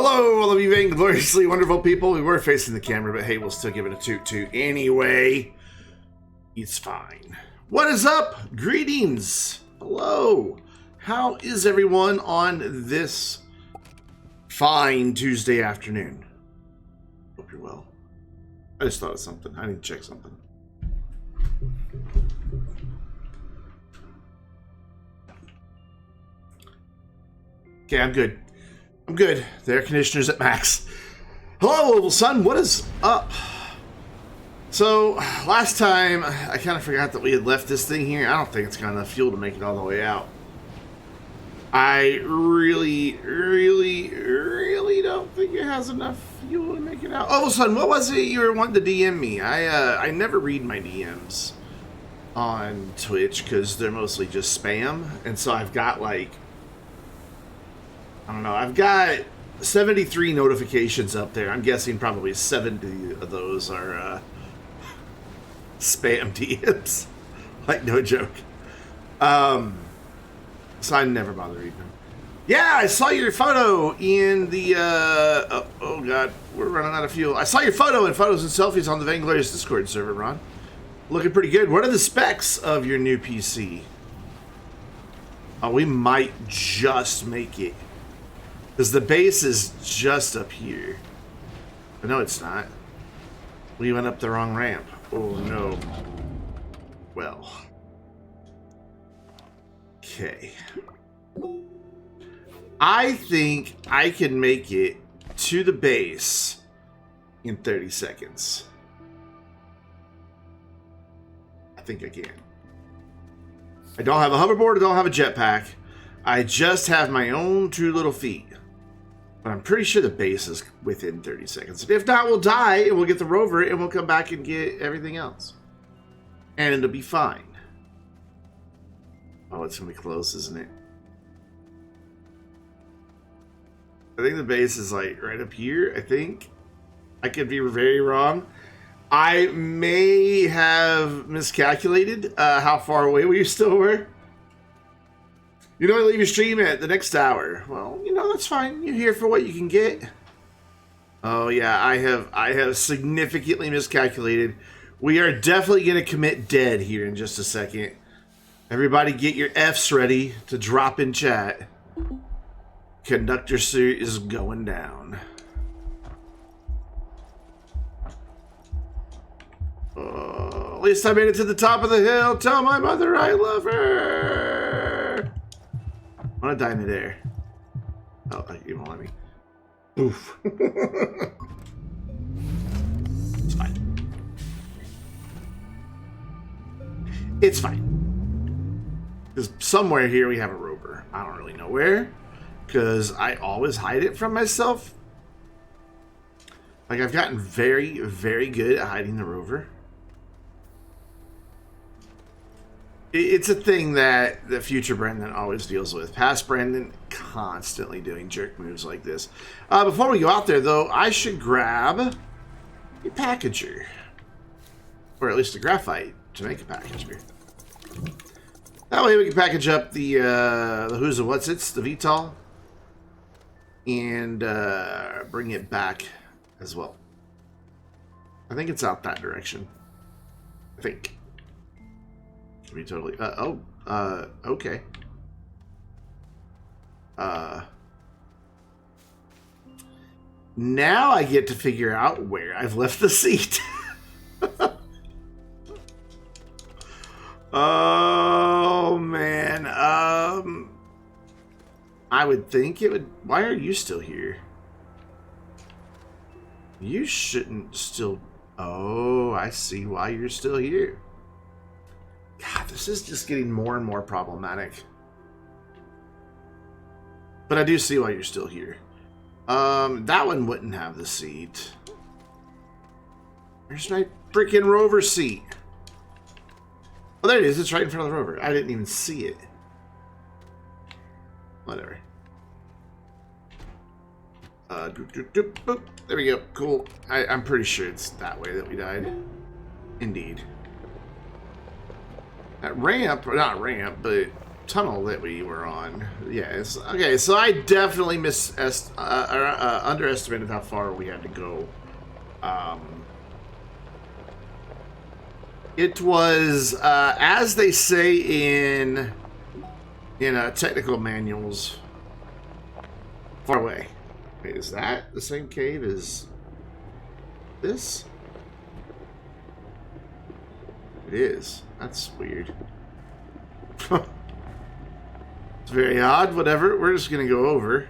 Hello, all of you vaingloriously wonderful people. We were facing the camera, but hey, we'll still give it a toot-toot anyway. It's fine. What is up? Greetings. Hello. How is everyone on this fine Tuesday afternoon? Hope you're well. I just thought of something. I need to check something. Okay, I'm good. I'm good. The air conditioner's at max. Hello, Oval Sun. What is up? So, last time, I kind of forgot that we had left this thing here. I don't think it's got enough fuel to make it all the way out. I really don't think it has enough fuel to make it out. Oval Sun, what was it you were wanting to DM me? I never read my DMs on Twitch because they're mostly just spam. And so I've got like, I don't know, I've got 73 notifications up there. I'm guessing probably 70 of those are spam DMs. Like, no joke. So I never bother reading them. Yeah, I saw your photo in the, oh god, we're running out of fuel. I saw your photo in Photos and Selfies on the Vainglorious Discord server, Ron. Looking pretty good. What are the specs of your new PC? Oh, we might just make it. Because the base is just up here. But no, it's not. We went up the wrong ramp. Oh, no. Well. Okay. I think I can make it to the base in 30 seconds. I think I can. I don't have a hoverboard. I don't have a jetpack. I just have my own two little feet. But I'm pretty sure the base is within 30 seconds. If not, we'll die and we'll get the rover and we'll come back and get everything else. And it'll be fine. Oh, it's going to be close, isn't it? I think the base is like right up here, I think. I could be very wrong. I may have miscalculated how far away we still were. You know, I leave your stream at the next hour. Well, you know, that's fine. You're here for what you can get. Oh, yeah, I have significantly miscalculated. We are definitely going to commit dead here in just a second. Everybody get your Fs ready to drop in chat. Conductor suit is going down. Oh, at least I made it to the top of the hill. Tell my mother I love her. I want to die midair. Oh, you won't let me. Oof. It's fine. It's fine. Because somewhere here we have a rover. I don't really know where. Because I always hide it from myself. Like, I've gotten very, very good at hiding the rover. It's a thing that the future Brendan always deals with. Past Brendan constantly doing jerk moves like this. Before we go out there, though, I should grab a packager. Or at least a graphite to make a packager. That way we can package up the who's and what's it's, the VTOL. And bring it back as well. I think it's out that direction. I think. Can be totally. Okay. Now I get to figure out where I've left the seat. Oh man. I would think it would. Why are you still here? You shouldn't still. Oh, I see why you're still here. God, this is just getting more and more problematic. But I do see why you're still here. That one wouldn't have the seat. Where's my freaking rover seat? Oh, there it is. It's right in front of the rover. I didn't even see it. Whatever. Boop. There we go. Cool. I'm pretty sure it's that way that we died. Indeed. That ramp, or not ramp, but tunnel that we were on. Yes. Okay, so I definitely underestimated how far we had to go. It was, as they say in technical manuals, far away. Wait, is that the same cave as this? It is. That's weird. It's very odd. Whatever. We're just gonna go over.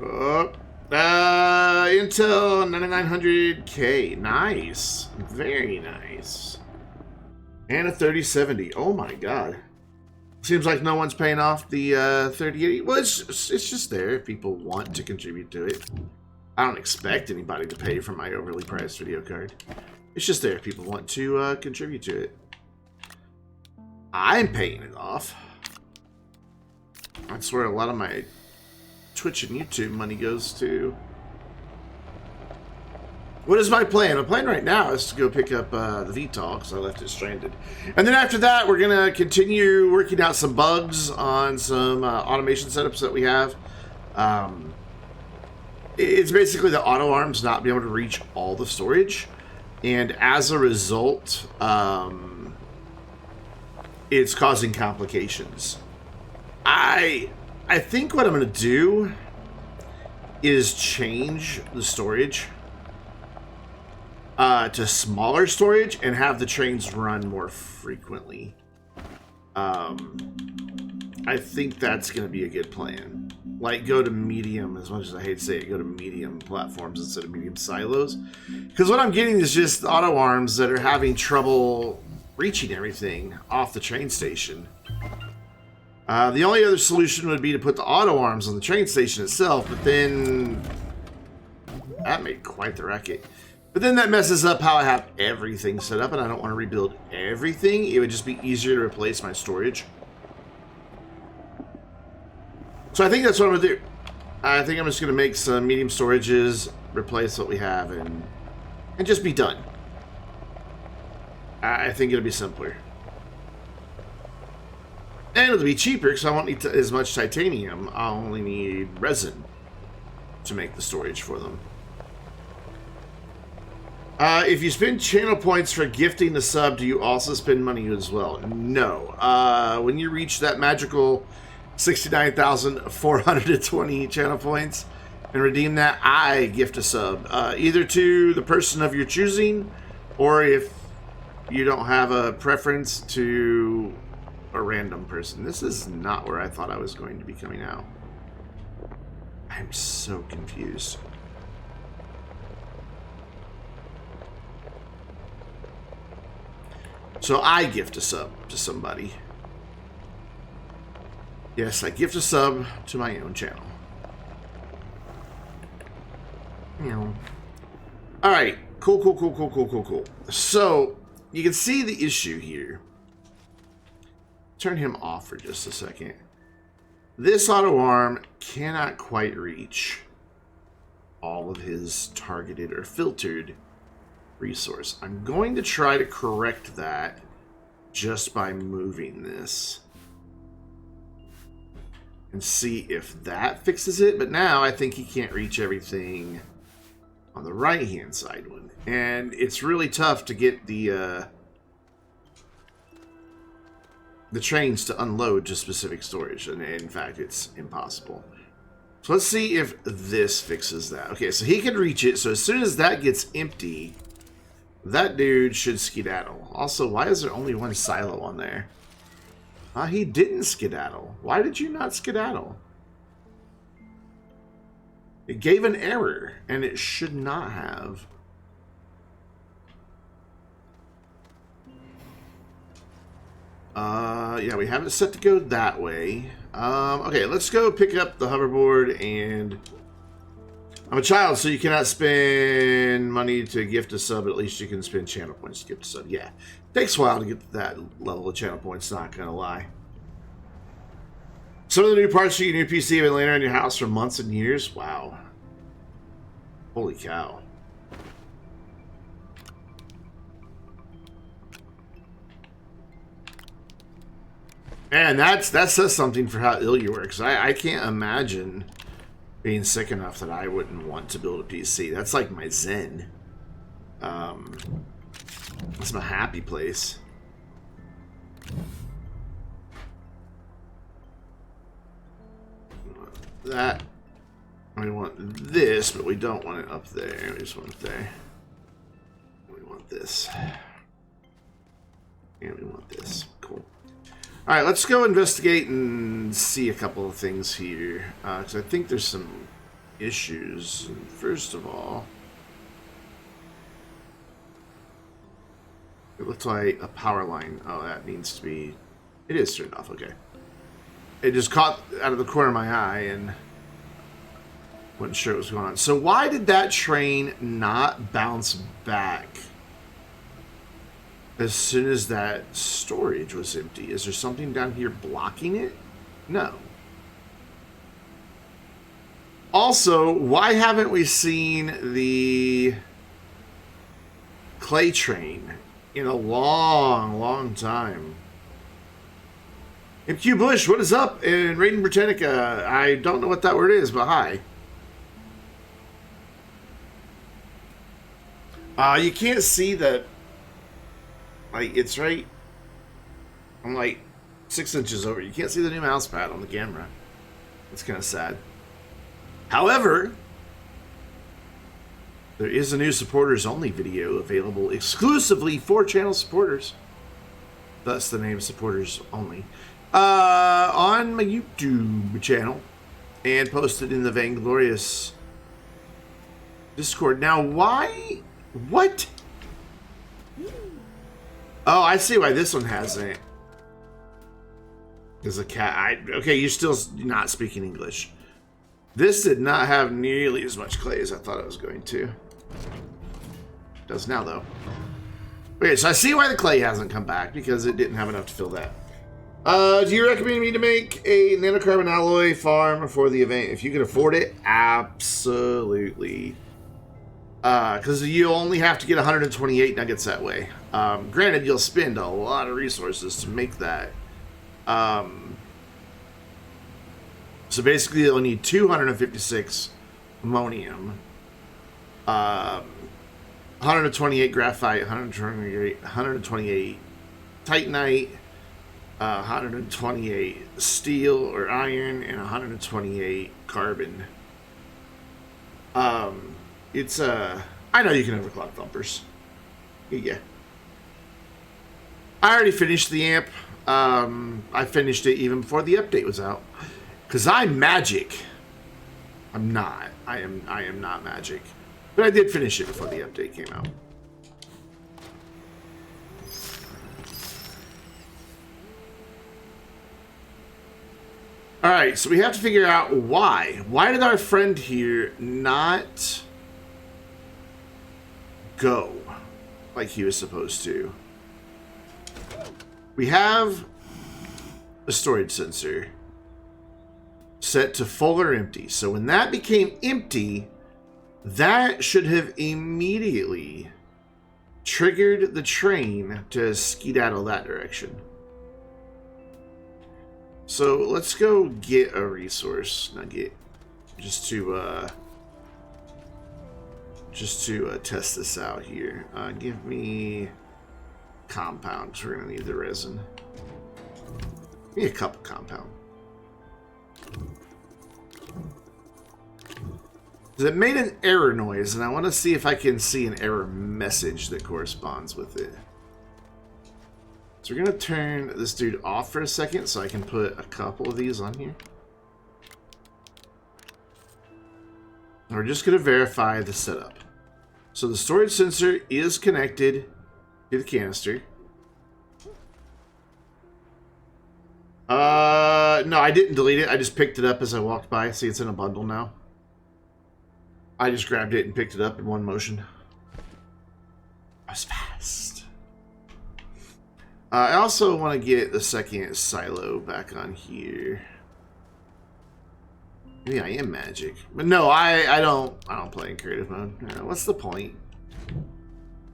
Oh, Intel 9900K. Nice. Very nice. And a 3070. Oh my god. Seems like no one's paying off the 3080. Well, it's just there if people want to contribute to it. I don't expect anybody to pay for my overly priced video card. It's just there if people want to contribute to it. I'm paying it off. That's where a lot of my Twitch and YouTube money goes to. What is my plan? My plan right now is to go pick up the VTOL because I left it stranded. And then after that, we're going to continue working out some bugs on some automation setups that we have. It's basically the auto arms not being able to reach all the storage. And as a result, it's causing complications. I think what I'm going to do is change the storage to smaller storage and have the trains run more frequently. I think that's going to be a good plan. Like, go to medium, as much as I hate to say it, go to medium platforms instead of medium silos. Because what I'm getting is just auto arms that are having trouble reaching everything off the train station. The only other solution would be to put the auto arms on the train station itself, but then that made quite the racket. But then that messes up how I have everything set up, and I don't want to rebuild everything. It would just be easier to replace my storage. So I think that's what I'm going to do. I think I'm just going to make some medium storages, replace what we have, and just be done. I think it'll be simpler. And it'll be cheaper because I won't need as much titanium. I'll only need resin to make the storage for them. If you spend channel points for gifting the sub, do you also spend money as well? No. When you reach that magical 69,420 channel points and redeem that, I gift a sub. Either to the person of your choosing, or if you don't have a preference, to a random person. This is not where I thought I was going to be coming out. I'm so confused. So I gift a sub to somebody. Yes, I gift a sub to my own channel. Alright, cool. So, you can see the issue here. Turn him off for just a second. This auto arm cannot quite reach all of his targeted or filtered resource. I'm going to try to correct that just by moving this and see if that fixes it. But now I think he can't reach everything on the right hand side one, and it's really tough to get the trains to unload to specific storage, and in fact it's impossible. So let's see if this fixes that. Okay, so he can reach it, so as soon as that gets empty, that dude should skedaddle. Also, why is there only one silo on there? He didn't skedaddle. Why did you not skedaddle? It gave an error, and it should not have. Yeah, we have it set to go that way. Okay, let's go pick up the hoverboard, and I'm a child, so you cannot spend money to gift a sub. At least you can spend channel points to gift a sub. Yeah, takes a while to get to that level of channel points, not gonna lie. Some of the new parts for your new PC have been laying around your house for months and years. Wow. Holy cow. And that says something for how ill you were, because I can't imagine being sick enough that I wouldn't want to build a PC. That's like my zen. That's my happy place. That. We want this, but we don't want it up there. We just want it there. We want this. And we want this. Cool. Alright, let's go investigate and see a couple of things here. Because I think there's some issues. First of all, it looks like a power line. Oh, that needs to be... It is turned off, okay. It just caught out of the corner of my eye and wasn't sure what was going on. So why did that train not bounce back as soon as that storage was empty? Is there something down here blocking it? No. Also, why haven't we seen the clay train in a long, long time? MQ Bush, what is up? And Raiden Britannica, I don't know what that word is, but hi. You can't see that. Like, it's right. I'm like 6 inches over. You can't see the new mouse pad on the camera. It's kind of sad. However, there is a new supporters only video available exclusively for channel supporters. Thus the name supporters only. On my YouTube channel and posted in the Vainglorious Discord. Now, why? What? Oh, I see why this one hasn't. There's a cat. Okay, you're still not speaking English. This did not have nearly as much clay as I thought it was going to. It does now, though. Okay, so I see why the clay hasn't come back, because it didn't have enough to fill that. Do you recommend me to make a nanocarbon alloy farm for the event? If you can afford it, absolutely. Because you only have to get 128 nuggets that way. Granted, you'll spend a lot of resources to make that. So basically, you'll need 256 ammonium, 128 graphite, 128 titanite, 128 steel or iron, and 128 carbon. It's I know you can overclock thumpers. Yeah. I already finished the amp. I finished it even before the update was out. Cause I'm magic. I'm not. I am not magic. But I did finish it before the update came out. Alright, so we have to figure out why. Why did our friend here not go like he was supposed to? We have a storage sensor set to full or empty. So when that became empty, that should have immediately triggered the train to skedaddle that direction. So let's go get a resource nugget just to test this out here. Give me compound, because we're gonna need the resin. Give me a cup of compound. It made an error noise, and I want to see if I can see an error message that corresponds with it. So we're going to turn this dude off for a second so I can put a couple of these on here. And we're just going to verify the setup. So the storage sensor is connected to the canister. No, I didn't delete it. I just picked it up as I walked by. See, it's in a bundle now. I just grabbed it and picked it up in one motion. I was fast. I also want to get the second silo back on here. Maybe I am magic, but no, I don't play in creative mode. What's the point? I'm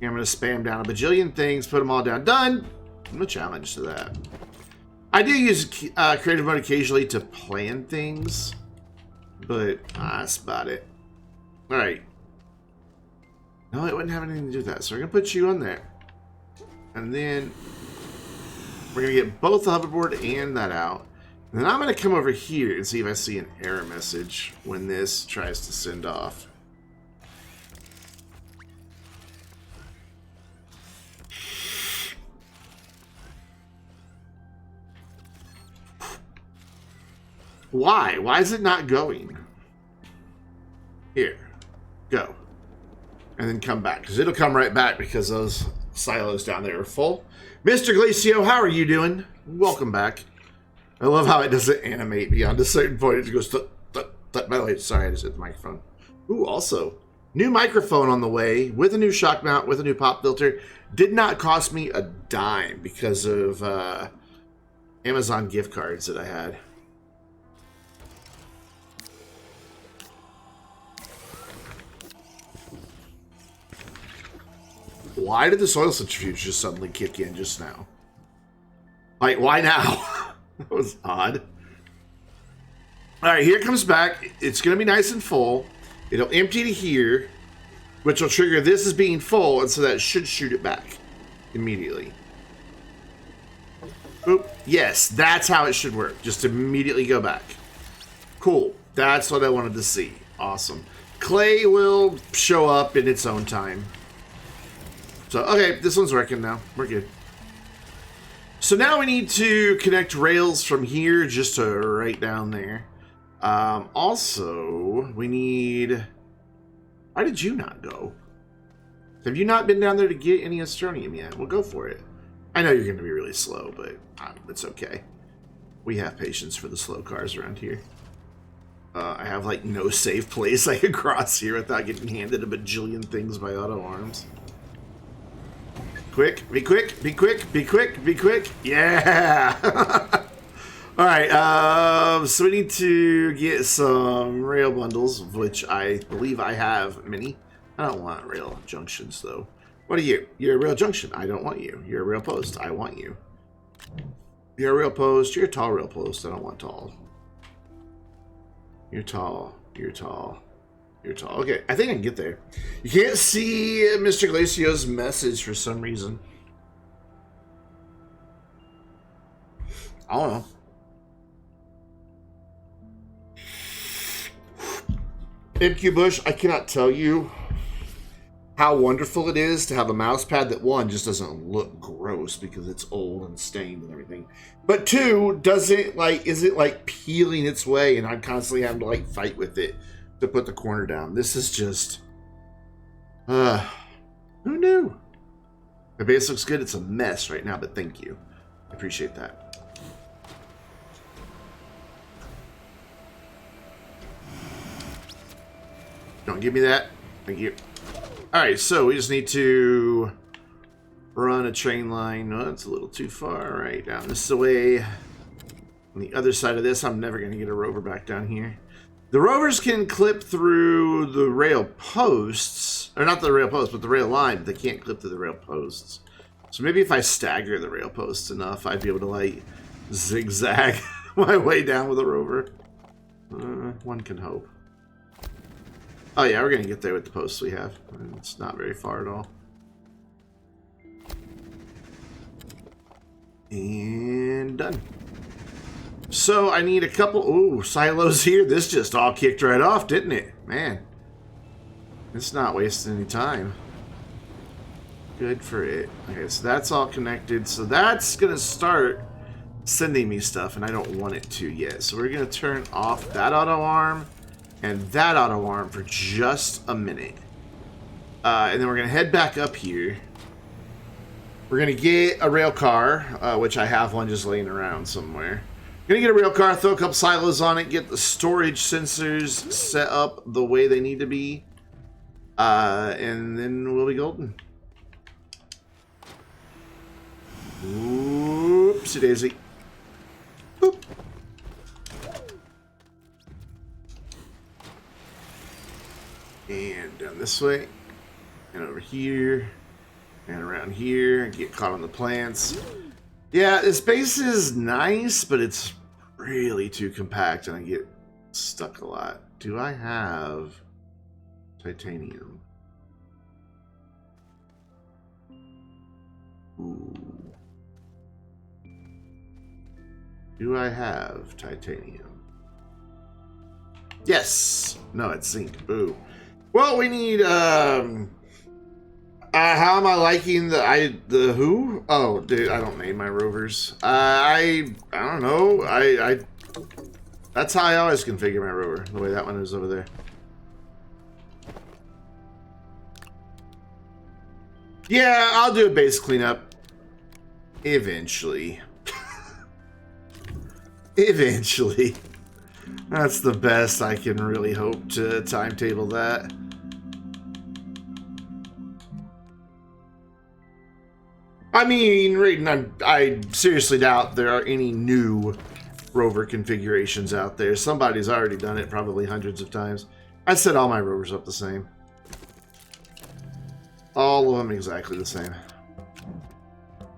gonna spam down a bajillion things, put them all down. Done. No challenge to that. I do use creative mode occasionally to plan things, but that's about it. All right. No, it wouldn't have anything to do with that, so we're gonna put you on there, and then we're gonna get both the hoverboard and that out. And then I'm gonna come over here and see if I see an error message when this tries to send off. Why? Why is it not going? Here. Go. And then come back. Because it'll come right back because those silos down there are full. Mr. Glacio, how are you doing? Welcome back. I love how it doesn't animate beyond a certain point. It just goes... By the way, sorry, I just hit the microphone. Ooh, also, new microphone on the way with a new shock mount, with a new pop filter. Did not cost me a dime because of Amazon gift cards that I had. Why did the soil centrifuge just suddenly kick in just now? Like, why now? That was odd. Alright, here it comes back. It's going to be nice and full. It'll empty to here, which will trigger this as being full, and so that should shoot it back immediately. Oop. Yes, that's how it should work. Just immediately go back. Cool. That's what I wanted to see. Awesome. Clay will show up in its own time. So, okay, this one's working now. We're good. So now we need to connect rails from here just to right down there. Also, we need... Why did you not go? Have you not been down there to get any Astronium yet? Well, go for it. I know you're going to be really slow, but it's okay. We have patience for the slow cars around here. I have, like, no safe place I could cross here without getting handed a bajillion things by auto arms. Quick, be quick, be quick, be quick, be quick. Yeah! Alright, so we need to get some rail bundles, of which I believe I have many. I don't want rail junctions, though. What are you? You're a rail junction. I don't want you. You're a rail post. I want you. You're a rail post. You're a tall rail post. I don't want tall. You're tall. You're tall. You're tall. Okay, I think I can get there. You can't see Mr. Glacio's message for some reason. I don't know. MQ Bush, I cannot tell you how wonderful it is to have a mouse pad that, one, just doesn't look gross because it's old and stained and everything, but two, doesn't, like, isn't, like, peeling its way and I'm constantly having to, like, fight with it to put the corner down. This is just... who knew? The base looks good. It's a mess right now, but thank you. I appreciate that. Don't give me that. Thank you. Alright, so we just need to run a train line. No, that's a little too far. Right down this way. On the other side of this, I'm never going to get a rover back down here. The rovers can clip through the rail posts. Or not the rail posts, but the rail line. But they can't clip through the rail posts. So maybe if I stagger the rail posts enough, I'd be able to, like, zigzag my way down with a rover. One can hope. Oh yeah, we're going to get there with the posts we have. It's not very far at all. And done. So I need a couple... Ooh, silos here. This just all kicked right off, didn't it? Man. It's not wasting any time. Good for it. Okay, so that's all connected. So that's going to start sending me stuff, and I don't want it to yet. So we're going to turn off that auto arm and that auto arm for just a minute. And then we're going to head back up here. We're going to get a rail car, which I have one just laying around somewhere. Going to get a rail car, throw a couple silos on it, get the storage sensors set up the way they need to be. And then we'll be golden. Oopsie daisy. Boop. And down this way, and over here, and around here, and get caught on the plants. Yeah, this base is nice, but it's really too compact and I get stuck a lot. Do I have titanium? Ooh. Do I have titanium? Yes. No, it's zinc. Boo. Well, we need how am I liking the who? Oh, dude, I don't name my rovers. I don't know. I that's how I always configure my rover. The way that one is over there. Yeah, I'll do a base cleanup eventually. Eventually. That's the best I can really hope to timetable that. I mean, Raiden, I seriously doubt there are any new rover configurations out there. Somebody's already done it probably hundreds of times. I set all my rovers up the same. All of them exactly the same.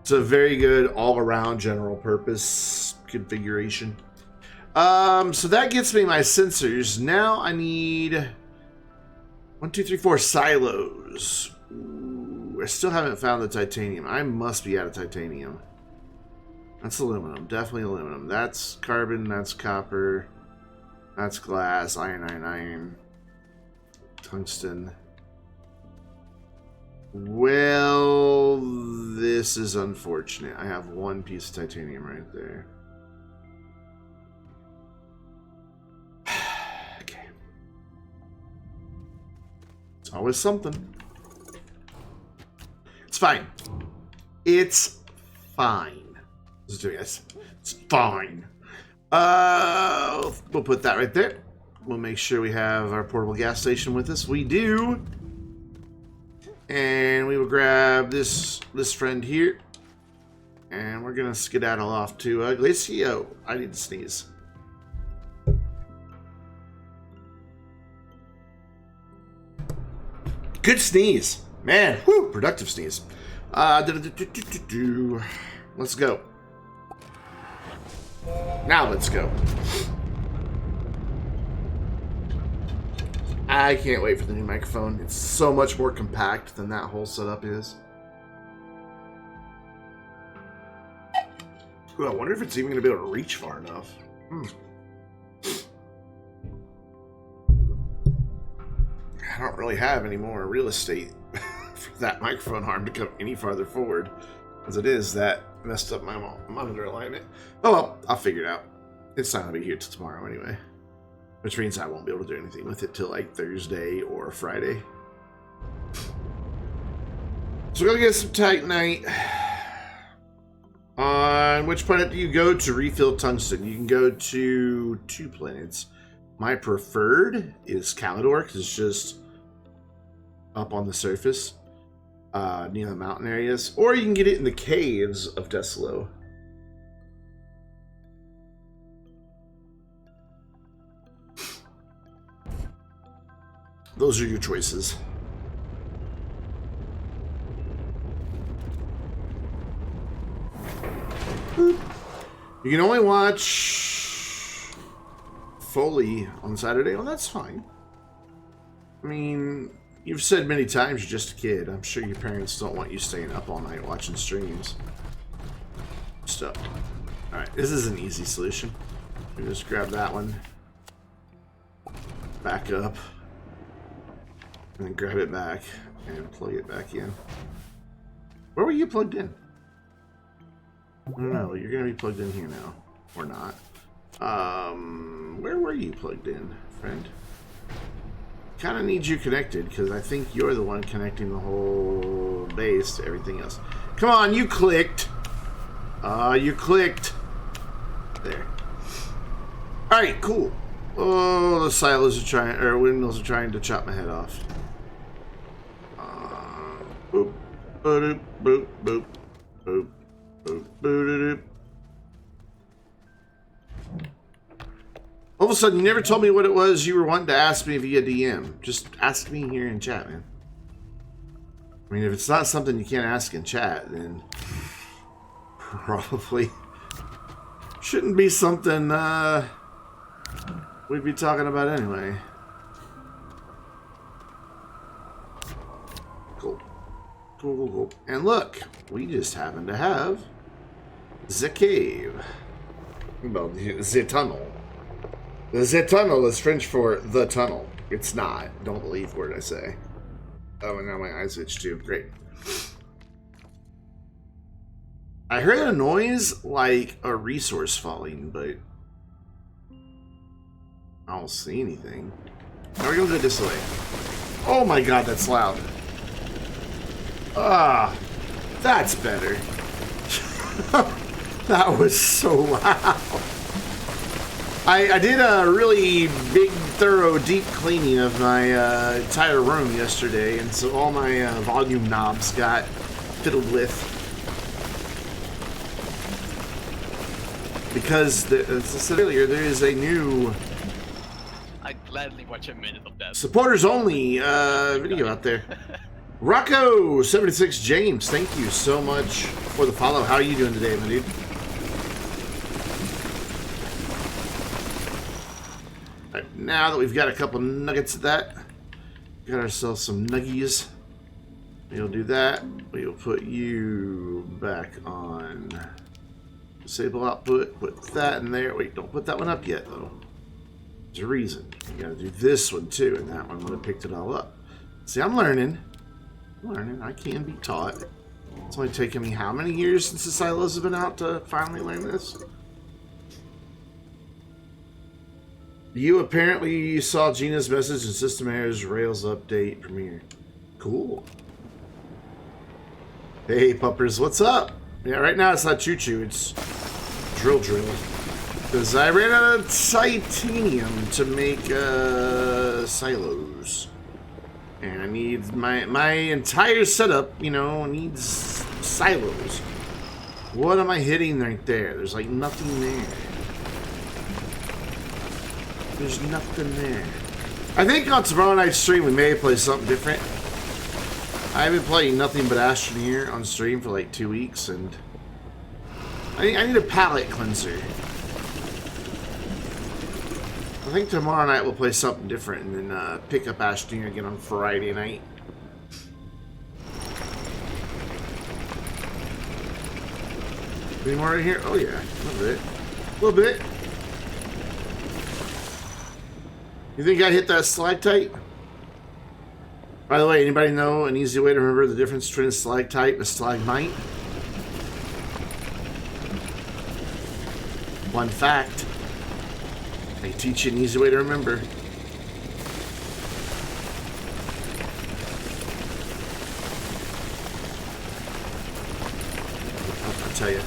It's a very good all-around general purpose configuration. So that gets me my sensors. Now I need 1, 2, 3, 4 silos. Ooh, I still haven't found the titanium. I must be out of titanium. That's aluminum. Definitely aluminum. That's carbon. That's copper. That's glass. Iron. Tungsten. Well, this is unfortunate. I have one piece of titanium right there. Okay. It's always something. It's fine. It's fine. Let's do this. It's fine. We'll put that right there. We'll make sure we have our portable gas station with us. We do. And we will grab this friend here. And we're going to skedaddle off to Glacio. I need to sneeze. Good sneeze. Man, whew, productive sneeze. Let's go. Now let's go. I can't wait for the new microphone. It's so much more compact than that whole setup is. Ooh, I wonder if it's even going to be able to reach far enough. I don't really have any more real estate for that microphone arm to come any farther forward. As it is, that messed up my monitor alignment. Oh well, I'll figure it out. It's not going to be here till tomorrow anyway. Which means I won't be able to do anything with it till like Thursday or Friday. So we're going to get some Titanite. On which planet do you go to refill tungsten? You can go to 2 planets. My preferred is Calidor, because it's just up on the surface, near the mountain areas. Or you can get it in the caves of Desolo. Those are your choices. You can only watch Foley on Saturday. Well, that's fine. I mean, you've said many times you're just a kid. I'm sure your parents don't want you staying up all night watching streams. Stuff. Alright, this is an easy solution. We just grab that one. Back up. And then grab it back and plug it back in. Where were you plugged in? No, you're going to be plugged in here now. Or not. Where were you plugged in, friend? Kind of need you connected, because I think you're the one connecting the whole base to everything else. Come on, you clicked! You clicked! There. Alright, cool. Oh, the silos are trying, or windmills are trying to chop my head off. Boop, boop, boop, boop, boop, boop, boop. All of a sudden, you never told me what it was you were wanting to ask me via DM. Just ask me here in chat, man. I mean, if it's not something you can't ask in chat, then Probably. Shouldn't be something we'd be talking about anyway. Cool. Cool. And look, we just happen to have the cave. Well, the tunnel. The tunnel is French for the tunnel. It's not. Don't believe word I say. Oh, and now my eyes itch too. Great. I heard a noise like a resource falling, but I don't see anything. Now we're gonna go this way. Oh my god, that's loud. Ah, that's better. That was so loud. I did a really big, thorough, deep cleaning of my entire room yesterday, and so all my volume knobs got fiddled with. Because, as I said earlier, there is a new... I'd gladly watch a minute of that. Supporters only video out there. Rocco76 James, thank you so much for the follow. How are you doing today, my dude? Alright, now that we've got a couple nuggets of that, got ourselves some nuggies. We'll do that. We'll put you back on disable output. Put that in there. Wait, don't put that one up yet, though. There's a reason. You gotta do this one, too, and that one would have picked it all up. See, I'm learning. I can be taught. It's only taken me how many years since the silos have been out to finally learn this? You apparently saw Gina's message in System Errors Rails Update Premiere. Cool. Hey, puppers, what's up? Yeah, right now it's not choo-choo, it's drill. Because I ran out of titanium to make silos. And I need my entire setup, you know, needs silos. What am I hitting right there? There's like nothing there. There's nothing there. I think on tomorrow night's stream we may play something different. I've been playing nothing but Astroneer on stream for like 2 weeks, and I need a palate cleanser. I think tomorrow night we'll play something different and then pick up Astroneer again on Friday night. Any more right here? Oh yeah, a little bit. A little bit. You think I hit that stalactite? By the way, anybody know an easy way to remember the difference between a stalactite and a stalagmite? One fact. They teach you an easy way to remember. I'll tell you.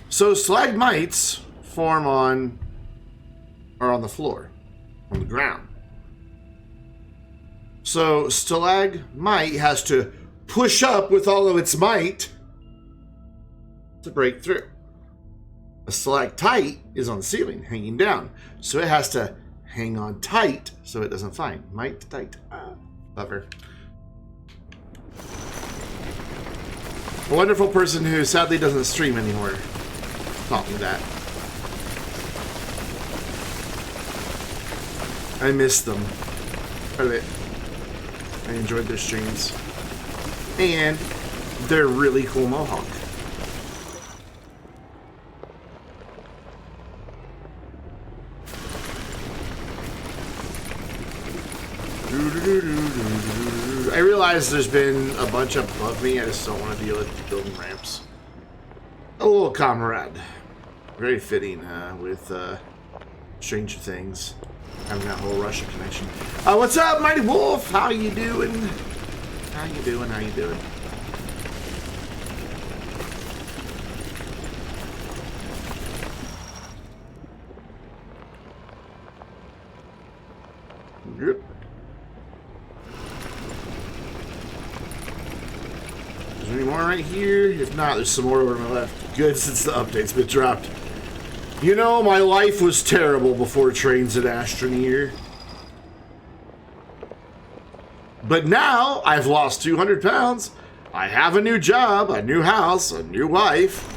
So stalagmites form on the floor, on the ground. So stalagmite has to push up with all of its might to break through. A stalactite is on the ceiling, hanging down. So it has to hang on tight so it doesn't fly. Might, tight, clever. A wonderful person who sadly doesn't stream anymore taught me that. I miss them quite a bit. I enjoyed their streams. And they're really cool mohawk. I realize there's been a bunch up above me. I just don't want to deal with building ramps. A little comrade. Very fitting with Stranger Things. Having that whole Russia connection. What's up, Mighty Wolf? How you doing? How you doing? How you doing? Yep. Is there any more right here? If not, there's some more over to my left. Good, since the update's been dropped. You know, my life was terrible before trains at Astroneer. But now, I've lost 200 pounds. I have a new job, a new house, a new wife.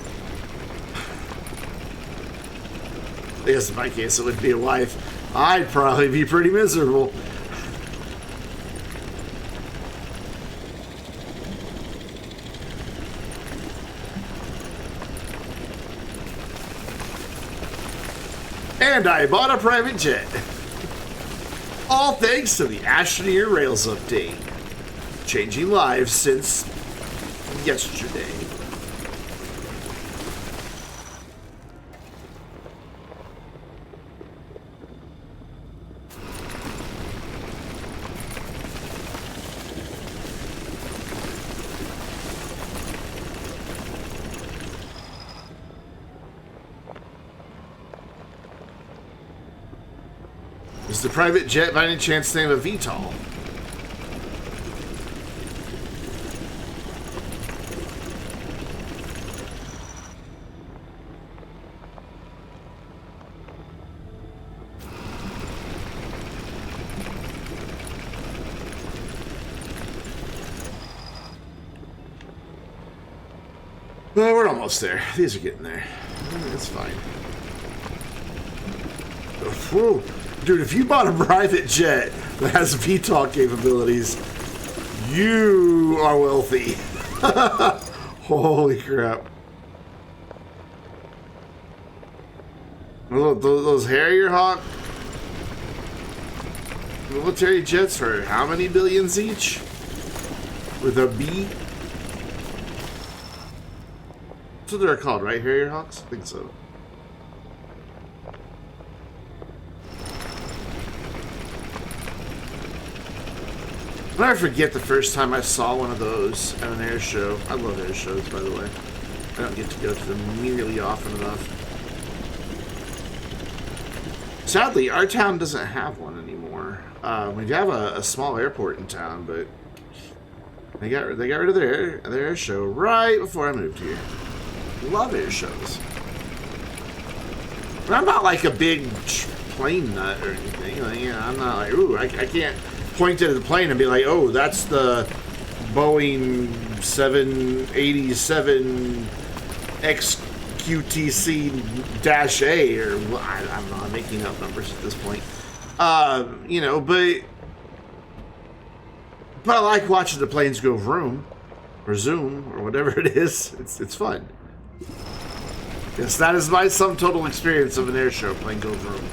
I guess in my case it would be a wife. I'd probably be pretty miserable. And I bought a private jet. All thanks to the Astroneer Rails update. Changing lives since yesterday. Is the private jet by any chance named a VTOL? Well, we're almost there. These are getting there. It's fine. Whoa. Dude, if you bought a private jet that has VTOL capabilities, you are wealthy. Holy crap. Those Harrier Hawk military jets for how many billions each? With a B? That's what they're called, right? Harrier Hawks? I think so. I'll never forget the first time I saw one of those at an air show. I love air shows, by the way. I don't get to go to them nearly often enough. Sadly, our town doesn't have one anymore. We have a small airport in town, but they got rid of their air show right before I moved here. Love air shows. But I'm not like a big plane nut or anything. Like, you know, I'm not like, ooh, I can't point to the plane and be like, oh, that's the Boeing 787 XQTC-A, or I don't know, I'm making up numbers at this point. You know, but I like watching the planes go vroom, or zoom, or whatever it is. It's fun. Yes, that is my sum total experience of an air show, plane go vroom.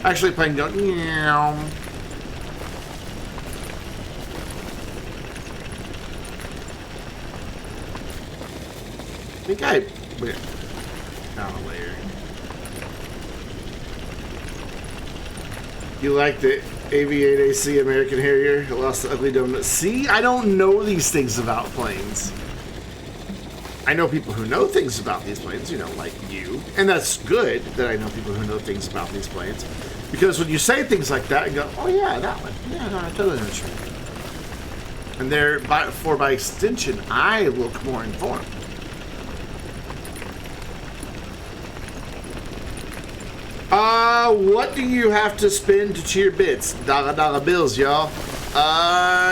Actually, plane go meow. I think I went down a layer. You like the AV-8AC American Harrier? It lost the ugly donut. See, I don't know these things about planes. I know people who know things about these planes, you know, like you. And that's good that I know people who know things about these planes. Because when you say things like that and go, oh yeah, that one. Yeah, no, I totally know what you mean. And therefore, by extension, I look more informed. What do you have to spend to cheer bits? Dollar bills, y'all.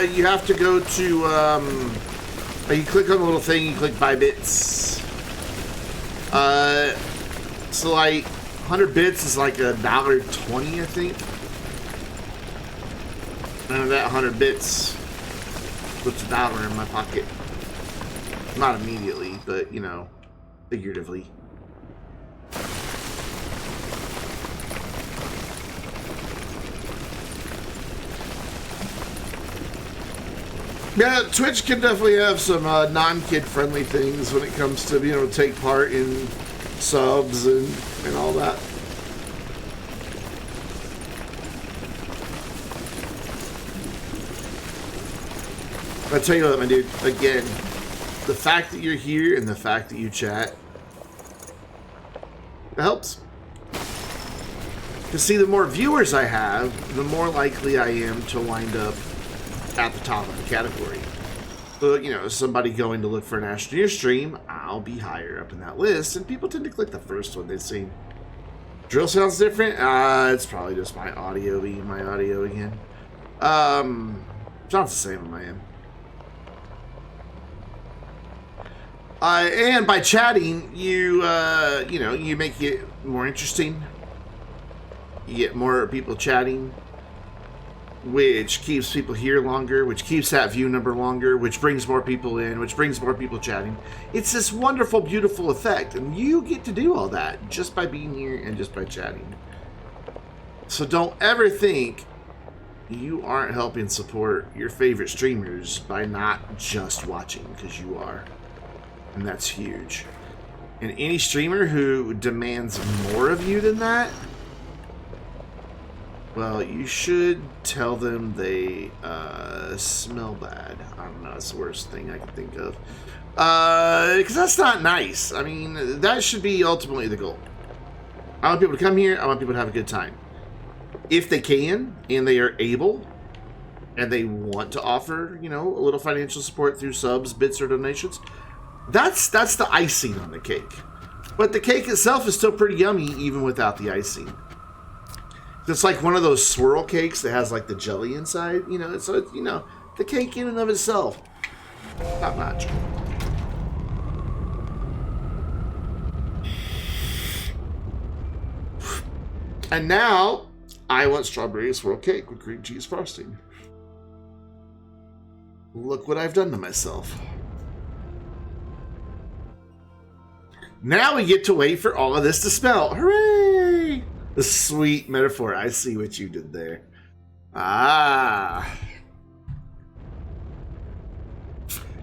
You have to go to, you click on the little thing, you click buy bits. So like, 100 bits is like $1.20, I think. And that 100 bits puts $1 in my pocket. Not immediately, but, you know, figuratively. Yeah, Twitch can definitely have some non-kid friendly things when it comes to, you know, take part in subs and all that. I tell you what, my dude, again, the fact that you're here and the fact that you chat, it helps. Because see, the more viewers I have, the more likely I am to wind up at the top of the category. So, you know, somebody going to look for an Astroneer stream, I'll be higher up in that list, and people tend to click the first one they've seen. Drill sounds different? It's probably just my audio being my audio again. Sounds the same on my end. And by chatting, you know, you make it more interesting. You get more people chatting, which keeps people here longer, which keeps that view number longer, which brings more people in, which brings more people chatting. It's this wonderful, beautiful effect, and you get to do all that just by being here and just by chatting. So don't ever think you aren't helping support your favorite streamers by not just watching, because you are. And that's huge. And any streamer who demands more of you than that, well, you should tell them they smell bad. I don't know, that's the worst thing I can think of. Because that's not nice. I mean, that should be ultimately the goal. I want people to come here, I want people to have a good time. If they can, and they are able, and they want to offer, you know, a little financial support through subs, bits, or donations, that's the icing on the cake. But the cake itself is still pretty yummy, even without the icing. It's like one of those swirl cakes that has like the jelly inside, you know. So it's, you know, the cake in and of itself, top notch. And now I want strawberry swirl cake with cream cheese frosting. Look what I've done to myself. Now we get to wait for all of this to smell. Hooray! The sweet metaphor. I see what you did there. Ah.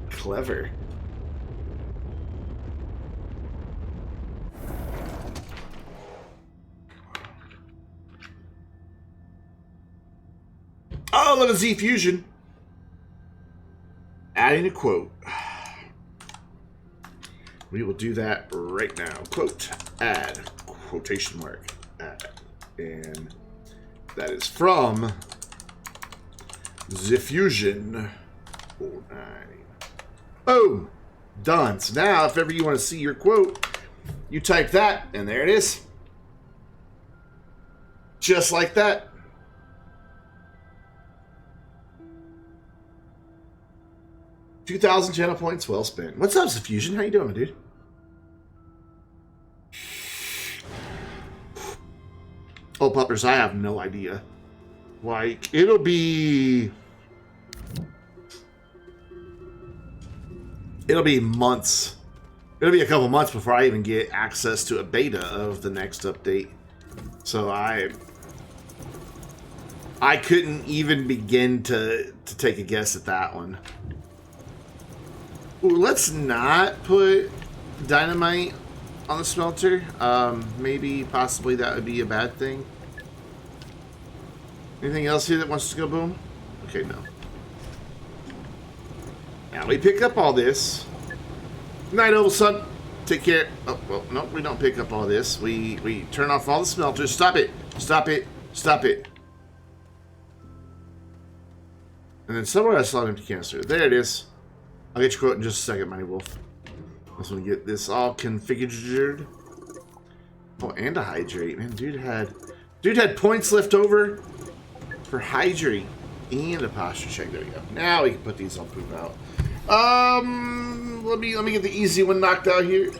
Clever. Oh, look at Z Fusion. Adding a quote. We will do that right now. Quote, add, quotation mark, add. And that is from Ziffusion 49. Boom! Done. So now, if ever you want to see your quote, you type that, and there it is. Just like that. $2,000 channel points well spent. What's up, Ziffusion? How you doing, dude? Oh, puppers, I have no idea. Like, it'll be months. It'll be a couple months before I even get access to a beta of the next update. So I couldn't even begin to take a guess at that one. Ooh, let's not put dynamite on the smelter. Maybe, possibly that would be a bad thing. Anything else here that wants to go boom? Okay, no. Now we pick up all this. Good night, old son. Take care. Oh, well, no, we don't pick up all this. We turn off all the smelters. Stop it. Stop it. Stop it. And then somewhere I saw an empty canister. There it is. I'll get your quote in just a second, Mighty Wolf. I just want to get this all configured. Oh, and a hydrate. Man, dude had points left over for hydrate and a posture check. There we go. Now we can put these on poop out. Let me get the easy one knocked out here.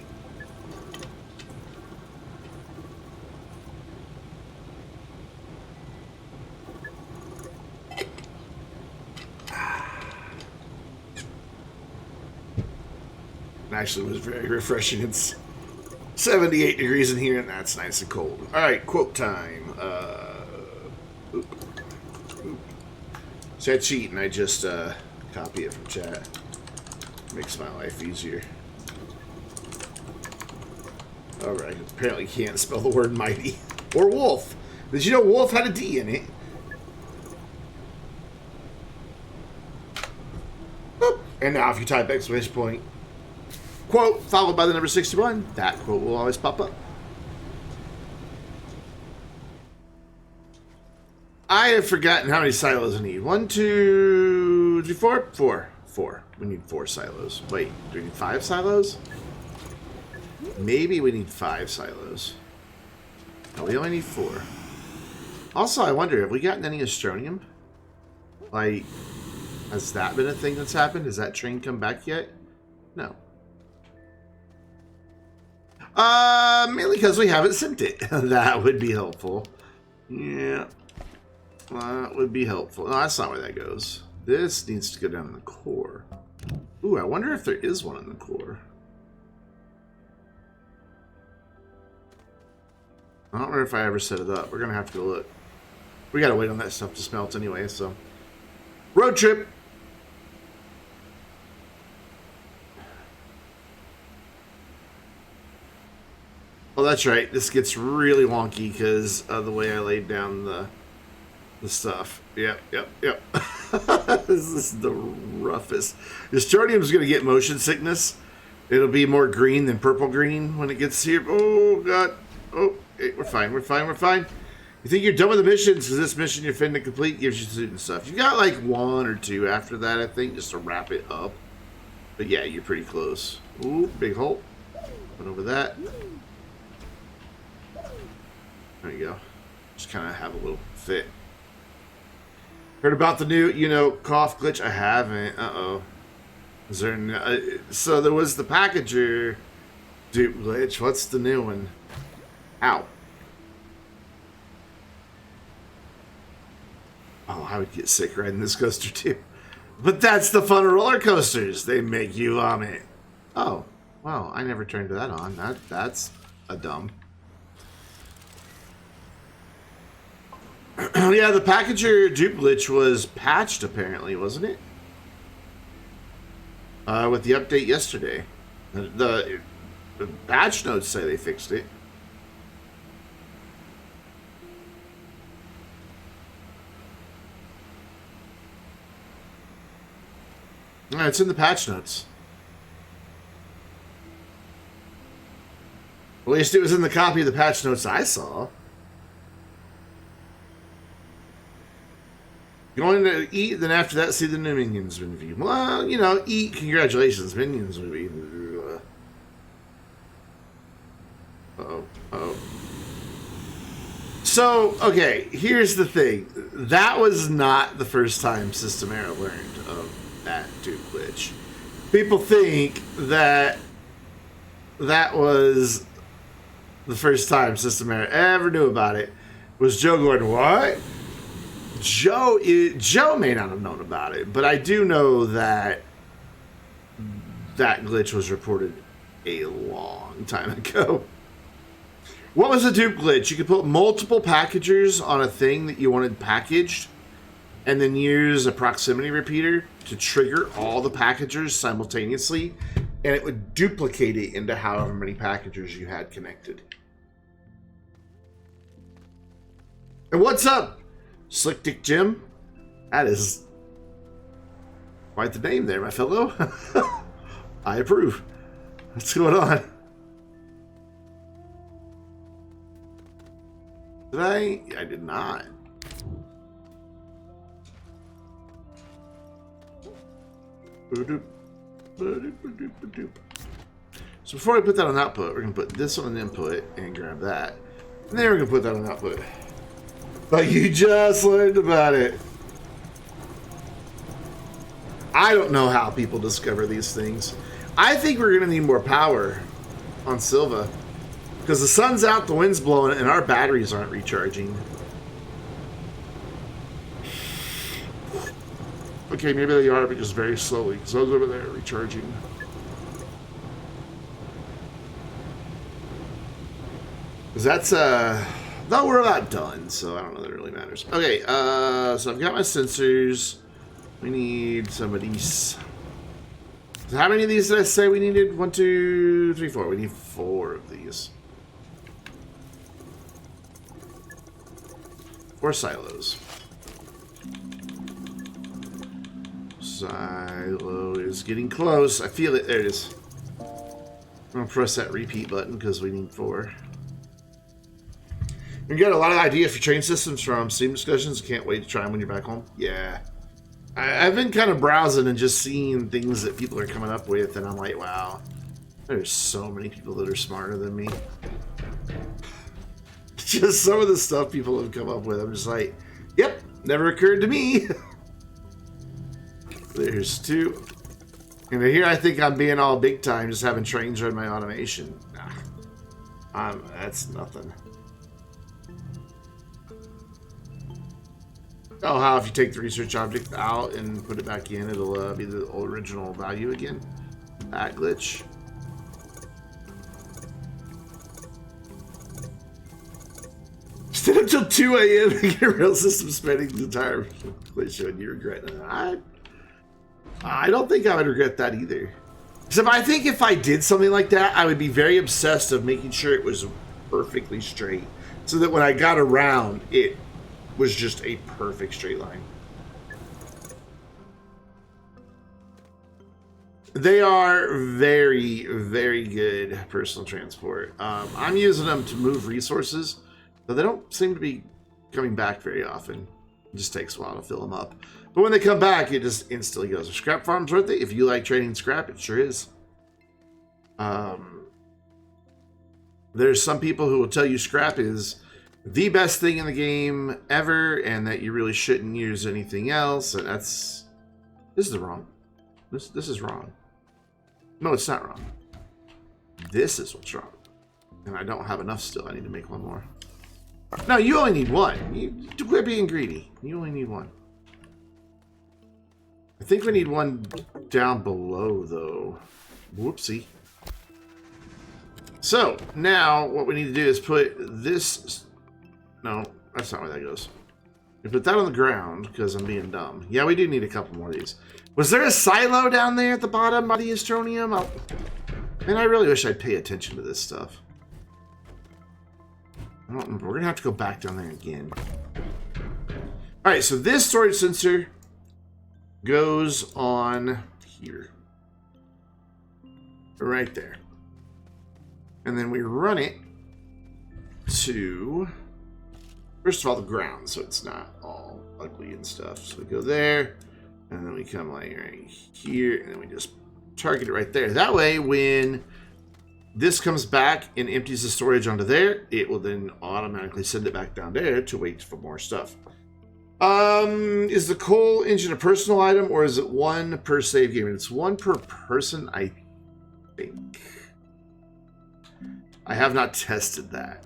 Actually, was very refreshing. It's 78 degrees in here, and that's nice and cold. All right, quote time. Chat cheat, and I just copy it from chat. Makes my life easier. All right. Apparently, can't spell the word mighty or wolf. Did you know wolf had a D in it? Boop. And now, if you type exclamation point. Quote, followed by the number 61. That quote will always pop up. I have forgotten how many silos I need. 1, 2, 3, 4? 4. 4. We need 4 silos. Wait, do we need 5 silos? Maybe we need 5 silos. No, we only need 4. Also, I wonder, have we gotten any Astronium? Like, Has that been a thing that's happened? Has that train come back yet? No. Mainly because we haven't sent it. That would be helpful. Yeah. That would be helpful. No, that's not where that goes. This needs to go down in the core. Ooh, I wonder if there is one in the core. I don't remember if I ever set it up. We're going to have to go look. We got to wait on that stuff to smelt anyway, so. Road trip! Oh, that's right. This gets really wonky because of the way I laid down the stuff. Yep. This is the roughest. Astroneer's going to get motion sickness. It'll be more green than purple green when it gets here. Oh, God. Oh, hey, we're fine. You think you're done with the missions because this mission you're finna complete gives you suit and stuff. You got like 1 or 2 after that, I think, just to wrap it up. But yeah, you're pretty close. Ooh, big hole. Went over that. There you go. Just kind of have a little fit. Heard about the new, cough glitch? I haven't. Uh-oh. Is there so there was the packager dupe glitch. What's the new one? Ow. Oh, I would get sick riding this coaster too. But that's the fun of roller coasters. They make you vomit. Oh, wow. I never turned that on. That's a dumb. Yeah, the packager dupe glitch was patched apparently, wasn't it? With the update yesterday. The patch notes say they fixed it. It's in the patch notes. At least it was in the copy of the patch notes I saw. Going to eat, then after that, see the new Minions movie. Well, eat. Congratulations, Minions movie. Uh-oh. So, okay, here's the thing. That was not the first time Systemera learned of that dupe glitch. People think that was the first time Systemera ever knew about it. Was Joe going, what? Joe may not have known about it, but I do know that that glitch was reported a long time ago. What was a dupe glitch? You could put multiple packagers on a thing that you wanted packaged, and then use a proximity repeater to trigger all the packagers simultaneously, and it would duplicate it into however many packagers you had connected. And what's up, Slick Dick Jim? That is quite the name there, my fellow. I approve. What's going on? Did I? I did not. So before I put that on output, we're going to put this on input and grab that. And then we're going to put that on output. But you just learned about it. I don't know how people discover these things. I think we're going to need more power on Silva. Because the sun's out, the wind's blowing, and our batteries aren't recharging. Okay, maybe they are, but just very slowly. Because those over there are recharging. Because that's, no, we're about done, so I don't know that it really matters. Okay, so I've got my sensors. We need some of these. So how many of these did I say we needed? 1, 2, 3, 4. We need 4 of these. 4 silos. Silo is getting close. I feel it. There it is. I'm going to press that repeat button because we need 4. We got a lot of ideas for train systems from Steam discussions. Can't wait to try them when you're back home. Yeah. I've been kind of browsing and just seeing things that people are coming up with, and I'm like, wow. There's so many people that are smarter than me. Just some of the stuff people have come up with. I'm just like, yep, never occurred to me. There's 2. And here I think I'm being all big time, just having trains run my automation. Nah. That's nothing. Oh, how if you take the research object out and put it back in, it'll be the original value again. That glitch. Stay up until 2 a.m. and get real system spending the entire glitch and you regret that. I don't think I would regret that either. So I think if I did something like that, I would be very obsessed of making sure it was perfectly straight. So that when I got around, it was just a perfect straight line. They are very, very good personal transport. I'm using them to move resources, but they don't seem to be coming back very often. It just takes a while to fill them up. But when they come back, it just instantly goes. A scrap farm's worth it. If you like trading scrap, it sure is. There's some people who will tell you scrap is the best thing in the game ever, and that you really shouldn't use anything else. And this is wrong. This is wrong. No, it's not wrong. This is what's wrong. And I don't have enough still. I need to make one more. No, you only need 1. You quit being greedy. You only need 1. I think we need 1 down below, though. Whoopsie. So, now what we need to do is put this... No, that's not where that goes. We put that on the ground, because I'm being dumb. Yeah, we do need a couple more of these. Was there a silo down there at the bottom by the Astronium? Man, I really wish I'd pay attention to this stuff. I don't remember. We're going to have to go back down there again. Alright, so this storage sensor goes on here. Right there. And then we run it to, first of all, the ground, so it's not all ugly and stuff. So we go there, and then we come like right here, and then we just target it right there. That way, when this comes back and empties the storage onto there, it will then automatically send it back down there to wait for more stuff. Is the coal engine a personal item, or is it 1 per save game? It's 1 per person, I think. I have not tested that.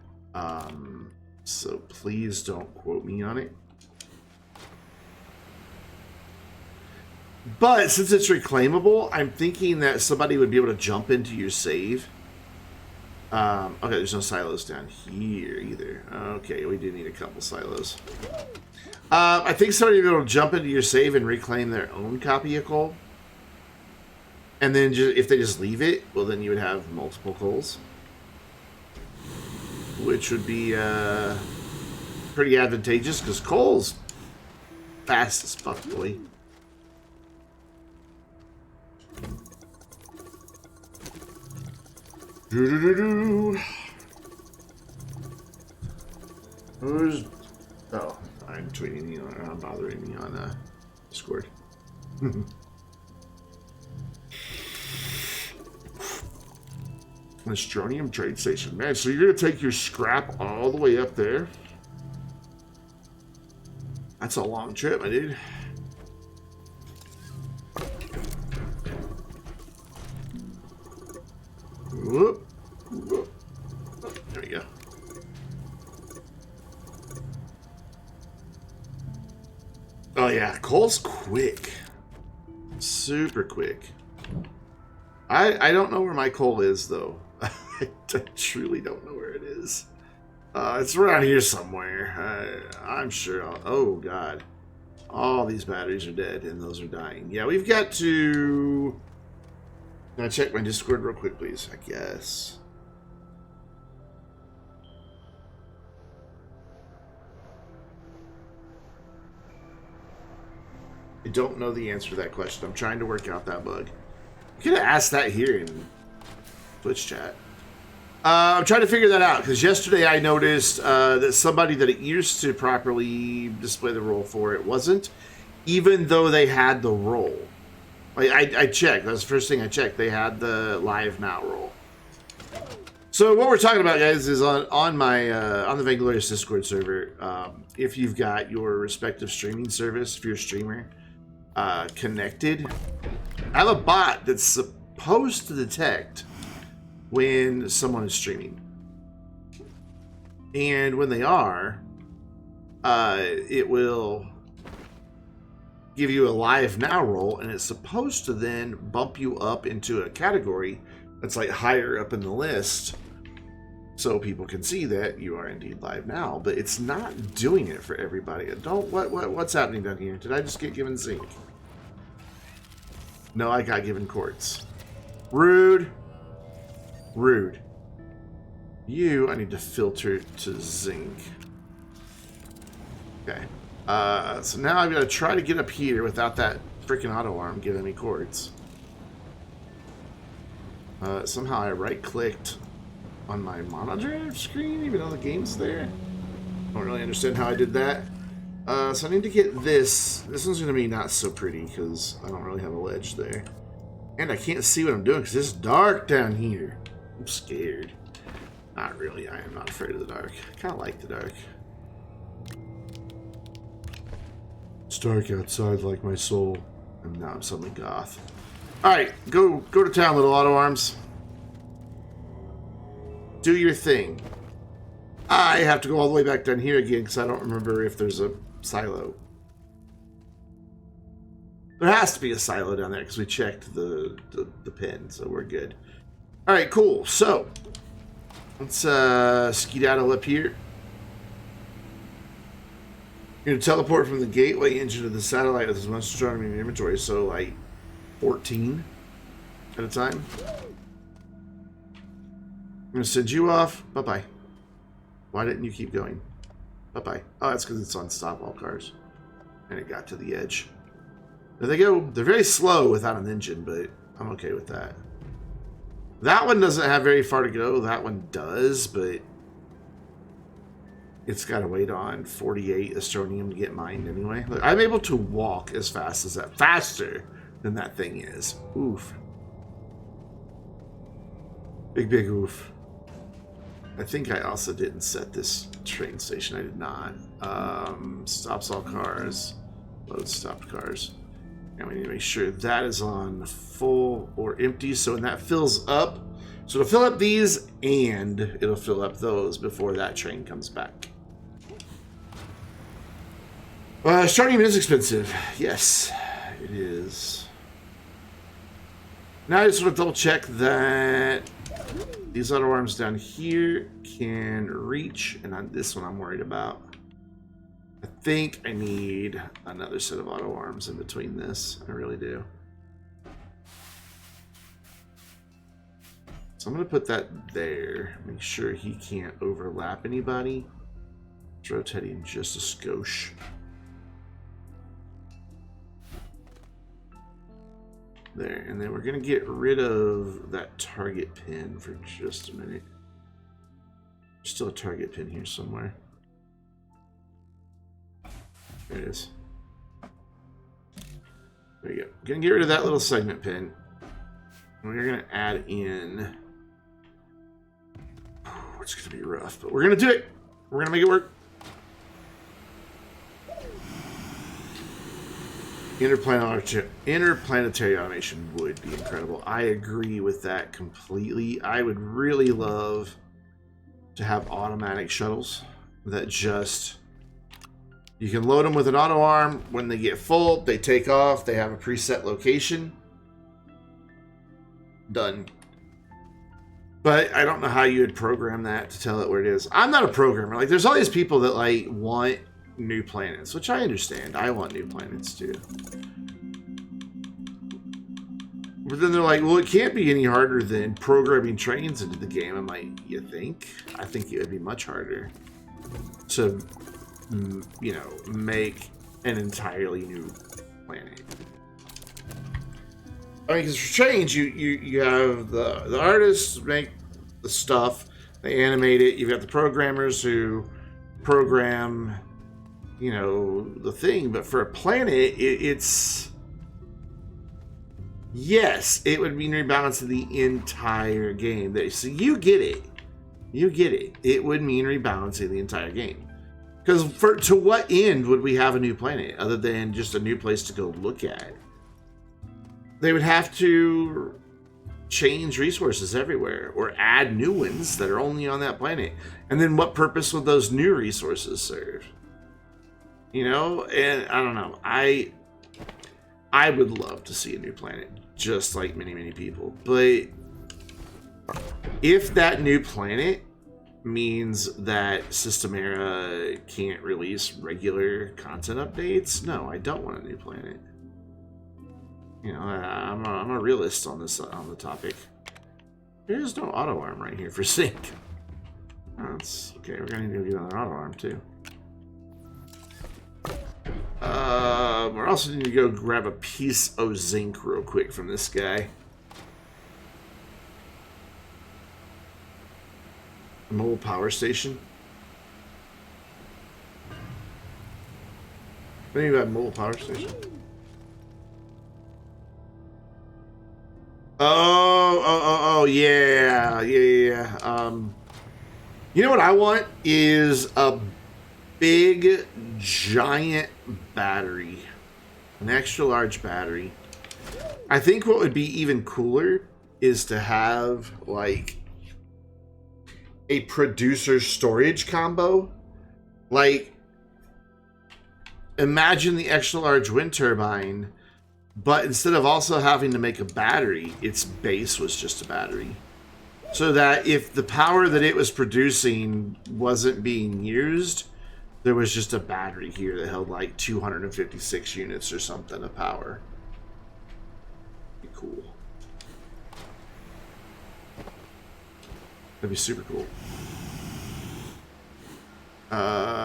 So please don't quote me on it. But since it's reclaimable, I'm thinking that somebody would be able to jump into your save. Okay, there's no silos down here either. Okay, we do need a couple silos. I think somebody would be able to jump into your save and reclaim their own copy of coal. And then if they just leave it, well, then you would have multiple coals. Which would be pretty advantageous, because coal's fast as fuck, boy. Who's... Oh, I'm tweeting you, or I'm bothering me on Discord. Astronium trade station. Man, so you're going to take your scrap all the way up there? That's a long trip, my dude. Whoop. Whoop. There we go. Oh yeah, coal's quick. Super quick. I don't know where my coal is, though. I truly don't know where it is. It's around here somewhere. I'm sure oh, God. All these batteries are dead, and those are dying. Yeah, we've got to... Can I check my Discord real quick, please? I guess. I don't know the answer to that question. I'm trying to work out that bug. You could have asked that here in Twitch chat. I'm trying to figure that out, because yesterday I noticed that somebody that it used to properly display the roll for it wasn't, even though they had the roll. Like, I checked. That's the first thing I checked. They had the live now roll. So what we're talking about, guys, is on the Vainglorious Discord server. If you've got your respective streaming service, if you're a streamer, connected. I have a bot that's supposed to detect when someone is streaming. And when they are, it will give you a live now roll, and it's supposed to then bump you up into a category that's like higher up in the list so people can see that you are indeed live now. But it's not doing it for everybody. What's happening down here? Did I just get given zinc? No, I got given quartz. Rude. Rude. You, I need to filter to zinc. Okay. So now I've got to try to get up here without that freaking auto arm giving me quartz. Somehow I right-clicked on my monitor screen, even though the game's there. Don't really understand how I did that. So I need to get this. This one's going to be not so pretty because I don't really have a ledge there. And I can't see what I'm doing because it's dark down here. I'm scared. Not really. I am not afraid of the dark. I kind of like the dark. It's dark outside like my soul. And now I'm suddenly goth. Alright, go to town, little auto arms. Do your thing. I have to go all the way back down here again because I don't remember if there's a silo. There has to be a silo down there because we checked the pin, so we're good. Alright, cool. So, let's skedaddle up here. You're going to teleport from the gateway engine to the satellite with as much astronomy in your inventory, so like 14 at a time. I'm going to send you off. Bye-bye. Why didn't you keep going? Bye-bye. Oh, that's because it's on stop all cars. And it got to the edge. There they go. They're very slow without an engine, but I'm okay with that. That one doesn't have very far to go. That one does, but it's got to wait on 48 Astronium to get mined anyway. Look, I'm able to walk as fast as that. Faster than that thing is. Oof. Big, big oof. I think I also didn't set this train station. I did not. Stops all cars. Load stopped cars. And we need to make sure that is on full or empty. So when that fills up, so it'll fill up these and it'll fill up those before that train comes back. Starting is expensive. Yes, it is. Now I just want to double check that these auto arms down here can reach, and on this one I'm worried about. I think I need another set of auto arms in between this. I really do. So I'm going to put that there. Make sure he can't overlap anybody. It's rotating just a skosh. There, and then we're going to get rid of that target pin for just a minute. There's still a target pin here somewhere. There it is. There you go. Going to get rid of that little segment pin. And we're going to add in... It's going to be rough, but we're going to do it. We're going to make it work. Interplanetary automation would be incredible. I agree with that completely. I would really love to have automatic shuttles that just... You can load them with an auto arm. When they get full, they take off. They have a preset location. Done. But I don't know how you would program that to tell it where it is. I'm not a programmer. Like, there's all these people that, like, want new planets, which I understand. I want new planets, too. But then they're like, well, it can't be any harder than programming trains into the game. I'm like, you think? I think it would be much harder to... you know, make an entirely new planet. I mean, because for trains, you have the artists make the stuff, they animate it. You've got the programmers who program, you know, the thing. But for a planet, it's yes, it would mean rebalancing the entire game. So you get it. You get it. It would mean rebalancing the entire game. Because to what end would we have a new planet other than just a new place to go look at? They would have to change resources everywhere or add new ones that are only on that planet. And then what purpose would those new resources serve? You know, and I don't know. I would love to see a new planet, just like many, many people. But if that new planet means that Systemera can't release regular content updates, no, I don't want a new planet. You know, I'm a realist on this on the topic. There's no auto arm right here for zinc. Oh, that's okay. We're gonna need to get another auto arm too. We're also need to go grab a piece of zinc real quick from this guy. Mobile power station. What do you mean by mobile power station? Oh, yeah. You know what I want is a big, giant battery. An extra large battery. I think what would be even cooler is to have, like, a producer storage combo. Like, imagine the extra large wind turbine, but instead of also having to make a battery, its base was just a battery. So that if the power that it was producing wasn't being used, there was just a battery here that held like 256 units or something of power. Be cool. That'd be super cool.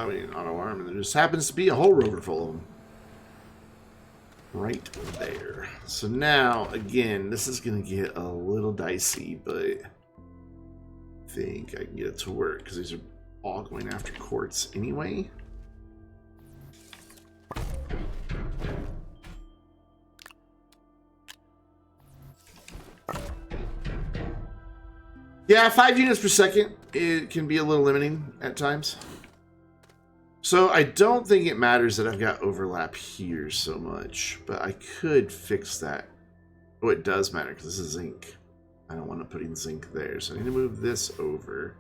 We need an auto arm, and there just happens to be a whole rover full of them. Right there. So now, again, this is going to get a little dicey, but I think I can get it to work because these are all going after quartz anyway. Yeah, 5 units per second, it can be a little limiting at times. So I don't think it matters that I've got overlap here so much, but I could fix that. Oh, it does matter because this is zinc. I don't want to put in zinc there, so I need to move this over.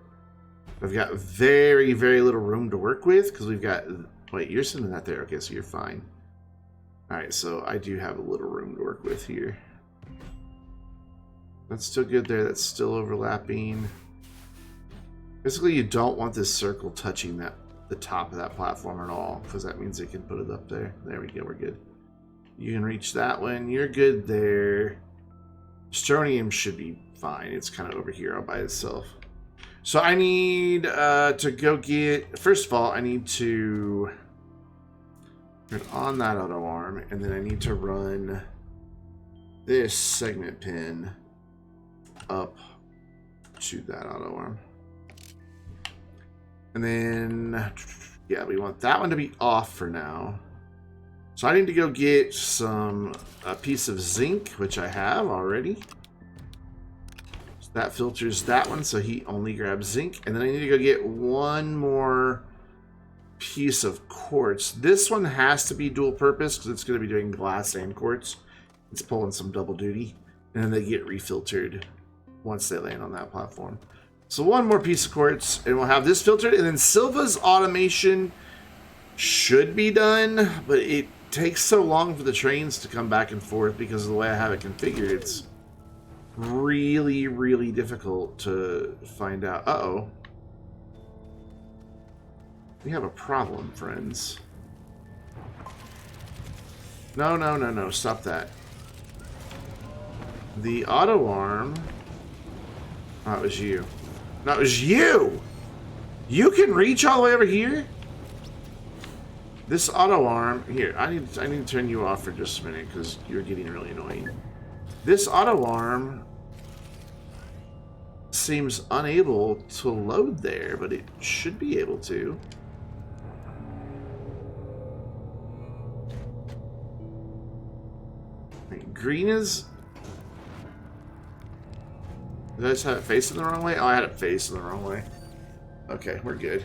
I've got very, very little room to work with because we've got... Wait, you're sending that there. Okay, so you're fine. Alright, so I do have a little room to work with here. That's still good there. That's still overlapping. Basically, you don't want this circle touching the top of that platform at all, because that means it can put it up there. There we go, we're good. You can reach that one. You're good there. Astroneer should be fine. It's kind of over here all by itself. So I need to go get... First of all, I need to turn on that auto arm, and then I need to run this segment pin up to that auto arm. And then, yeah, we want that one to be off for now. So I need to go get a piece of zinc, which I have already. So that filters that one, so he only grabs zinc. And then I need to go get one more piece of quartz. This one has to be dual purpose because it's going to be doing glass and quartz. It's pulling some double duty. And then they get refiltered once they land on that platform. So one more piece of quartz, and we'll have this filtered, and then Silva's automation should be done, but it takes so long for the trains to come back and forth because of the way I have it configured. It's really, really difficult to find out. Uh-oh. We have a problem, friends. No, stop that. The auto arm... Oh, it was you. No, it was you! You can reach all the way over here? This auto arm... Here, I need to turn you off for just a minute because you're getting really annoying. This auto arm seems unable to load there, but it should be able to. Right, green is... Did I just have it facing the wrong way? Oh, I had it facing the wrong way. Okay, we're good.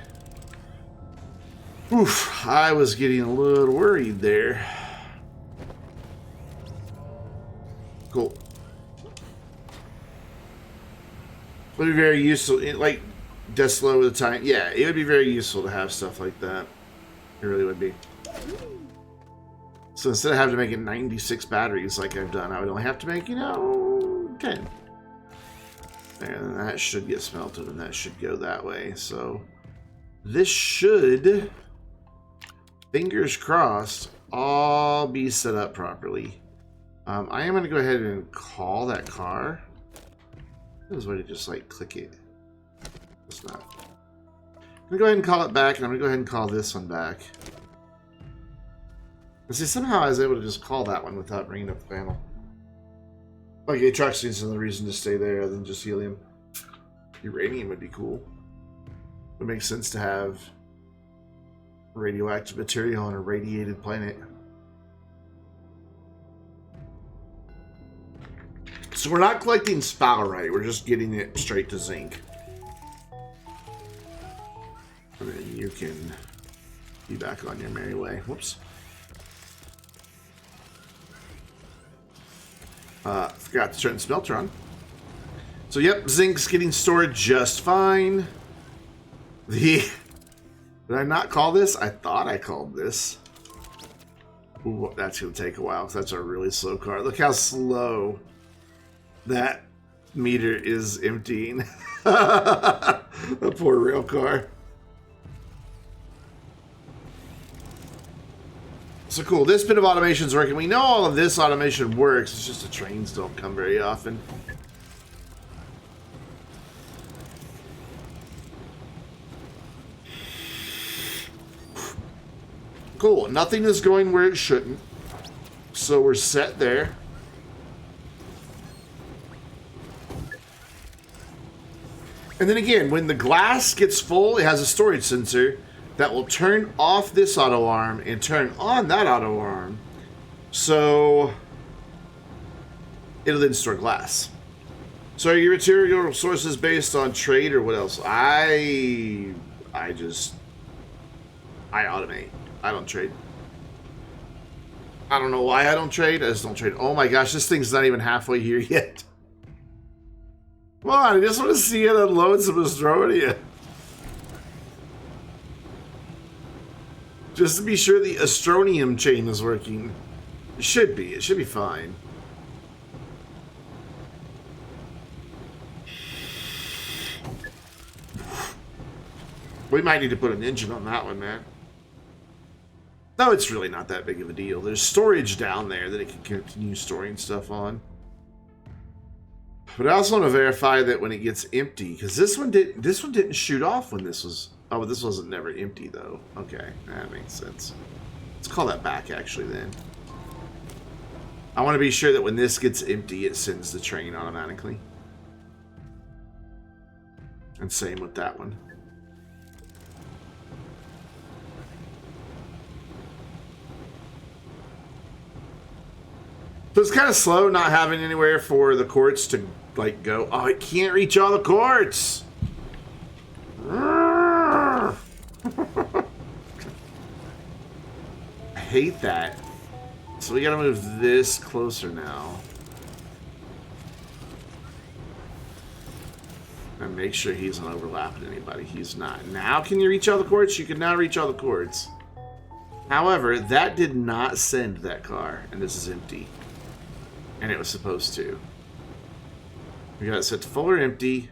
Oof, I was getting a little worried there. Cool. Would be very useful, like, death slow with the time. Yeah, it would be very useful to have stuff like that. It really would be. So instead of having to make it 96 batteries like I've done, I would only have to make, 10. There, and that should get smelted, and that should go that way. So this should, fingers crossed, all be set up properly. I am going to go ahead and call that car. There's a way to just, like, click it. It's not. I'm going to go ahead and call it back, and I'm going to go ahead and call this one back. And see, somehow I was able to just call that one without bringing up the panel. Like, Atrox needs another reason to stay there other than just helium. Uranium would be cool. It would make sense to have radioactive material on a radiated planet. So we're not collecting sphalerite, we're just getting it straight to zinc. And then you can be back on your merry way. Whoops. Forgot to turn the smelter on. So yep, zinc's getting stored just fine. Did I not call this? I thought I called this. Ooh, that's going to take a while because that's a really slow car. Look how slow that meter is emptying. A poor rail car. So cool, this bit of automation is working. We know all of this automation works, it's just the trains don't come very often. Cool, nothing is going where it shouldn't. So we're set there. And then again, when the glass gets full, it has a storage sensor that will turn off this auto arm and turn on that auto arm. So it'll then store glass. So are your material sources based on trade or what else? I automate. I don't trade. I don't know why I don't trade. I just don't trade. Oh my gosh, this thing's not even halfway here yet. Come on, I just want to see it unload some Astroneer. Just to be sure the Astronium chain is working. It should be. It should be fine. We might need to put an engine on that one, man. No, it's really not that big of a deal. There's storage down there that it can continue storing stuff on. But I also want to verify that when it gets empty, because this one didn't shoot off when this was. Oh, but this wasn't never empty though. Okay, that makes sense. Let's call that back actually then. I want to be sure that when this gets empty, it sends the train automatically. And same with that one. So it's kind of slow not having anywhere for the quartz to like go. Oh, it can't reach all the quartz. I hate that. So we gotta move this closer now. And make sure he's not overlapping anybody. He's not. Now can you reach all the quartz? You can now reach all the quartz. However, that did not send that car. And this is empty. And it was supposed to. We got it set to full or empty.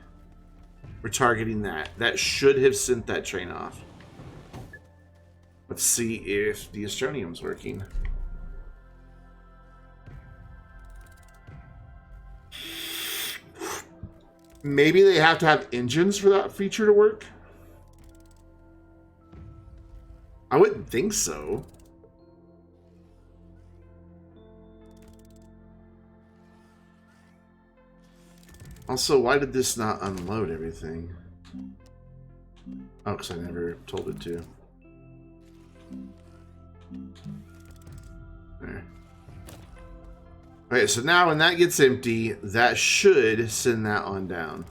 We're targeting that. That should have sent that train off. Let's see if the Astronium's working. Maybe they have to have engines for that feature to work? I wouldn't think so. Also, why did this not unload everything? Oh, because I never told it to. There. Okay, so now when that gets empty, that should send that on down.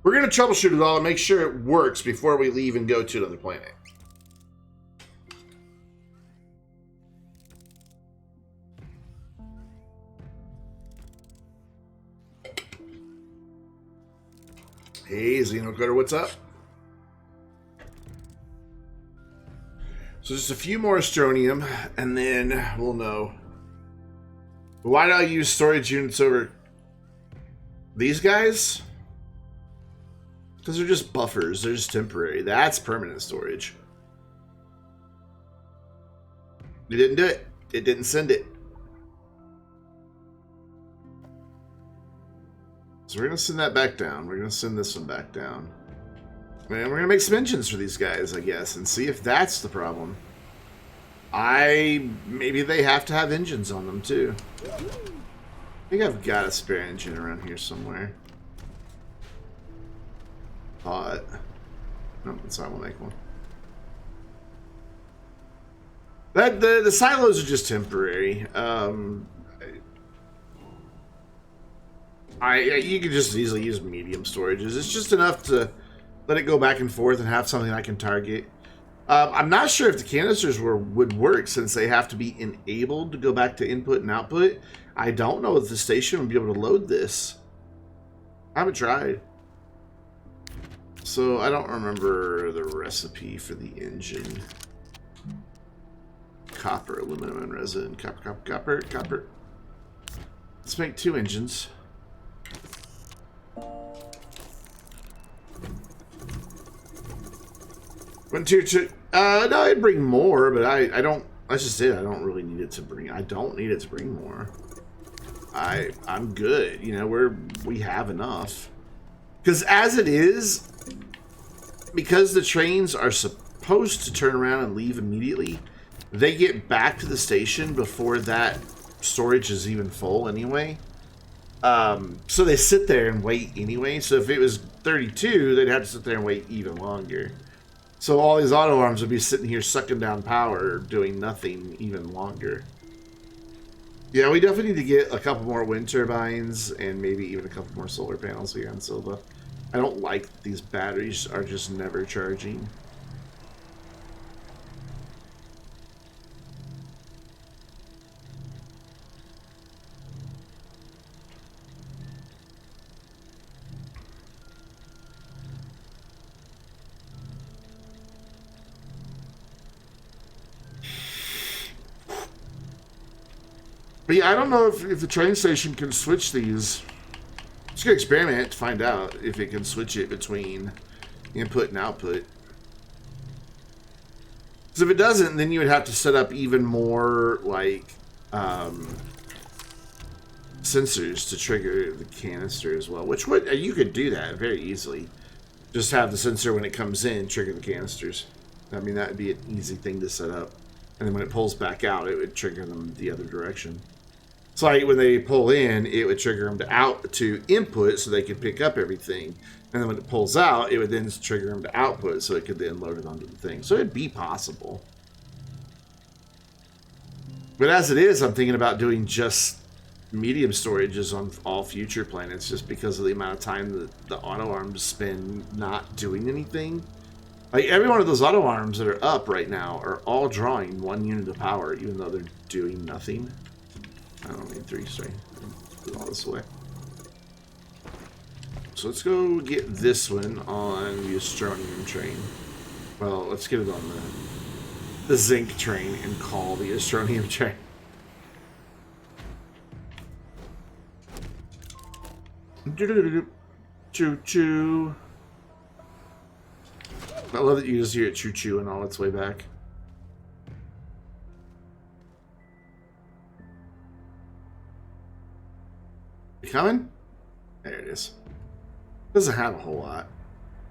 We're going to troubleshoot it all and make sure it works before we leave and go to another planet. Hey, Xenocutter, what's up? So just a few more Astronium, and then we'll know. Why do I use storage units over these guys? Because they're just buffers. They're just temporary. That's permanent storage. It didn't do it. It didn't send it. So we're going to send that back down. We're going to send this one back down. And we're going to make some engines for these guys, I guess, and see if that's the problem. Maybe they have to have engines on them, too. I think I've got a spare engine around here somewhere. Thought. No, that's not. We'll make one. The silos are just temporary. You could just easily use medium storages. It's just enough to let it go back and forth and have something I can target. I'm not sure if the canisters would work since they have to be enabled to go back to input and output. I don't know if the station would be able to load this. I haven't tried. So I don't remember the recipe for the engine. Copper, aluminum, and resin. Copper. Let's make 2 engines. No, I'd bring more, but I don't. That's just it. I don't really need it to bring. I don't need it to bring more. I'm good. You know, we have enough. Because as it is, because the trains are supposed to turn around and leave immediately, they get back to the station before that storage is even full anyway. So they sit there and wait anyway. So if it was 32, they'd have to sit there and wait even longer. So all these auto arms would be sitting here sucking down power, doing nothing even longer. Yeah, we definitely need to get a couple more wind turbines and maybe even a couple more solar panels here on Silva. I don't like that these batteries are just never charging. But yeah, I don't know if the train station can switch these. Just gonna experiment to find out if it can switch it between input and output. Because if it doesn't, then you would have to set up even more, like, sensors to trigger the canister as well. Which you could do that very easily. Just have the sensor when it comes in trigger the canisters. I mean, that would be an easy thing to set up. And then when it pulls back out, it would trigger them the other direction. So like when they pull in, it would trigger them to input so they could pick up everything. And then when it pulls out, it would then trigger them to output so it could then load it onto the thing. So it'd be possible. But as it is, I'm thinking about doing just medium storages on all future planets just because of the amount of time that the auto arms spend not doing anything. Like every one of those auto arms that are up right now are all drawing 1 unit of power, even though they're doing nothing. I don't need 3, sorry. Put all this away. So let's go get this one on the Astronium train. Well, let's get it on the zinc train and call the Astronium train. Choo-choo. I love that you just hear it choo-choo and all its way back. You coming? There it is. Doesn't have a whole lot.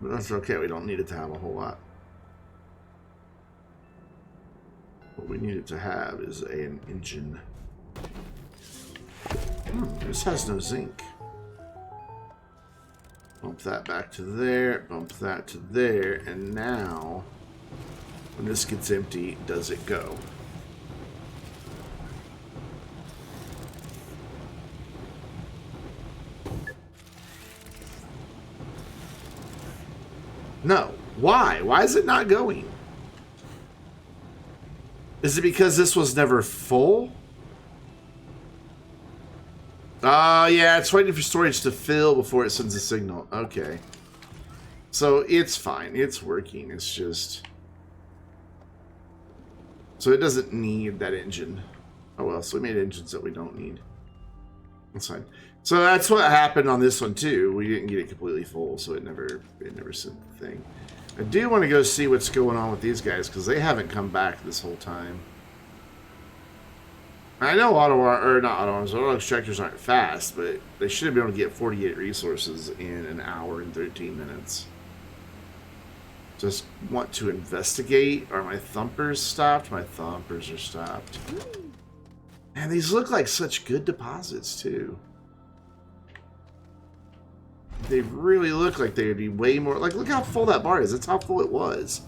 But that's okay, we don't need it to have a whole lot. What we need it to have is an engine. This has no zinc. Bump that back to there, bump that to there, and now, when this gets empty, does it go? No. Why? Why is it not going? Is it because this was never full? Yeah, it's waiting for storage to fill before it sends a signal. Okay. So it's fine. It's working. It's just... So it doesn't need that engine. Oh well, so we made engines that we don't need. That's fine. So that's what happened on this one too. We didn't get it completely full, so it never sent the thing. I do want to go see what's going on with these guys because they haven't come back this whole time. I know auto extractors aren't fast, but they should have been able to get 48 resources in an hour and 13 minutes. Just want to investigate. Are my thumpers stopped? My thumpers are stopped. Man, these look like such good deposits, too. They really look like they would be way more... Like, look how full that bar is. That's how full it was.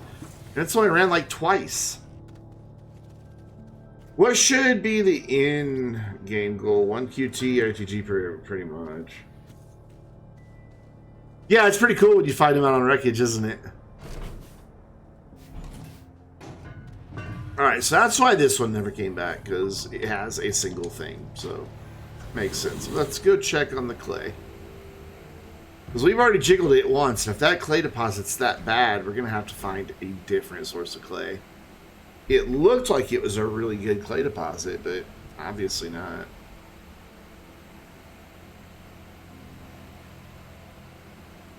And it's only ran like twice. What should be the in-game goal? 1 QT RTG pretty much. Yeah, it's pretty cool when you find them out on wreckage, isn't it? Alright, so that's why this one never came back, because it has a single thing. So, makes sense. Let's go check on the clay. Because we've already jiggled it once, and if that clay deposit's that bad, we're going to have to find a different source of clay. It looked like it was a really good clay deposit, but obviously not.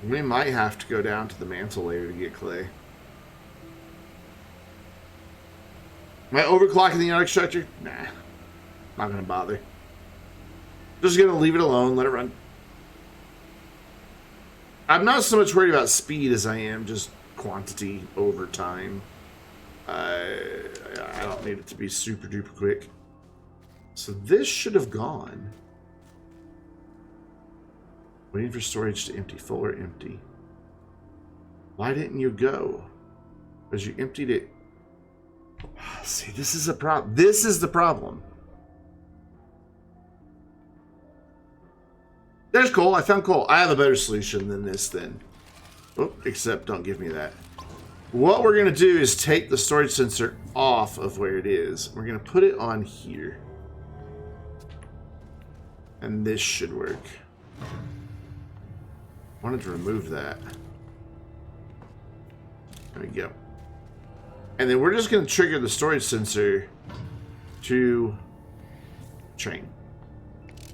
We might have to go down to the mantle layer to get clay. Am I overclocking the auto extractor? Nah. Not going to bother. Just going to leave it alone, let it run. I'm not so much worried about speed as I am just quantity over time. I don't need it to be super duper quick. So this should have gone. Waiting for storage to empty. Full or empty? Why didn't you go? Because you emptied it. See, this is a problem. This is the problem. There's coal. I found coal. I have a better solution than this then. Oh, except don't give me that. What we're going to do is take the storage sensor off of where it is. We're going to put it on here. And this should work. I wanted to remove that. There we go. And then we're just going to trigger the storage sensor to train.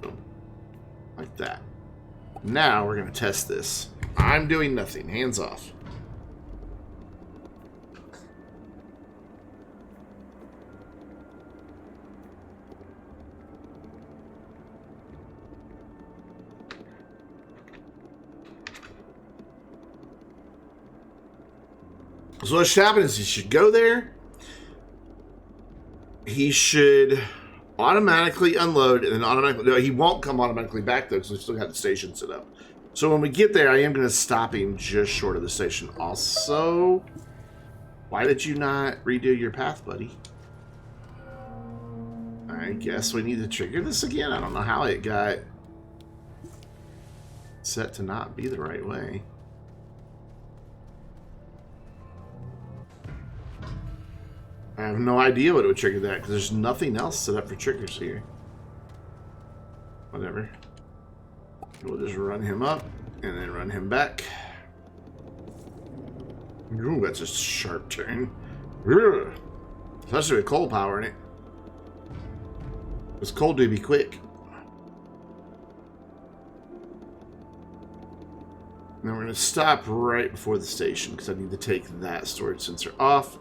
Boom. Like that. Now we're going to test this. I'm doing nothing. Hands off. So what should happen is he should go there. He should automatically unload and then automatically... No, he won't come automatically back though because we still got the station set up. So when we get there, I am going to stop him just short of the station. Also, why did you not redo your path, buddy? I guess we need to trigger this again. I don't know how it got set to not be the right way. I have no idea what would trigger that because there's nothing else set up for triggers here. Whatever. We'll just run him up and then run him back. Ooh, that's a sharp turn. Ugh. Especially with coal power in it. Because coal do be quick. Now we're going to stop right before the station because I need to take that storage sensor off.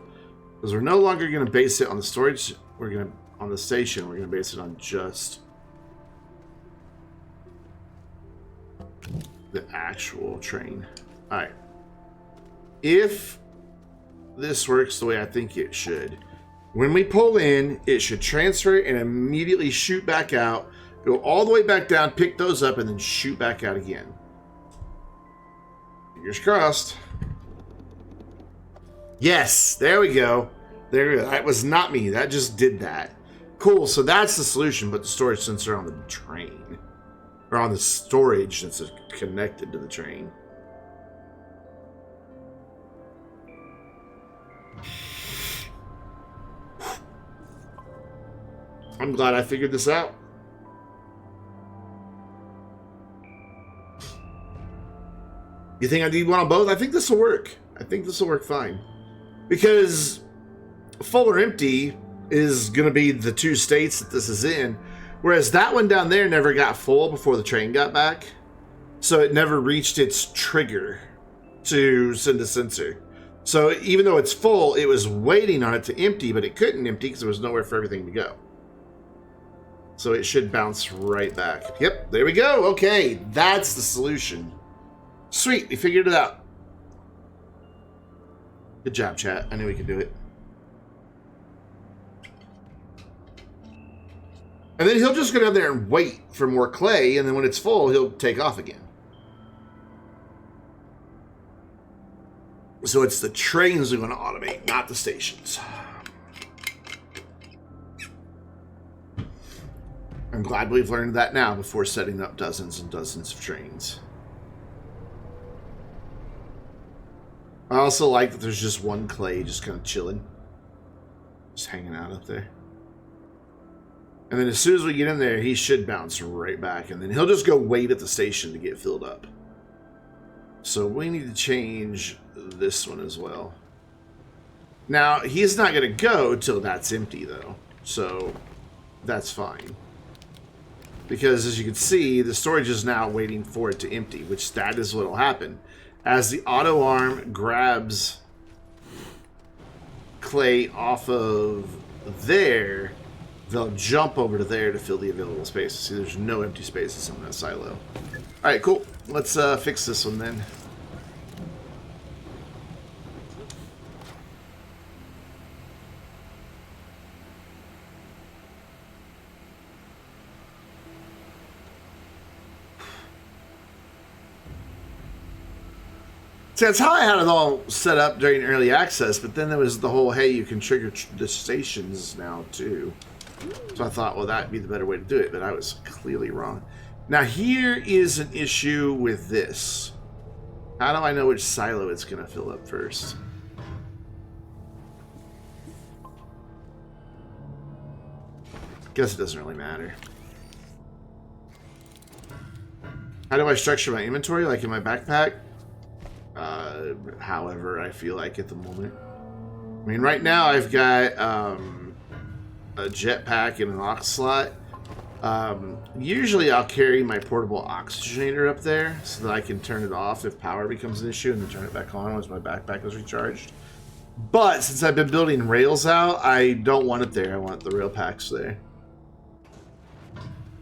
Because we're no longer going to base it on the storage. We're going to, on the station, we're going to base it on just the actual train. Alright. If this works the way I think it should, when we pull in, it should transfer and immediately shoot back out, go all the way back down, pick those up, and then shoot back out again. Fingers crossed. Yes, there we go. There, that was not me. That just did that. Cool, so that's the solution, but the storage sensor on the train. Or on the storage that's connected to the train. I'm glad I figured this out. You think I need one on both? I think this will work. I think this will work fine. Because full or empty is going to be the two states that this is in. Whereas that one down there never got full before the train got back. So it never reached its trigger to send a sensor. So even though it's full, it was waiting on it to empty, but it couldn't empty because there was nowhere for everything to go. So it should bounce right back. Yep, there we go. Okay, that's the solution. Sweet, we figured it out. Good job, chat. I knew we could do it. And then he'll just go down there and wait for more clay, and then when it's full, he'll take off again. So it's the trains we want to automate, not the stations. I'm glad we've learned that now before setting up dozens and dozens of trains. I also like that there's just one clay just kind of chilling. Just hanging out up there. And then as soon as we get in there, he should bounce right back. And then he'll just go wait at the station to get filled up. So we need to change this one as well. Now, he's not going to go till that's empty, though. So that's fine. Because as you can see, the storage is now waiting for it to empty, which that is what will happen. As the auto arm grabs clay off of there, they'll jump over to there to fill the available spaces. See, there's no empty spaces on that silo. Alright, cool. Let's fix this one then. See, that's how I had it all set up during early access, but then there was the whole, hey, you can trigger the stations now, too. So I thought, well, that'd be the better way to do it, but I was clearly wrong. Now, here is an issue with this. How do I know which silo it's going to fill up first? Guess it doesn't really matter. How do I structure my inventory, like in my backpack? However I feel like at the moment. I mean, right now I've got a jetpack and an aux slot. Usually I'll carry my portable oxygenator up there so that I can turn it off if power becomes an issue and then turn it back on once my backpack is recharged. But since I've been building rails out, I don't want it there. I want the rail packs there.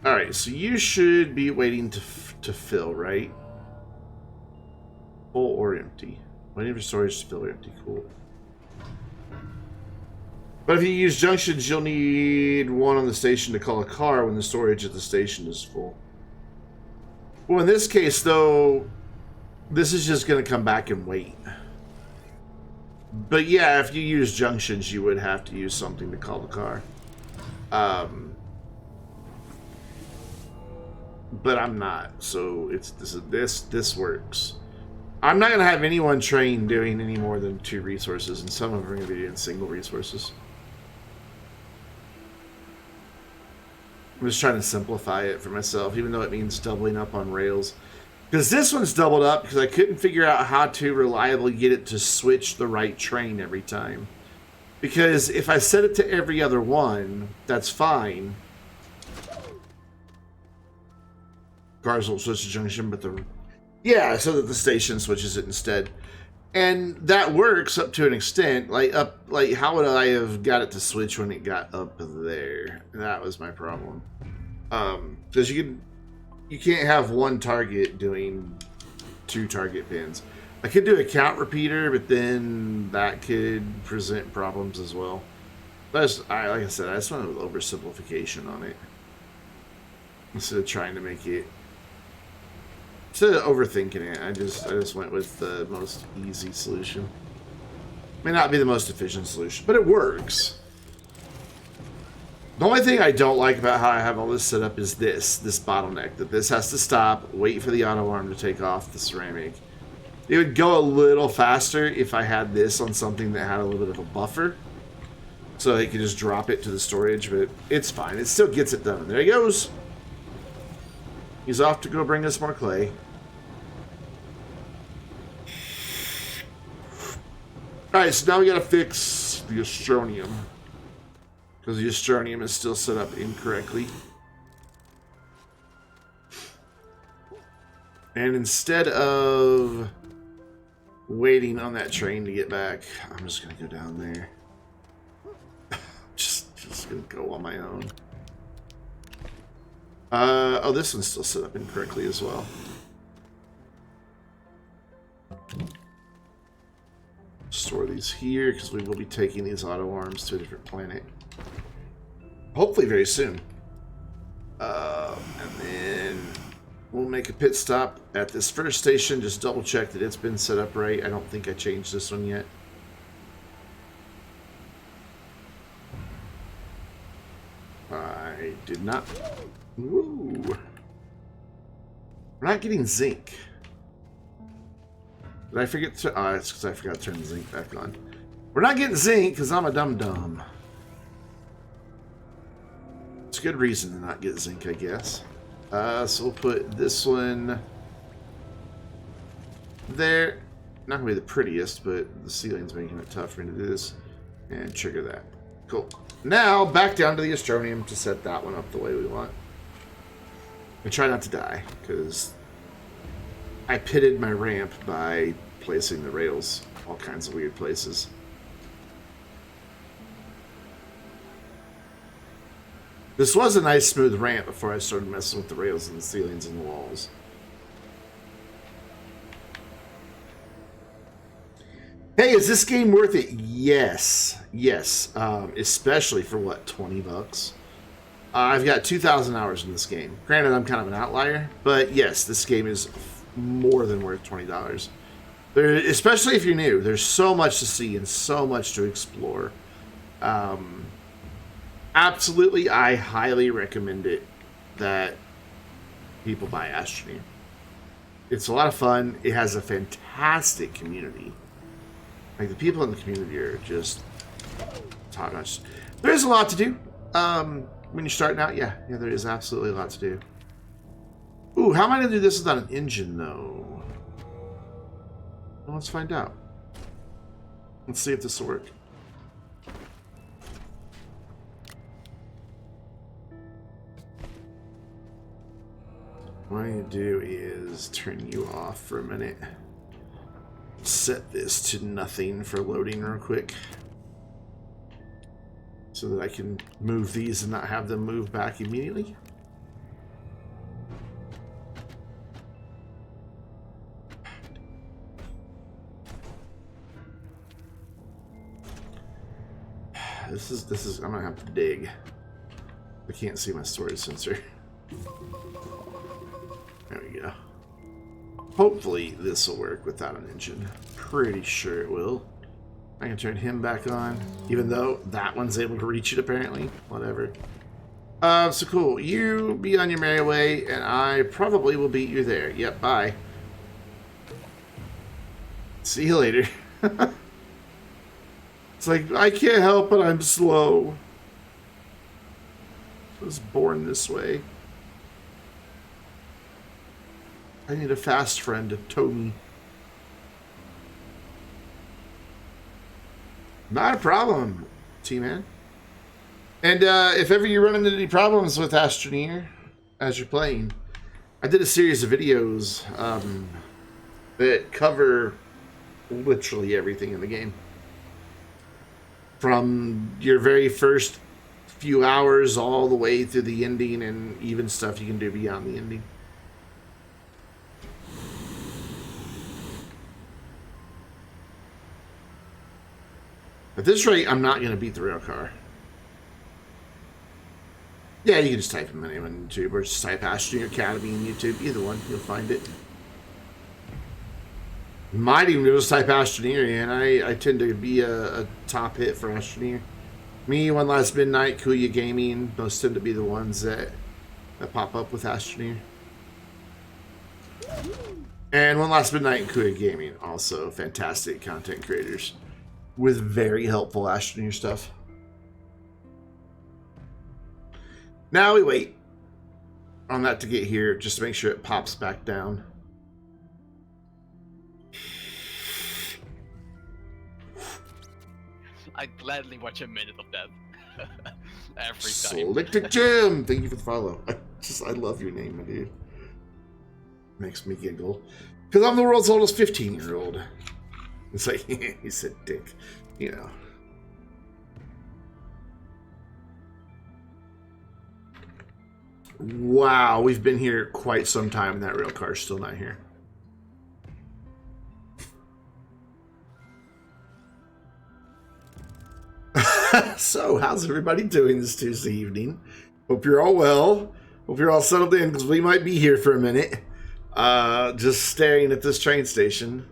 Alright, so you should be waiting to fill, right? Full or empty. Waiting for storage to fill or empty. Cool. But if you use junctions, you'll need one on the station to call a car when the storage at the station is full. Well, in this case, though, this is just going to come back and wait. But yeah, if you use junctions, you would have to use something to call the car. But I'm not, so it's this works. I'm not going to have anyone train doing any more than 2 resources, and some of them are going to be doing single resources. I'm just trying to simplify it for myself, even though it means doubling up on rails. Because this one's doubled up because I couldn't figure out how to reliably get it to switch the right train every time. Because if I set it to every other one, that's fine. Cars will switch the junction, but the... Yeah, so that the station switches it instead. And that works up to an extent. Like how would I have got it to switch when it got up there? That was my problem. Because you can't have one target doing 2 target pins. I could do a count repeater, but then that could present problems as well. But like I said, I just want an oversimplification on it. Instead of trying to make it... Instead of overthinking it, I just went with the most easy solution. May not be the most efficient solution, but it works. The only thing I don't like about how I have all this set up is this bottleneck. That this has to stop, wait for the auto arm to take off the ceramic. It would go a little faster if I had this on something that had a little bit of a buffer. So he can just drop it to the storage, but it's fine. It still gets it done. There he goes. He's off to go bring us more clay. Alright, so now we gotta fix the Astronium. Because the Astronium is still set up incorrectly. And instead of waiting on that train to get back, I'm just gonna go down there. just gonna go on my own. Oh, this one's still set up incorrectly as well. Store these here because we will be taking these auto arms to a different planet. Hopefully very soon. And then we'll make a pit stop at this first station. Just double check that it's been set up right. I don't think I changed this one yet. I did not. Woo. We're not getting zinc. Did I forget to... Oh, it's because I forgot to turn the zinc back on. We're not getting zinc because I'm a dum-dum. It's a good reason to not get zinc, I guess. So we'll put this one there. Not going to be the prettiest, but the ceiling's making it tough for me to do this. And trigger that. Cool. Now, back down to the Astronium to set that one up the way we want. And try not to die, because I pitted my ramp by placing the rails all kinds of weird places. This was a nice smooth ramp before I started messing with the rails and the ceilings and the walls. Hey, is this game worth it? Yes. Yes. Especially for what, 20 bucks? I've got 2,000 hours in this game. Granted, I'm kind of an outlier, but yes, this game is more than worth $20. Especially if you're new. There's so much to see and so much to explore. Absolutely, I highly recommend it that people buy Astroneer. It's a lot of fun. It has a fantastic community. Like, the people in the community are just top-notch. There's a lot to do. When you're starting out, yeah, there is absolutely a lot to do. Ooh, how am I going to do this without an engine, though? Well, let's find out. Let's see if this will work. What I'm going to do is turn you off for a minute. Set this to nothing for loading real quick. So that I can move these and not have them move back immediately. This is I'm gonna have to dig. I can't see my storage sensor. There we go. Hopefully this will work without an engine. Pretty sure it will. I can turn him back on, even though that one's able to reach it apparently. Whatever. So cool. You be on your merry way, and I probably will beat you there. Yep, bye. See you later. It's like, I can't help it, I'm slow. I was born this way. I need a fast friend to tow me. Not a problem, T-Man. And if ever you run into any problems with Astroneer as you're playing, I did a series of videos that cover literally everything in the game. From your very first few hours all the way through the ending, and even stuff you can do beyond the ending. At this rate, I'm not going to beat the rail car. Yeah, you can just type in my name on YouTube, or just type Astroneer Academy in YouTube. Either one, you'll find it. Might even just type Astroneer, and I tend to be a top hit for Astroneer. Me, One Last Midnight, Kuya Gaming, those tend to be the ones that pop up with Astroneer. And One Last Midnight and Kuya Gaming, also fantastic content creators with very helpful Astroneer stuff. Now we wait on that to get here, just to make sure it pops back down. I'd gladly watch a minute of that. Every time. Selected Jim! Thank you for the follow. I love your name, my dude. Makes me giggle. Because I'm the world's oldest 15-year-old. It's like, he said dick. You know. Wow, we've been here quite some time and that rail car's still not here. So, how's everybody doing this Tuesday evening? Hope you're all well. Hope you're all settled in because we might be here for a minute. Just staring at this train station.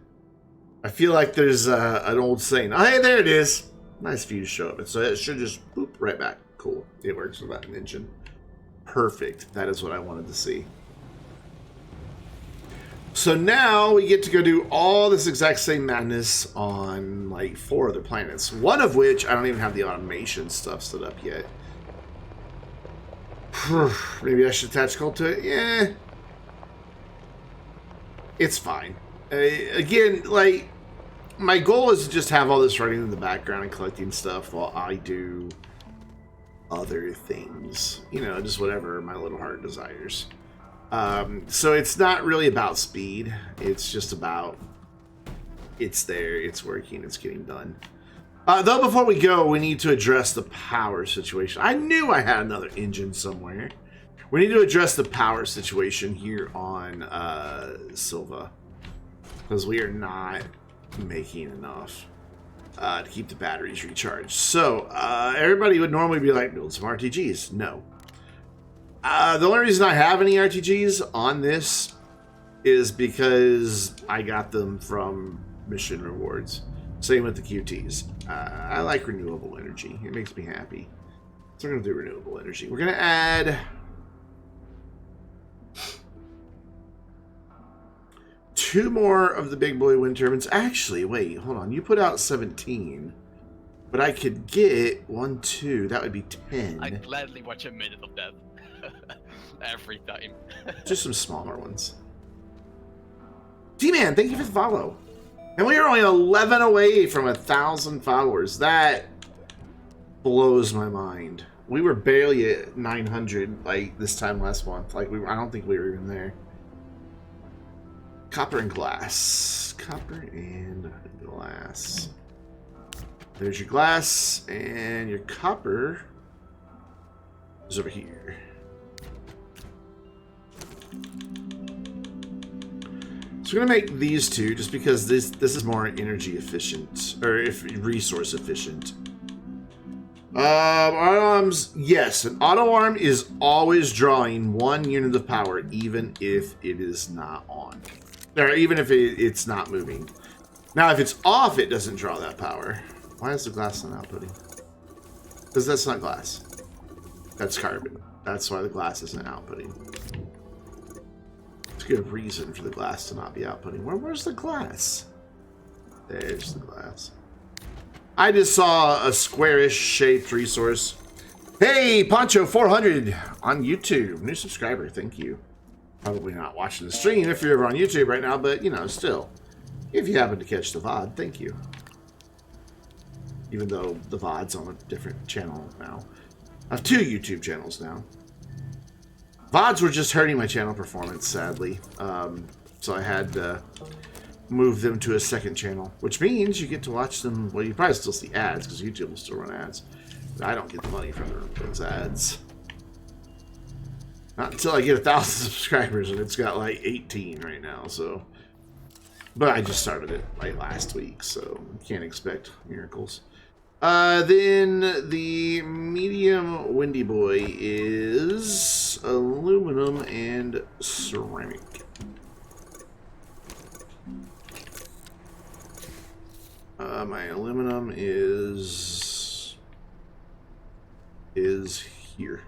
I feel like there's an old saying. Oh, hey, there it is. Nice for you to show up. So it should just boop right back. Cool. It works without an engine. Perfect. That is what I wanted to see. So now we get to go do all this exact same madness on like 4 other planets. One of which I don't even have the automation stuff set up yet. Maybe I should attach cold to it. Yeah. It's fine. Again, like, my goal is to just have all this running in the background and collecting stuff while I do other things. You know, just whatever my little heart desires. So it's not really about speed. It's just about it's there, it's working, it's getting done. Though before we go, we need to address the power situation. I knew I had another engine somewhere. We need to address the power situation here on Silva. Because we are not making enough to keep the batteries recharged. So, everybody would normally be like, build some RTGs. No. The only reason I have any RTGs on this is because I got them from mission rewards. Same with the QTs. I like renewable energy. It makes me happy. So we're going to do renewable energy. We're going to add 2 more of the big boy wind turbines. Actually, wait, hold on. You put out 17. But I could get 1, 2. That would be 10. I'd gladly watch a minute of that. Every time. Just some smaller ones. D-Man, thank you for the follow. And we are only 11 away from 1,000 followers. That blows my mind. We were barely at 900 like this time last month. Like I don't think we were even there. Copper and glass. Copper and glass. There's your glass, and your copper is over here. So we're gonna make these 2 just because this is more energy efficient, or if resource efficient. Auto arms, yes, an auto arm is always drawing 1 unit of power, even if it is not on, or even if it's not moving. Now, if it's off, it doesn't draw that power. Why is the glass not outputting? Because that's not glass. That's carbon. That's why the glass isn't outputting. It's a good reason for the glass to not be outputting. Where's the glass? There's the glass. I just saw a squarish shaped resource. Hey, Poncho400 on YouTube. New subscriber, thank you. Probably not watching the stream if you're ever on YouTube right now, but, you know, still. If you happen to catch the VOD, thank you. Even though the VOD's on a different channel now. I have 2 YouTube channels now. VODs were just hurting my channel performance, sadly. So I had to move them to a second channel. Which means you get to watch them... Well, you probably still see ads, because YouTube will still run ads. But I don't get the money from those ads. Not until I get 1,000 subscribers, and it's got like 18 right now, so... But I just started it like last week, so can't expect miracles. Then the medium windy boy is aluminum and ceramic. My aluminum is here.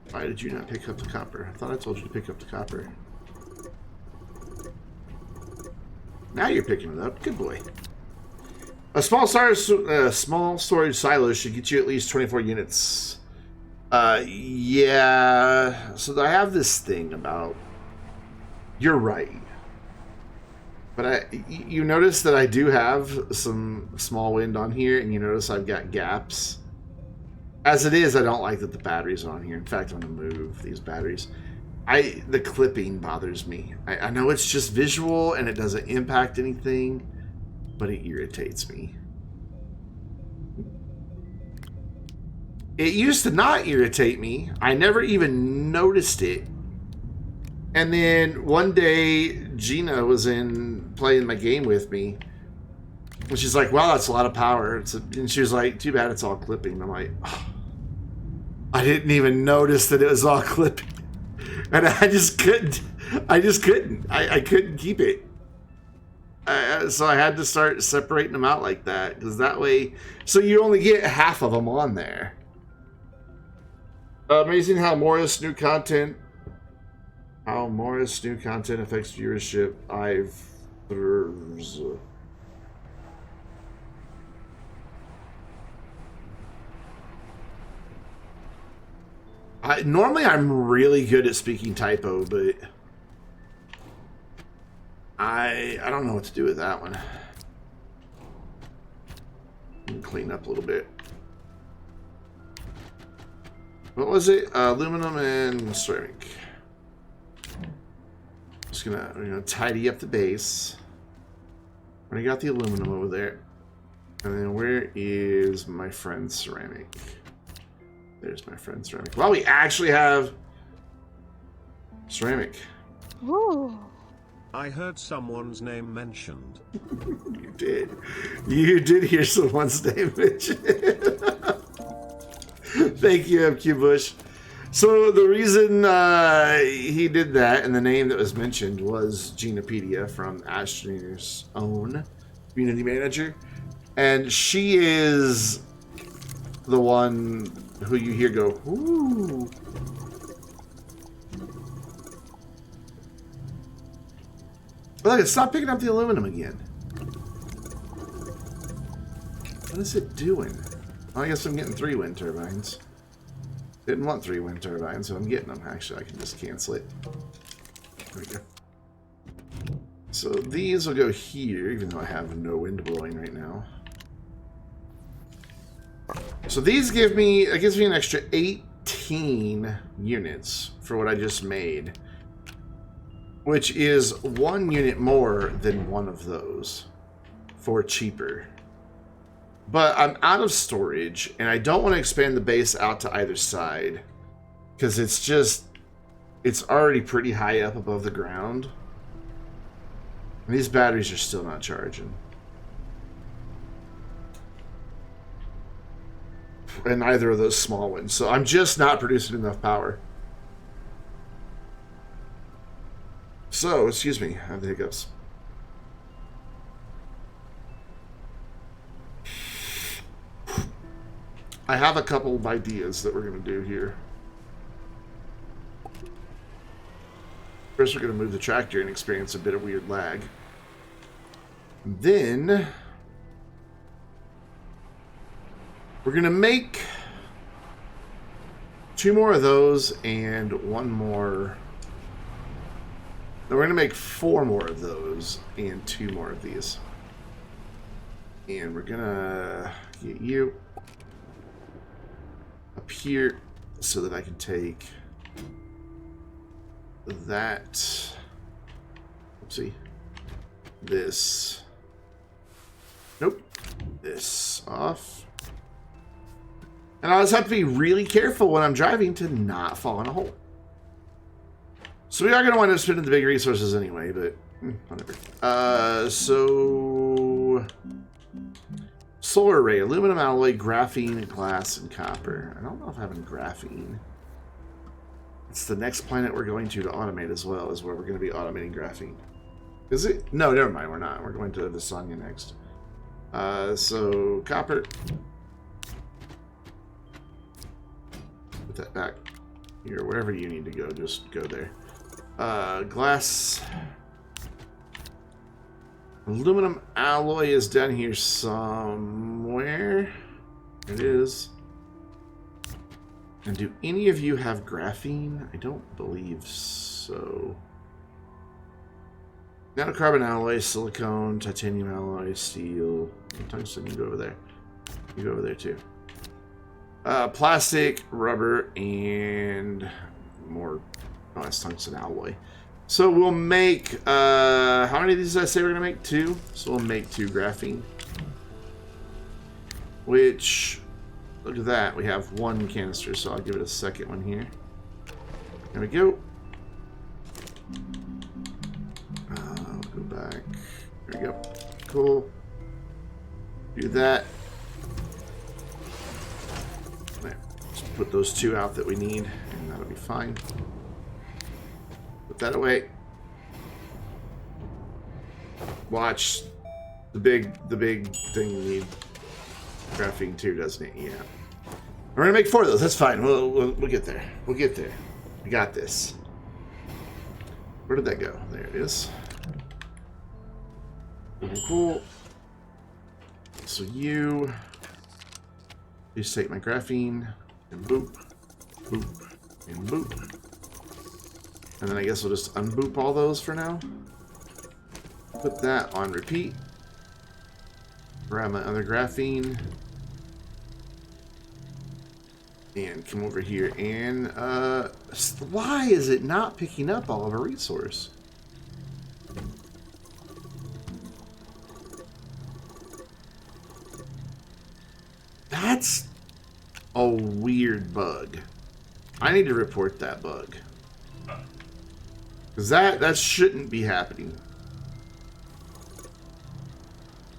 Why did you not pick up the copper? I thought I told you to pick up the copper. Now you're picking it up. Good boy. A small storage silo should get you at least 24 units. Yeah. So I have this thing about. You're right. But you notice that I do have some small wind on here, and you notice I've got gaps. As it is, I don't like that the batteries are on here. In fact, I'm going to move these batteries. The clipping bothers me. I know it's just visual and it doesn't impact anything, but it irritates me. It used to not irritate me. I never even noticed it. And then one day, Gina was playing my game with me. And she's like, wow, that's a lot of power. And she was like, too bad it's all clipping. I'm like, oh, I didn't even notice that it was all clipping. And I just couldn't. I couldn't keep it. So I had to start separating them out like that. Because that way, so you only get half of them on there. Amazing how Morris new content affects viewership. Normally I'm really good at speaking typo, but I don't know what to do with that one. Clean up a little bit. What was it? Aluminum and ceramic. We're gonna tidy up the base. We got the aluminum over there. And then where is my friend ceramic? There's my friend ceramic. Well, we actually have ceramic. Ooh. I heard someone's name mentioned. You did. You did hear someone's name mentioned. Thank you, MQ Bush. So the reason he did that and the name that was mentioned was Genopedia from Astroneer's own community manager. And she is the one who you hear go, ooh. But look, it's not picking up the aluminum again. What is it doing? Well, I guess I'm getting 3 wind turbines. Didn't want 3 wind turbines, so I'm getting them. Actually, I can just cancel it. There we go. So these will go here, even though I have no wind blowing right now. So these gives me an extra 18 units for what I just made, which is 1 unit more than one of those for cheaper. But I'm out of storage, and I don't want to expand the base out to either side because it's already pretty high up above the ground. And these batteries are still not charging. And neither of those small ones. So I'm just not producing enough power. So, excuse me, I have the hiccups. I have a couple of ideas that we're going to do here. First, we're going to move the tractor and experience a bit of weird lag. Then we're going to make 2 more of those and 1 more. No, we're going to make 4 more of those and 2 more of these. And we're going to get you up here so that I can take that. Oopsie. This. Nope. This off. And I just have to be really careful when I'm driving to not fall in a hole. So we are going to wind up spending the big resources anyway, but whatever. So solar array, aluminum alloy, graphene, glass, and copper. I don't know if I have any graphene. It's the next planet we're going to automate as well, is where we're going to be automating graphene. Is it? No, never mind, we're not. We're going to Visanya next. So copper. Put that back here. Wherever you need to go, just go there. Glass. Aluminum alloy is down here somewhere. It is. And do any of you have graphene? I don't believe so. Nanocarbon alloy, silicone, titanium alloy, steel. Tungsten, you go over there. You go over there too. Plastic, rubber, and more. Oh, that's tungsten alloy. So we'll make, how many of these did I say we're going to make? 2? So we'll make 2 graphene. Which, look at that. We have 1 canister, so I'll give it a second one here. There we go. Go back. There we go. Cool. Do that. There. Just put those 2 out that we need, and that'll be fine. Put that away. Watch the big thing you need. Graphene 2, doesn't it? Yeah. We're gonna make 4 of those. That's fine. We'll get there. We'll get there. We got this. Where did that go? There it is. Cool. So you just take my graphene and boop, boop, and boop. And then I guess we'll just unboop all those for now. Put that on repeat. Grab my other graphene. And come over here and, why is it not picking up all of our resource? That's a weird bug. I need to report that bug. Because that shouldn't be happening.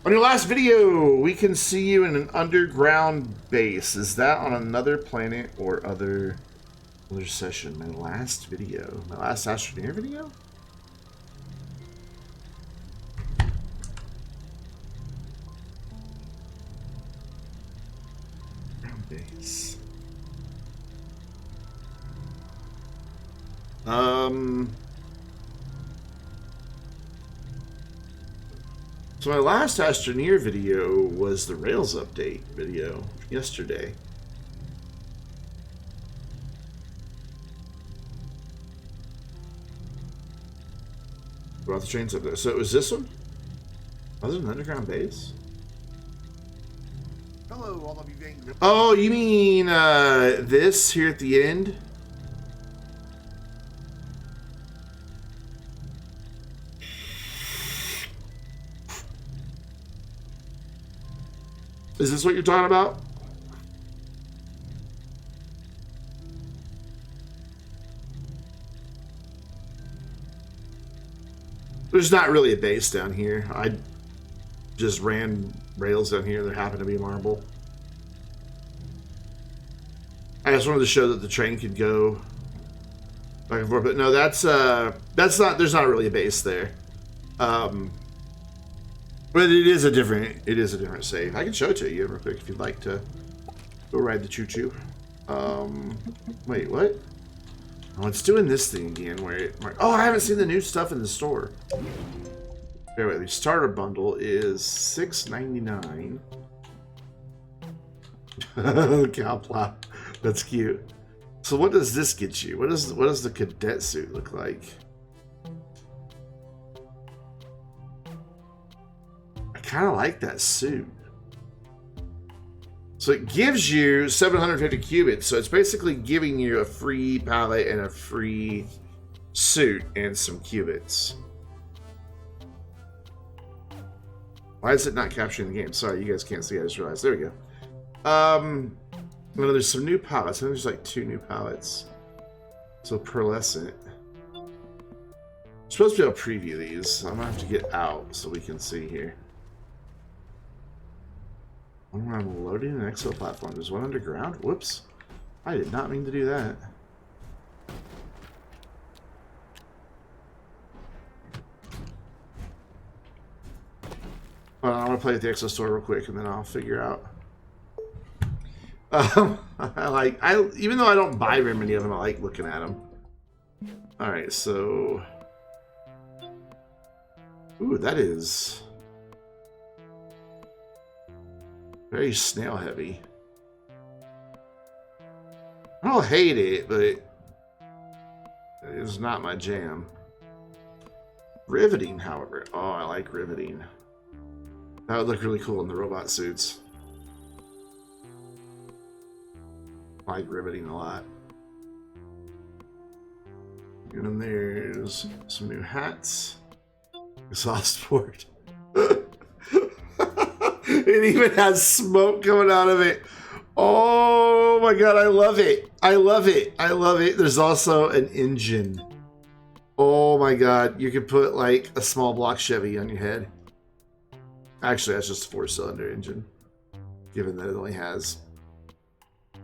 On your last video, we can see you in an underground base. Is that on another planet or other session? My last video. My last Astroneer video? Ground base. So my last Astroneer video was the Rails update video yesterday. Brought the trains up there. So it was this one? Was it an underground base? Hello, all of you Vainglorious. Oh, you mean this here at the end? Is this what you're talking about? There's not really a base down here. I just ran rails down here. There happened to be marble. I just wanted to show that the train could go back and forth. But no, that's not. There's not really a base there. But it is a different save. I can show it to you real quick if you'd like to go ride the choo-choo. Wait, what? Oh, it's doing this thing again where it... Oh, I haven't seen the new stuff in the store. Anyway, the starter bundle is $6.99. Cow plow. That's cute. So what does this get you? What does the cadet suit look like? I kind of like that suit. So it gives you 750 qubits. So it's basically giving you a free palette and a free suit and some qubits. Why is it not capturing the game? Sorry, you guys can't see. I just realized. There we go. Well, there's some new palettes. I think there's like 2 new palettes. So pearlescent. I'm supposed to be able to preview these. I'm gonna have to get out so we can see here. When I'm loading an exo platform, there's one underground. Whoops! I did not mean to do that. Well, I'm gonna play at the exo store real quick, and then I'll figure out. Even though I don't buy very many of them, I like looking at them. All right, so, ooh, that is Very snail heavy. I don't hate it, but it's not my jam. Riveting, however. Oh, I like riveting. That would look really cool in the robot suits. I like riveting a lot. And then there's some new hats. Exhaust port. It even has smoke coming out of it. Oh my god, I love it. I love it. I love it. There's also an engine. Oh my god, you could put like a small block Chevy on your head. Actually, that's just a 4-cylinder engine, given that it only has.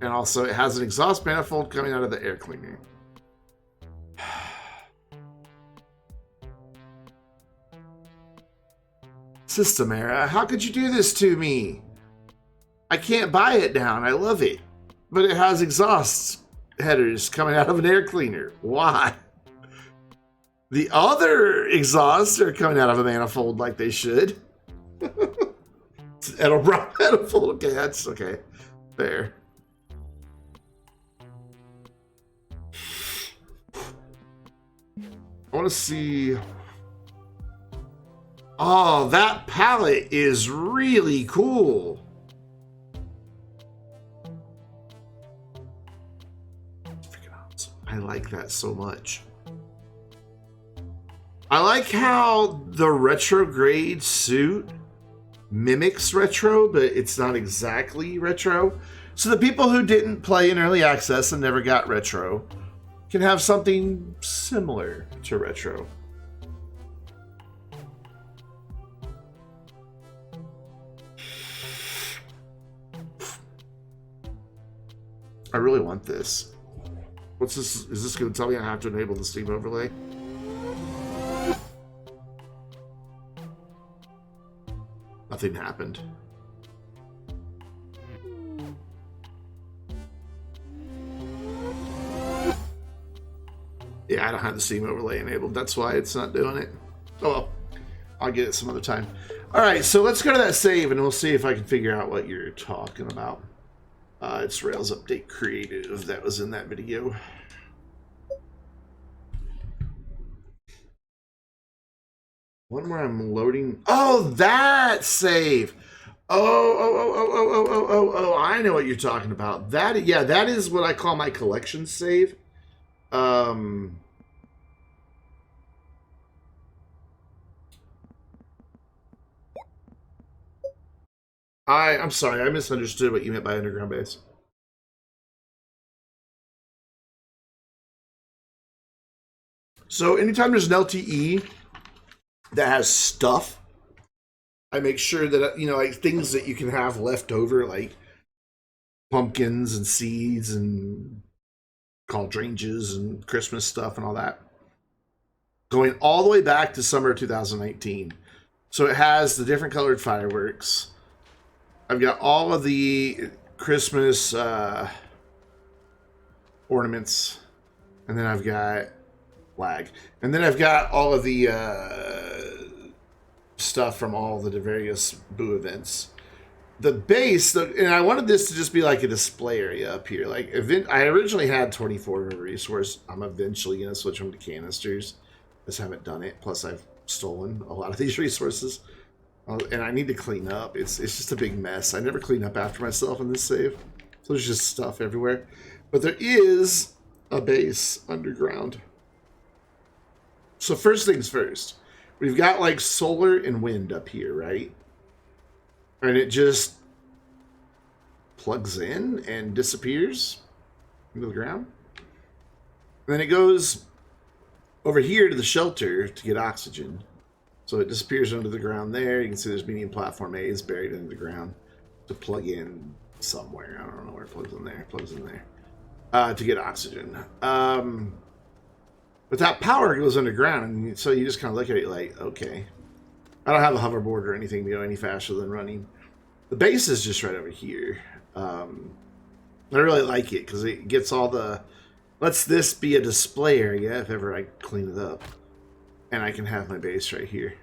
And also, it has an exhaust manifold coming out of the air cleaner. System error. How could you do this to me? I can't buy it down. I love it. But it has exhaust headers coming out of an air cleaner. Why? The other exhausts are coming out of a manifold like they should. It's an Edelbrock manifold. Okay, that's okay. There. I want to see... Oh, that palette is really cool. Freaking awesome. I like that so much. I like how the retrograde suit mimics retro, but it's not exactly retro. So the people who didn't play in early access and never got retro can have something similar to retro. I really want this. What's this? Is this going to tell me I have to enable the Steam overlay? Nothing happened. Yeah, I don't have the Steam overlay enabled. That's why it's not doing it. Oh well. I'll get it some other time. Alright, so let's go to that save and we'll see if I can figure out what you're talking about. It's Rails Update Creative that was in that video. One where I'm loading. Oh, that save. Oh, I know what you're talking about. That, yeah, that is what I call my collection save. I'm sorry, I misunderstood what you meant by underground base. So anytime there's an LTE that has stuff, I make sure that, you know, like things that you can have left over, like pumpkins and seeds and cauldranges and Christmas stuff and all that, going all the way back to summer 2019. So it has the different colored fireworks. I've got all of the Christmas ornaments, and then I've got flag, and then I've got all of the stuff from all the various Boo events. The base, and I wanted this to just be like a display area up here. Like, I originally had 24 resource. I'm eventually going to switch them to canisters. Just haven't done it. Plus, I've stolen a lot of these resources. And I need to clean up. It's just a big mess. I never clean up after myself in this save. So there's just stuff everywhere. But there is a base underground. So first things first. We've got like solar and wind up here, right? And it just plugs in and disappears into the ground. And then it goes over here to the shelter to get oxygen. So it disappears under the ground there. You can see there's medium platform A is buried into the ground to plug in somewhere. I don't know where it plugs in there. It plugs in there to get oxygen. But that power goes underground, and so you just kind of look at it like, okay. I don't have a hoverboard or anything to go any faster than running. The base is just right over here. I really like it because it gets all the... Lets this be a display area if ever I clean it up. And I can have my base right here.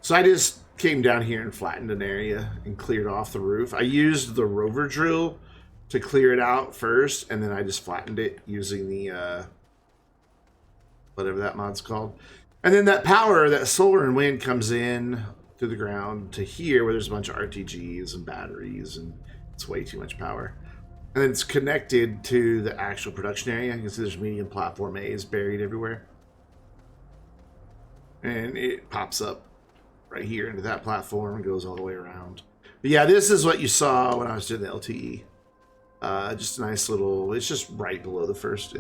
So I just came down here and flattened an area and cleared off the roof. I used the rover drill to clear it out first, and then I just flattened it using the whatever that mod's called. And then that power, that solar and wind comes in through the ground to here where there's a bunch of RTGs and batteries, and it's way too much power. And then it's connected to the actual production area. You can see there's medium platform A's buried everywhere. And it pops up right here into that platform and goes all the way around. But yeah, this is what you saw when I was doing the LTE. Just a nice little, it's just right below the first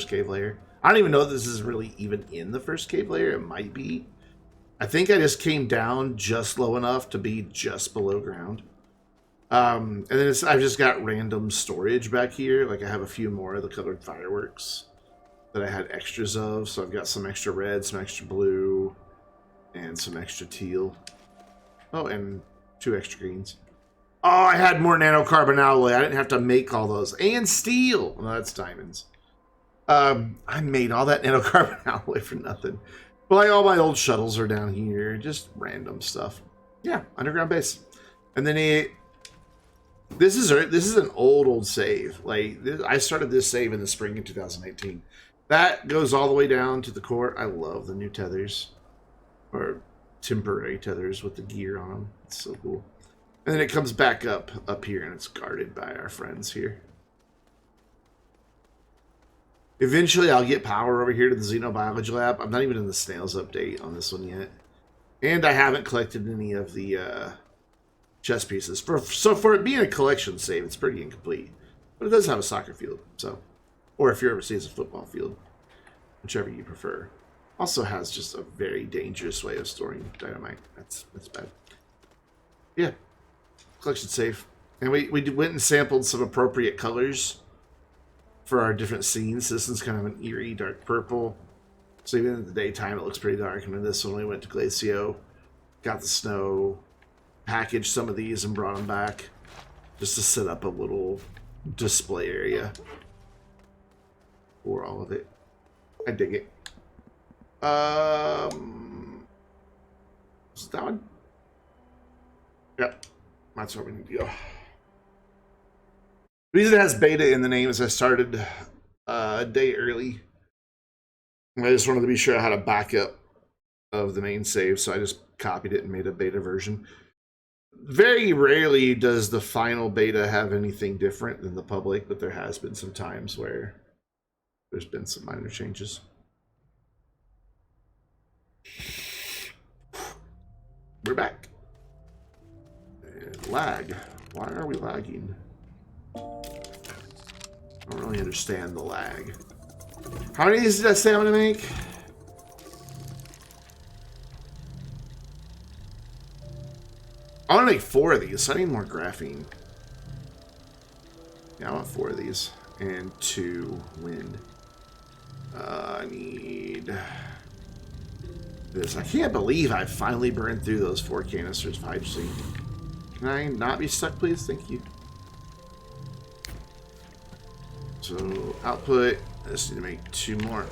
cave layer. I don't even know if this is really even in the first cave layer. It might be. I think I just came down just low enough to be just below ground. And then I've just got random storage back here. Like I have a few more of the colored fireworks that I had extras of. So I've got some extra red, some extra blue, and some extra teal. Oh, and 2 extra greens. Oh, I had more nanocarbon alloy. I didn't have to make all those. And steel. Well, that's diamonds. I made all that nanocarbon alloy for nothing. But like all my old shuttles are down here. Just random stuff. Yeah, underground base. And then this is an old save. Like I started this save in the spring of 2018. That goes all the way down to the core. I love the new tethers, or temporary tethers with the gear on them. It's so cool. And then it comes back up here, and it's guarded by our friends here. Eventually, I'll get power over here to the Xenobiology Lab. I'm not even in the Snails update on this one yet. And I haven't collected any of the chess pieces. So for it being a collection save, it's pretty incomplete. But it does have a soccer field, so. Or if you're overseas, a football field. Whichever you prefer. Also has just a very dangerous way of storing dynamite. That's bad. Yeah. Collection save. And we went and sampled some appropriate colors for our different scenes. This one's kind of an eerie dark purple. So even in the daytime, it looks pretty dark. And in this one, we went to Glacio, got the snow, packaged some of these and brought them back just to set up a little display area for all of it. I dig it. Is that one? Yep. That's where we need to go. The reason it has beta in the name is I started a day early. I just wanted to be sure I had a backup of the main save, so I just copied it and made a beta version. Very rarely does the final beta have anything different than the public, but there has been some times where there's been some minor changes. We're back. And lag. Why are we lagging? I don't really understand the lag. How many of these did I say I'm going to make? I want to make 4 of these. So I need more graphene. Yeah, I want 4 of these. And 2 wind. I need this. I can't believe I finally burned through those 4 canisters of hydrogen. Can I not be stuck, please? Thank you. So, output. I just need to make 2 more.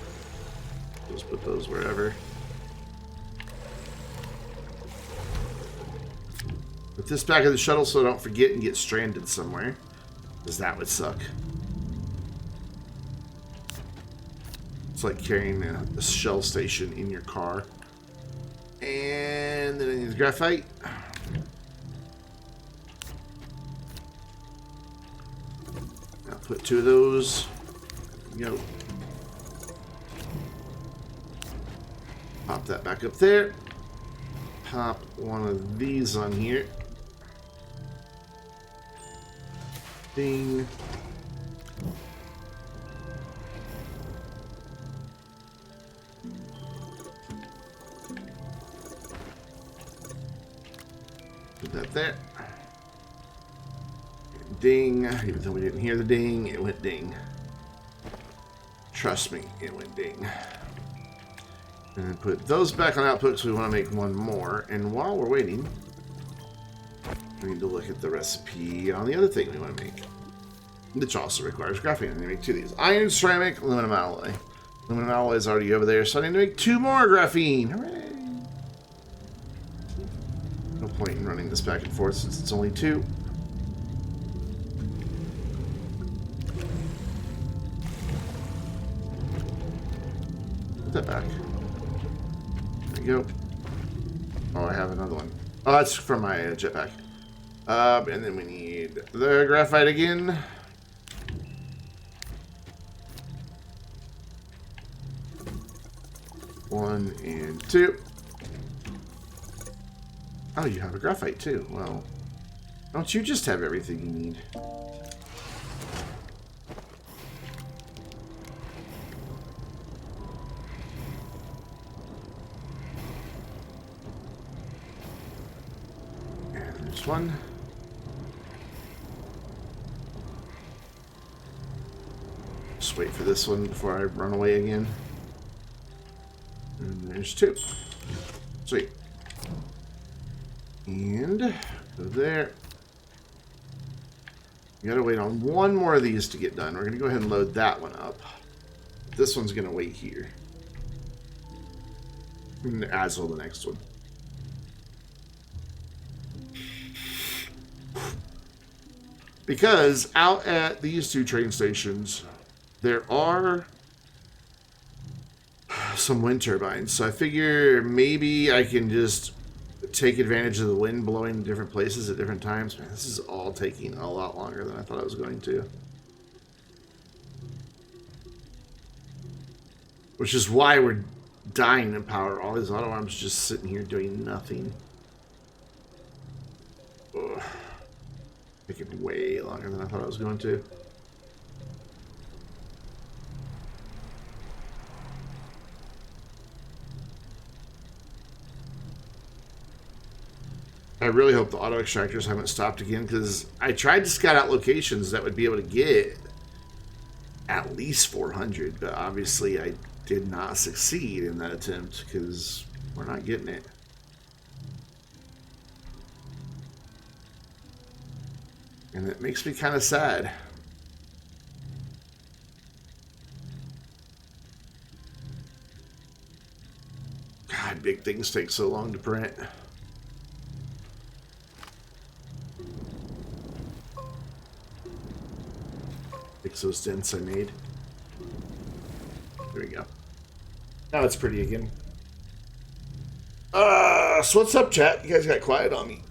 Just put those wherever. Put this back in the shuttle so I don't forget and get stranded somewhere. Because that would suck. It's like carrying a shell station in your car. And then I need the graphite. I'll put 2 of those. Go. Pop that back up there. Pop one of these on here. Ding. Put that there. Ding. Even though we didn't hear the ding, it went ding. Trust me, it went ding. And then put those back on output because we want to make 1 more. And while we're waiting, we need to look at the recipe on the other thing we want to make, which also requires graphene. I'm going to make 2 of these. Iron, ceramic, aluminum alloy. Aluminum alloy is already over there, so I need to make 2 more graphene. Hooray! point in running this back and forth since it's only 2. Put that back. There we go. Oh, I have another one. Oh, that's from my jetpack. And then we need the graphite again. One and 2. Oh, you have a graphite too. Well, don't you just have everything you need? And there's one. Just wait for this one before I run away again. And there's 2. Sweet. And go there. You gotta wait on one more of these to get done. We're gonna go ahead and load that one up. This one's gonna wait here. As will the next one. Because out at these 2 train stations, there are some wind turbines. So I figure maybe I can just take advantage of the wind blowing in different places at different times. Man, this is all taking a lot longer than I thought it was going to. Which is why we're dying in power. All these auto arms just sitting here doing nothing. Ugh. Taking way longer than I thought it was going to. I really hope the auto extractors haven't stopped again, because I tried to scout out locations that would be able to get at least 400, but obviously I did not succeed in that attempt because we're not getting it. And it makes me kind of sad. God, big things take so long to print. Fix those dents I made. There we go. Now it's pretty again. So what's up, chat? You guys got quiet on me.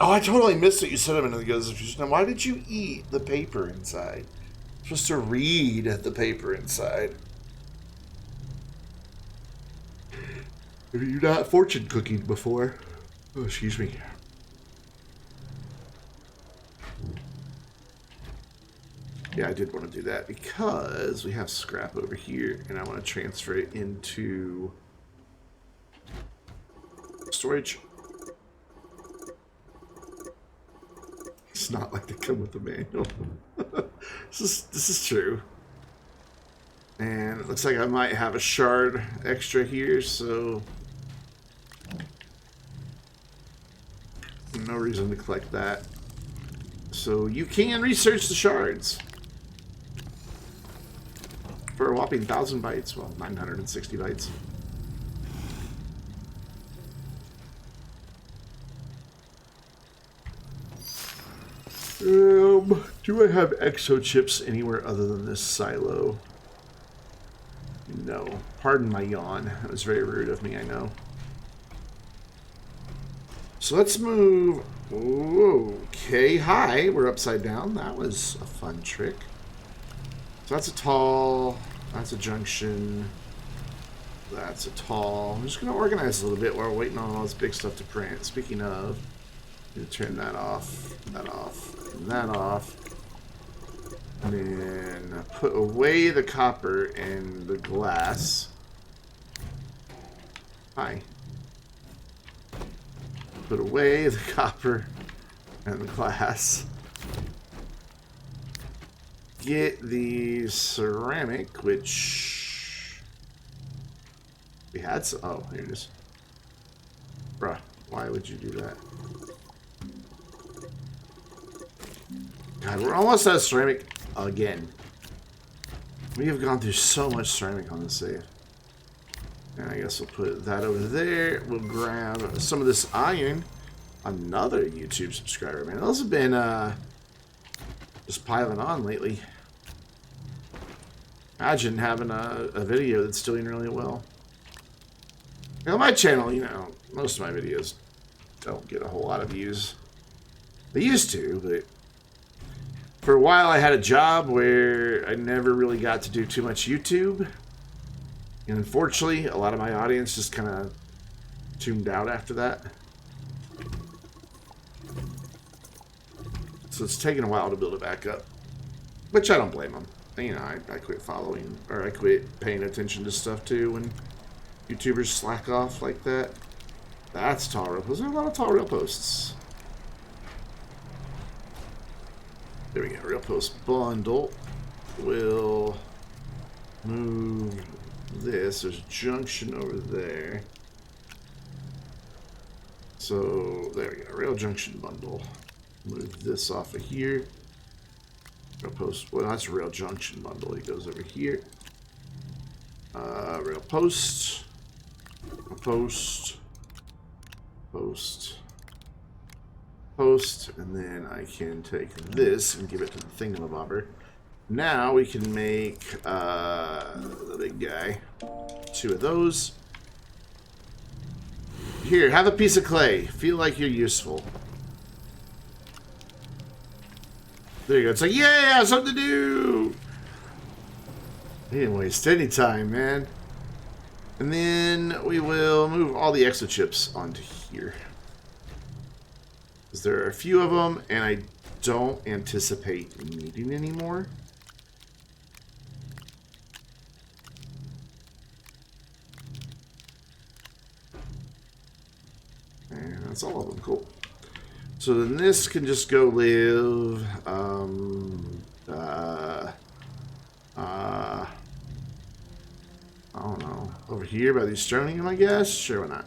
Oh, I totally missed it. You said a minute ago. Now, why did you eat the paper inside? You're supposed to read the paper inside. Have you not fortune cooking before? Oh, excuse me. Yeah, I did want to do that because we have scrap over here and I want to transfer it into storage. It's not like they come with the manual. This is true. And it looks like I might have a shard extra here, so no reason to collect that. So you can research the shards for a whopping 1,000 bytes. Well, 960 bytes. Do I have exo chips anywhere other than this silo? No. Pardon my yawn. That was very rude of me, I know. So let's move. Okay, hi. We're upside down. That was a fun trick. So that's a tall. That's a junction. That's a tall. I'm just going to organize a little bit while we're waiting on all this big stuff to print. Speaking of, I'm going to turn that off, and that off. And then put away the copper and the glass. Hi. Put away the copper and the glass. Get the ceramic, which we had some. Oh, here it is. Bruh, why would you do that? God, we're almost out of ceramic again. We have gone through so much ceramic on this save. And I guess we'll put that over there. We'll grab some of this iron. Another YouTube subscriber, man. Those have been just piling on lately. Imagine having a video that's doing really well. You know, my channel, you know, most of my videos don't get a whole lot of views. They used to, but for a while I had a job where I never really got to do too much YouTube. And unfortunately, a lot of my audience just kind of tuned out after that. So it's taken a while to build it back up. Which I don't blame them. You know, I quit following, or I quit paying attention to stuff too when YouTubers slack off like that. That's tall rail posts. There are a lot of tall rail posts. There we go. Rail post bundle. We'll move this. There's a junction over there. So there we go. Rail junction bundle. Move this off of here. Rail post. Well, that's a rail junction bundle. It goes over here. Rail post. Post. Post. Post. And then I can take this and give it to the thingamabobber. Now we can make the big guy. 2 of those. Here, have a piece of clay. Feel like you're useful. There you go. It's like, yeah, something to do. He didn't waste any time, man. And then we will move all the exo chips onto here. Because there are a few of them, and I don't anticipate needing any more. And that's all of them. Cool. So then this can just go live, I don't know, over here by the Astroneer, I guess? Sure, why not?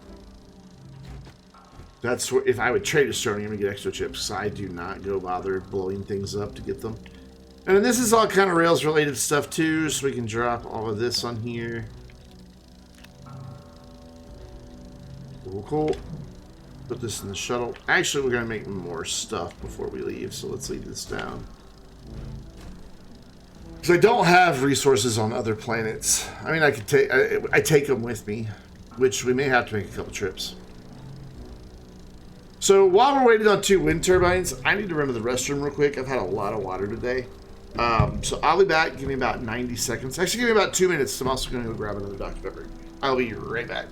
That's where, if I would trade Astroneer and get extra chips, I do not go bother blowing things up to get them. And then this is all kind of Rails related stuff too, so we can drop all of this on here. Cool, cool. Put this in the shuttle. Actually, we're going to make more stuff before we leave, so let's leave this down. Because I don't have resources on other planets. I mean, I could take... I take them with me, which we may have to make a couple trips. So, while we're waiting on 2 wind turbines, I need to run to the restroom real quick. I've had a lot of water today. So, I'll be back. Give me about 90 seconds. Actually, give me about 2 minutes. I'm also going to go grab another Dr. Pepper. I'll be right back.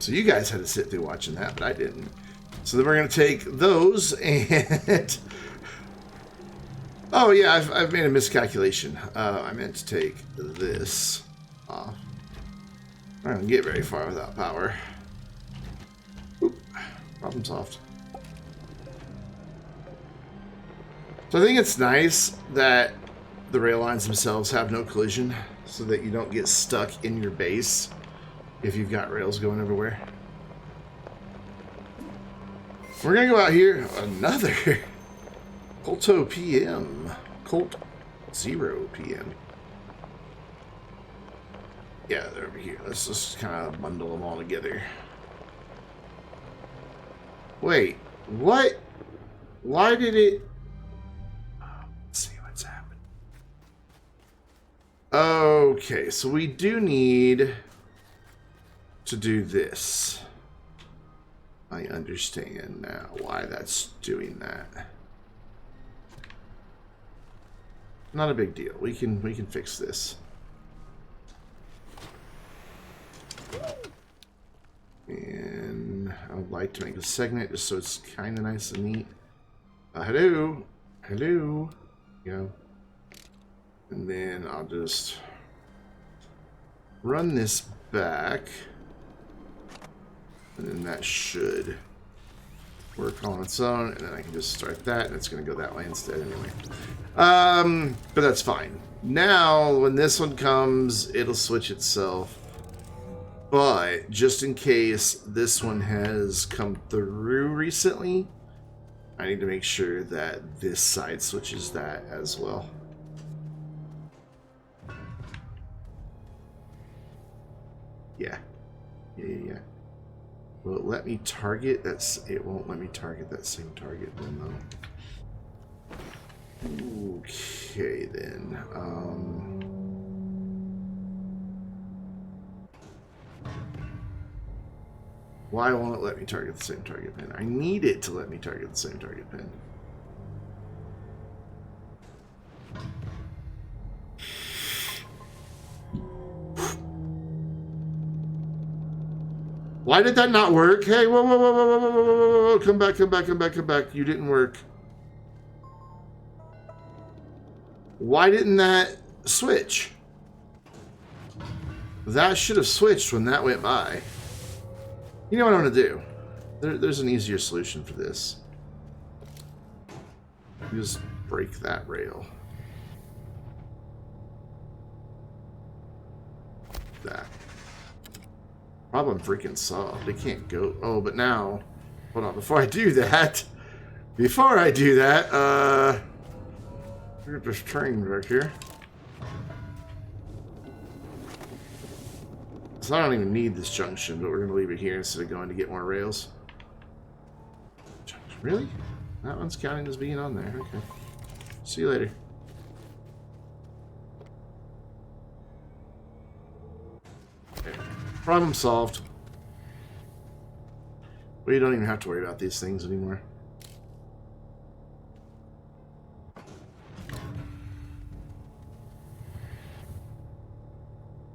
So you guys had to sit through watching that, but I didn't. So then we're going to take those and... Oh, yeah, I've made a miscalculation. I meant to take this off. I don't get very far without power. Oop, problem solved. So I think it's nice that the rail lines themselves have no collision so that you don't get stuck in your base if you've got rails going everywhere. We're going to go out here. Another Colto PM. Colt 0 PM. Yeah, they're over here. Let's just kind of bundle them all together. Wait, what? Why did it... Let's see what's happened. Okay, so we do need to do this. I understand now why that's doing that. Not a big deal. We can fix this. And I would like to make a segment just so it's kind of nice and neat. Hello. Hello. Go. And then I'll just run this back. And then that should work on its own. And then I can just start that. And it's going to go that way instead anyway. But that's fine. Now, when this one comes, it'll switch itself. But just in case this one has come through recently, I need to make sure that this side switches that as well. Yeah. Yeah. Will it let me target? It won't let me target that same target then, though. Okay, then. Why won't it let me target the same target pin? I need it to let me target the same target pin. Why did that not work? Hey, whoa, whoa, whoa, whoa, whoa, whoa, whoa, whoa, come back, come back, come back, come back. You didn't work. Why didn't that switch? That should have switched when that went by. You know what I'm going to do? There's an easier solution for this. Just break that rail. That. Problem freaking solved. They can't go. Oh, but now, hold on. Before I do that, there's train back here. So I don't even need this junction, but we're going to leave it here instead of going to get more rails. Really? That one's counting as being on there. Okay. See you later. Okay. Problem solved. We don't even have to worry about these things anymore.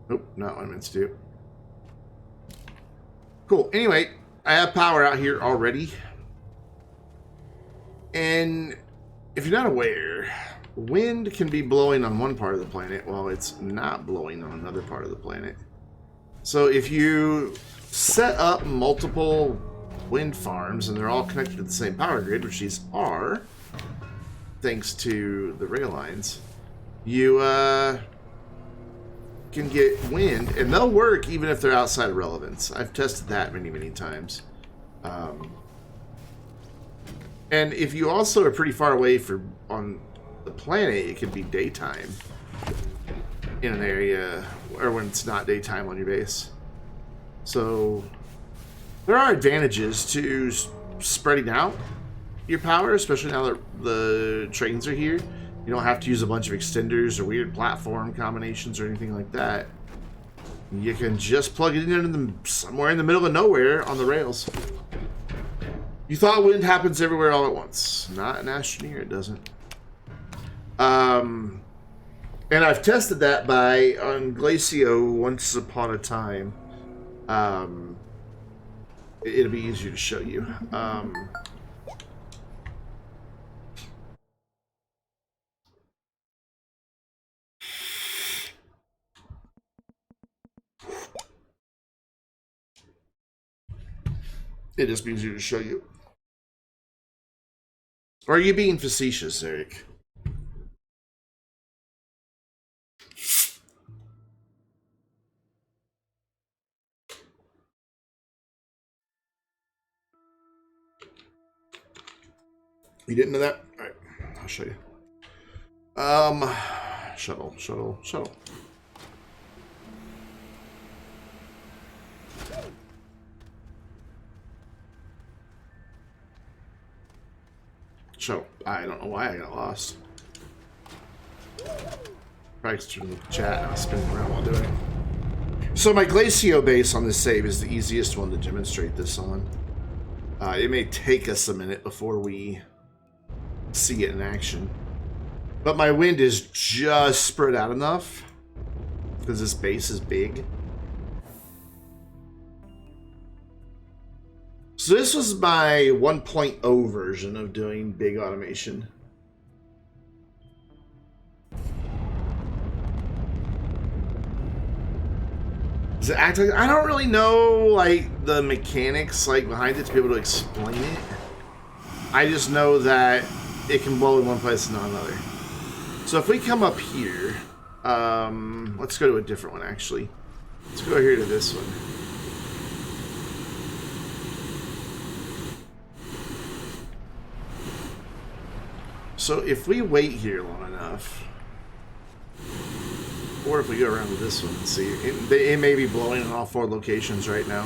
Nope, not what I meant to do. Cool. Anyway, I have power out here already. And if you're not aware, wind can be blowing on one part of the planet while it's not blowing on another part of the planet. So if you set up multiple wind farms and they're all connected to the same power grid, which these are, thanks to the rail lines, you can get wind, and they'll work even if they're outside of relevance. I've tested that many times. And if you also are pretty far away on the planet, it could be daytime in an area, or when it's not daytime on your base. So there are advantages to spreading out your power, especially now that the trains are here. You don't have to use a bunch of extenders or weird platform combinations or anything like that. You can just plug it into somewhere in the middle of nowhere on the rails. You thought wind happens everywhere all at once. Not in Astroneer, it doesn't. And I've tested that on Glacio once upon a time. it'll be easier to show you. It just be easier to show you. Or are you being facetious, Eric? You didn't know that? All right, I'll show you. Shuttle. Shuttle. I don't know why I got lost. Probably turn the chat and I was spinning around while doing it. So my Glacio base on this save is the easiest one to demonstrate this on. It may take us a minute before we see it in action. But my wind is just spread out enough because this base is big. So this was my 1.0 version of doing big automation. Does it act like, I don't really know like the mechanics like behind it to be able to explain it. I just know that it can blow in one place and not another. So if we come up here, let's go to a different one actually. Let's go here to this one. So if we wait here long enough, or if we go around to this one and see, it may be blowing in all 4 locations right now.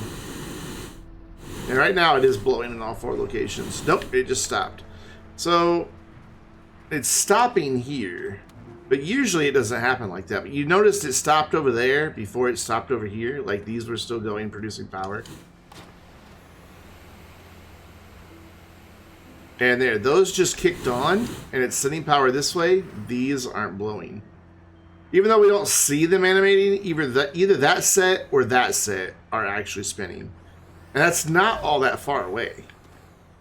And right now it is blowing in all 4 locations. Nope, it just stopped. So it's stopping here, but usually it doesn't happen like that. But you noticed it stopped over there before it stopped over here, like these were still going, producing power. And there, those just kicked on, and it's sending power this way. These aren't blowing. Even though we don't see them animating, either that set or that set are actually spinning. And that's not all that far away.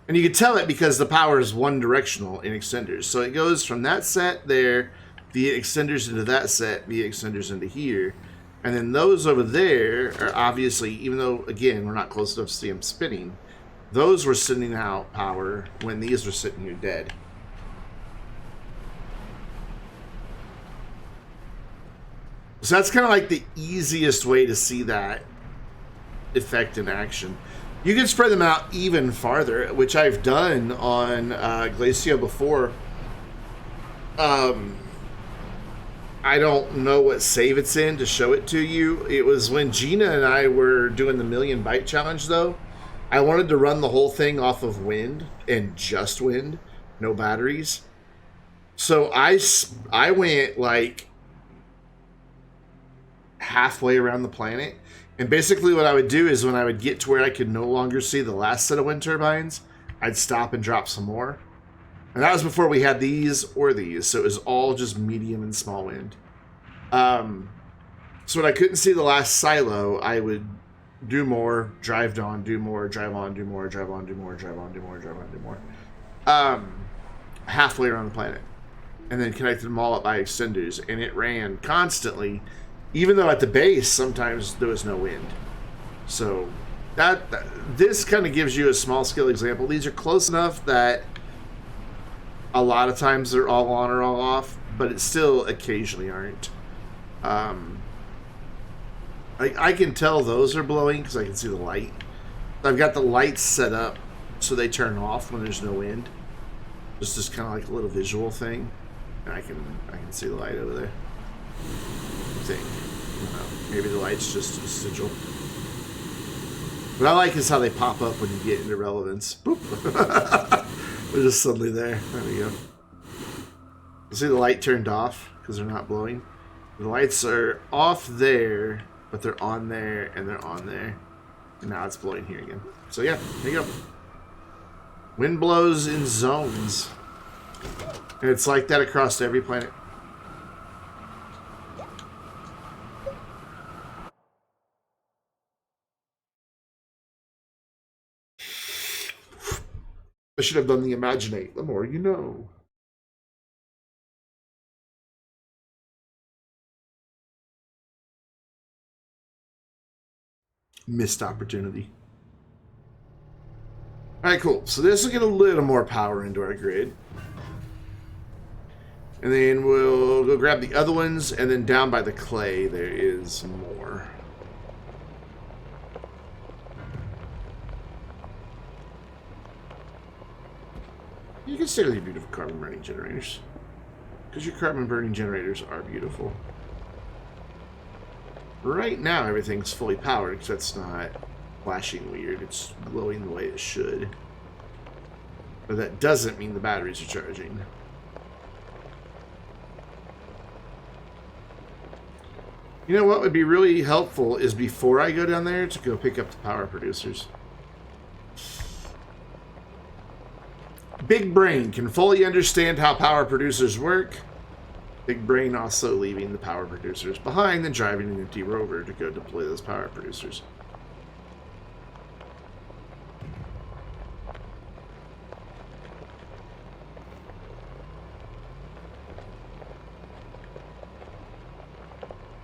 And you can tell it because the power is one directional in extenders. So it goes from that set there, via extenders into that set, via extenders into here. And then those over there are obviously, even though, again, we're not close enough to see them spinning, those were sending out power when these were sitting here dead. So that's kind of like the easiest way to see that effect in action. You can spread them out even farther, which I've done on Glacio before. I don't know what save it's in to show it to you. It was when Gina and I were doing the 1,000,000 byte challenge, though. I wanted to run the whole thing off of wind and just wind, no batteries. So I went like halfway around the planet, and basically what I would do is when I would get to where I could no longer see the last set of wind turbines, I'd stop and drop some more. And that was before we had these or these, so it was all just medium and small wind. So when I couldn't see the last silo, I would do more, drive on, do more, drive on, do more, drive on, do more, drive on, do more, drive on, do more. Halfway around the planet. And then connected them all up by extenders, and it ran constantly, even though at the base sometimes there was no wind. So this kind of gives you a small scale example. These are close enough that a lot of times they're all on or all off, but it still occasionally aren't. I can tell those are blowing because I can see the light. I've got the lights set up so they turn off when there's no wind. Just kind of like a little visual thing. And I can see the light over there. I think. I don't know. Maybe the light's just a sigil. What I like is how they pop up when you get into relevance. Boop. They're just suddenly there. There we go. You see the light turned off because they're not blowing. The lights are off there, but they're on there and they're on there. And now it's blowing here again. So yeah, there you go. Wind blows in zones. And it's like that across every planet. I should have done the imaginate. The more you know. Missed opportunity. All right, cool. So this will get a little more power into our grid. And then we'll go grab the other ones, and then down by the clay there is more. You can stay with your beautiful carbon burning generators. Because your carbon burning generators are beautiful. Right now everything's fully powered because that's not flashing weird. It's glowing the way it should. But that doesn't mean the batteries are charging. You know what would be really helpful is before I go down there to go pick up the power producers. Big Brain can fully understand how power producers work. Big Brain also leaving the power producers behind and driving an empty rover to go deploy those power producers.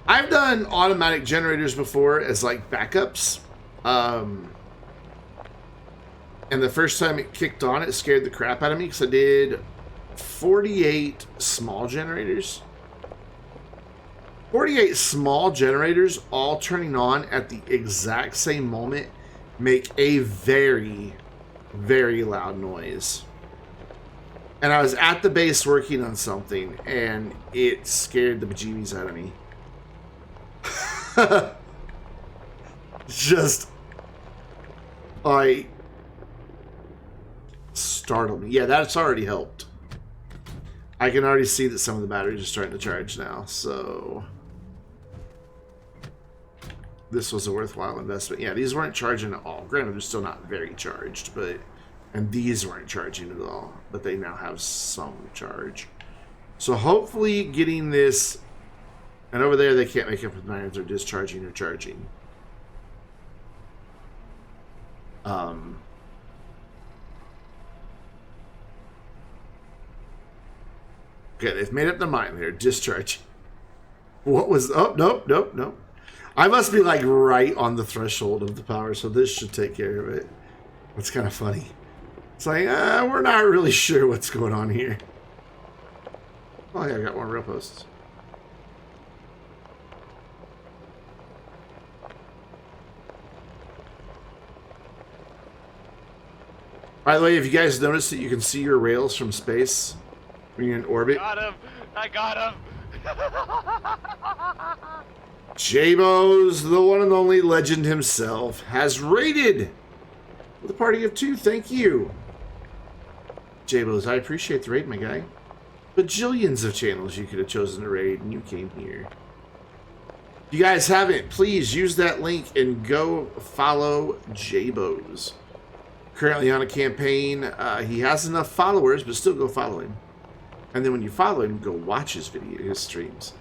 I've done automatic generators before as like backups. And the first time it kicked on, it scared the crap out of me because I did 48 small generators. 48 small generators all turning on at the exact same moment make a very, very loud noise. And I was at the base working on something and it scared the bejeebies out of me. Just startled me. Yeah, that's already helped. I can already see that some of the batteries are starting to charge now, so this was a worthwhile investment. Yeah, these weren't charging at all. Granted, they're still not very charged, and these weren't charging at all, but they now have some charge. So hopefully getting this. And over there, they can't make up with nine if they're discharging or charging. Okay, they've made up their mind. They're discharging. What was... Oh, nope. I must be, like, right on the threshold of the power, so this should take care of it. It's kind of funny. It's like, we're not really sure what's going on here. Oh, yeah, I got one real post. By the way, have you guys noticed that you can see your rails from space when you're in orbit? Got him! I got him! Jabos, the one and only legend himself, has raided with a party of 2. Thank you. Jabos, I appreciate the raid, my guy. Bajillions of channels you could have chosen to raid, and you came here. If you guys haven't, please use that link and go follow Jabos. Currently on a campaign. He has enough followers, but still go follow him. And then when you follow him, go watch his streams.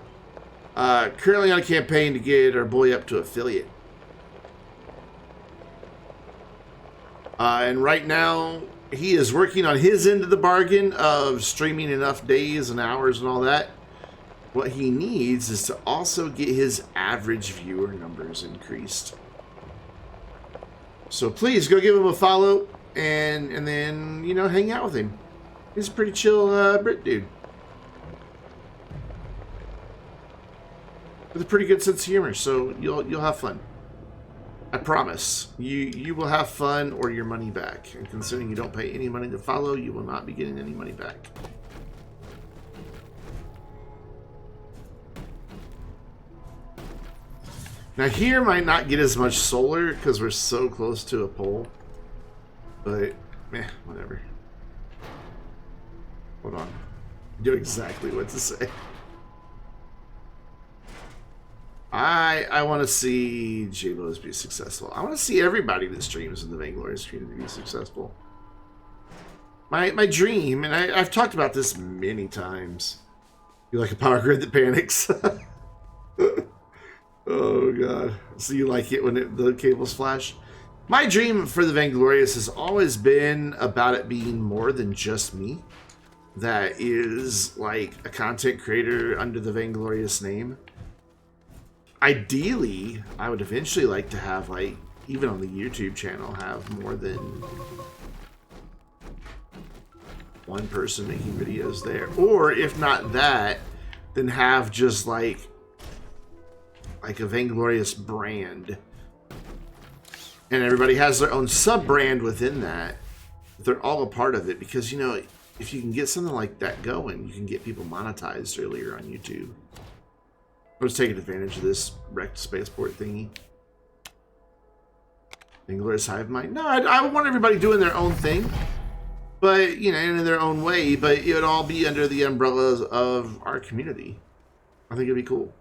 Currently on a campaign to get our boy up to affiliate. And right now, he is working on his end of the bargain of streaming enough days and hours and all that. What he needs is to also get his average viewer numbers increased. So please go give him a follow and then, you know, hang out with him. He's a pretty chill Brit dude. With a pretty good sense of humor, so you'll have fun. I promise. You will have fun or your money back. And considering you don't pay any money to follow, you will not be getting any money back. Now here might not get as much solar because we're so close to a pole. But, whatever. Hold on. I know exactly what to say. I want to see J-Bos be successful. I want to see everybody that streams in the Vainglorious community be successful. My dream, and I've talked about this many times. You like a power grid that panics? Oh god. So you like it when the cables flash? My dream for the Vainglorious has always been about it being more than just me. That is like a content creator under the Vainglorious name. Ideally, I would eventually like to have, like, even on the YouTube channel, have more than one person making videos there. Or if not that, then have just like a Vainglorious brand. And everybody has their own sub-brand within that. They're all a part of it because, you know, if you can get something like that going, you can get people monetized earlier on YouTube. I was taking advantage of this wrecked spaceport thingy. Vainglorious Hive Mind. No, I want everybody doing their own thing. But, you know, in their own way. But it would all be under the umbrellas of our community. I think it'd be cool.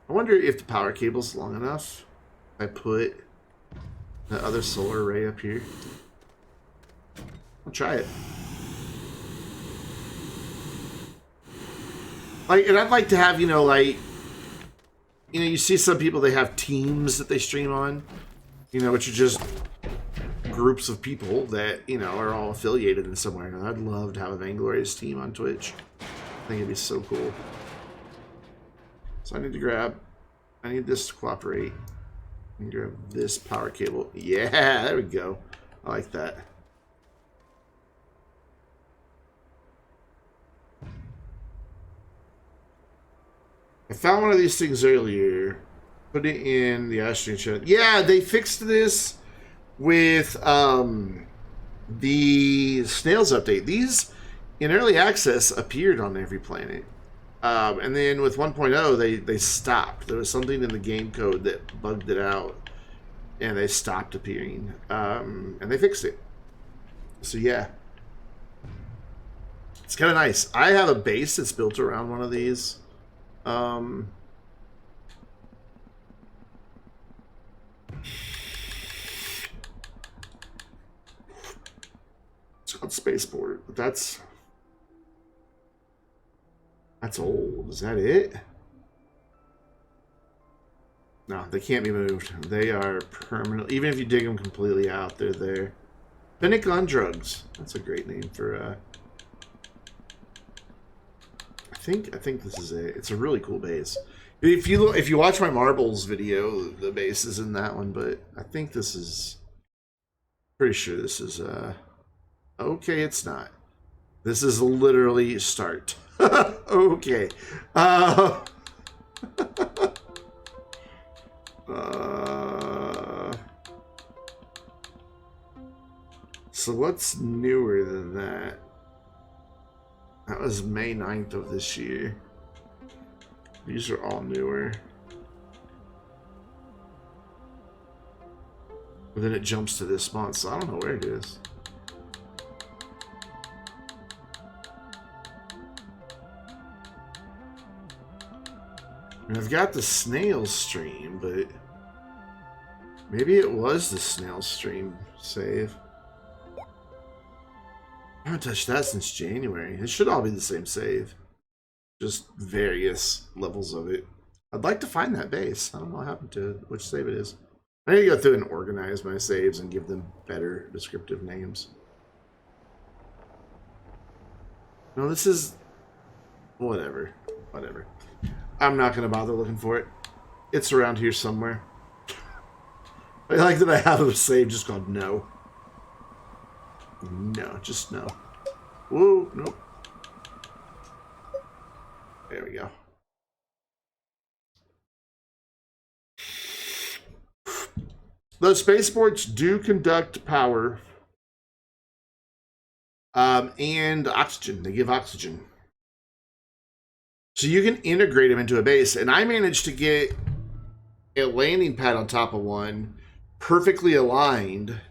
I wonder if the power cable's long enough. I put the other solar array up here. I'll try it. Like, and I'd like to have, you know, like, you know, you see some people, they have teams that they stream on, you know, which are just groups of people that, you know, are all affiliated in some way. I'd love to have a Vainglorious team on Twitch. I think it'd be so cool. So I need to grab, I need this to cooperate. I need to grab this power cable. Yeah, there we go. I like that. I found one of these things earlier. Put it in the Astroneer channel. Yeah, they fixed this with the Snails update. These, in early access, appeared on every planet. And then with 1.0, they stopped. There was something in the game code that bugged it out. And they stopped appearing. And they fixed it. So yeah. It's kind of nice. I have a base that's built around one of these. It's called Spaceport, but that's old. Is that it? No, they can't be moved. They are permanent. Even if you dig them completely out, they're there. Pinnacle on Drugs. That's a great name for I think this is it. It's a really cool base. If you watch my marbles video, the base is in that one, but I think this is pretty sure this is okay, it's not. This is literally start. Okay. So what's newer than that? That was May 9th of this year. These are all newer. But then it jumps to this month, so I don't know where it is. And I've got the snail stream, but maybe it was the snail stream save. I haven't touched that since January. It should all be the same save. Just various levels of it. I'd like to find that base. I don't know what happened to it, which save it is. I need to go through and organize my saves and give them better descriptive names. No, this is... whatever. Whatever. I'm not going to bother looking for it. It's around here somewhere. I like that I have a save just called No. No, just no. Whoa, nope. There we go. Those spaceports do conduct power and oxygen. They give oxygen. So you can integrate them into a base. And I managed to get a landing pad on top of one perfectly aligned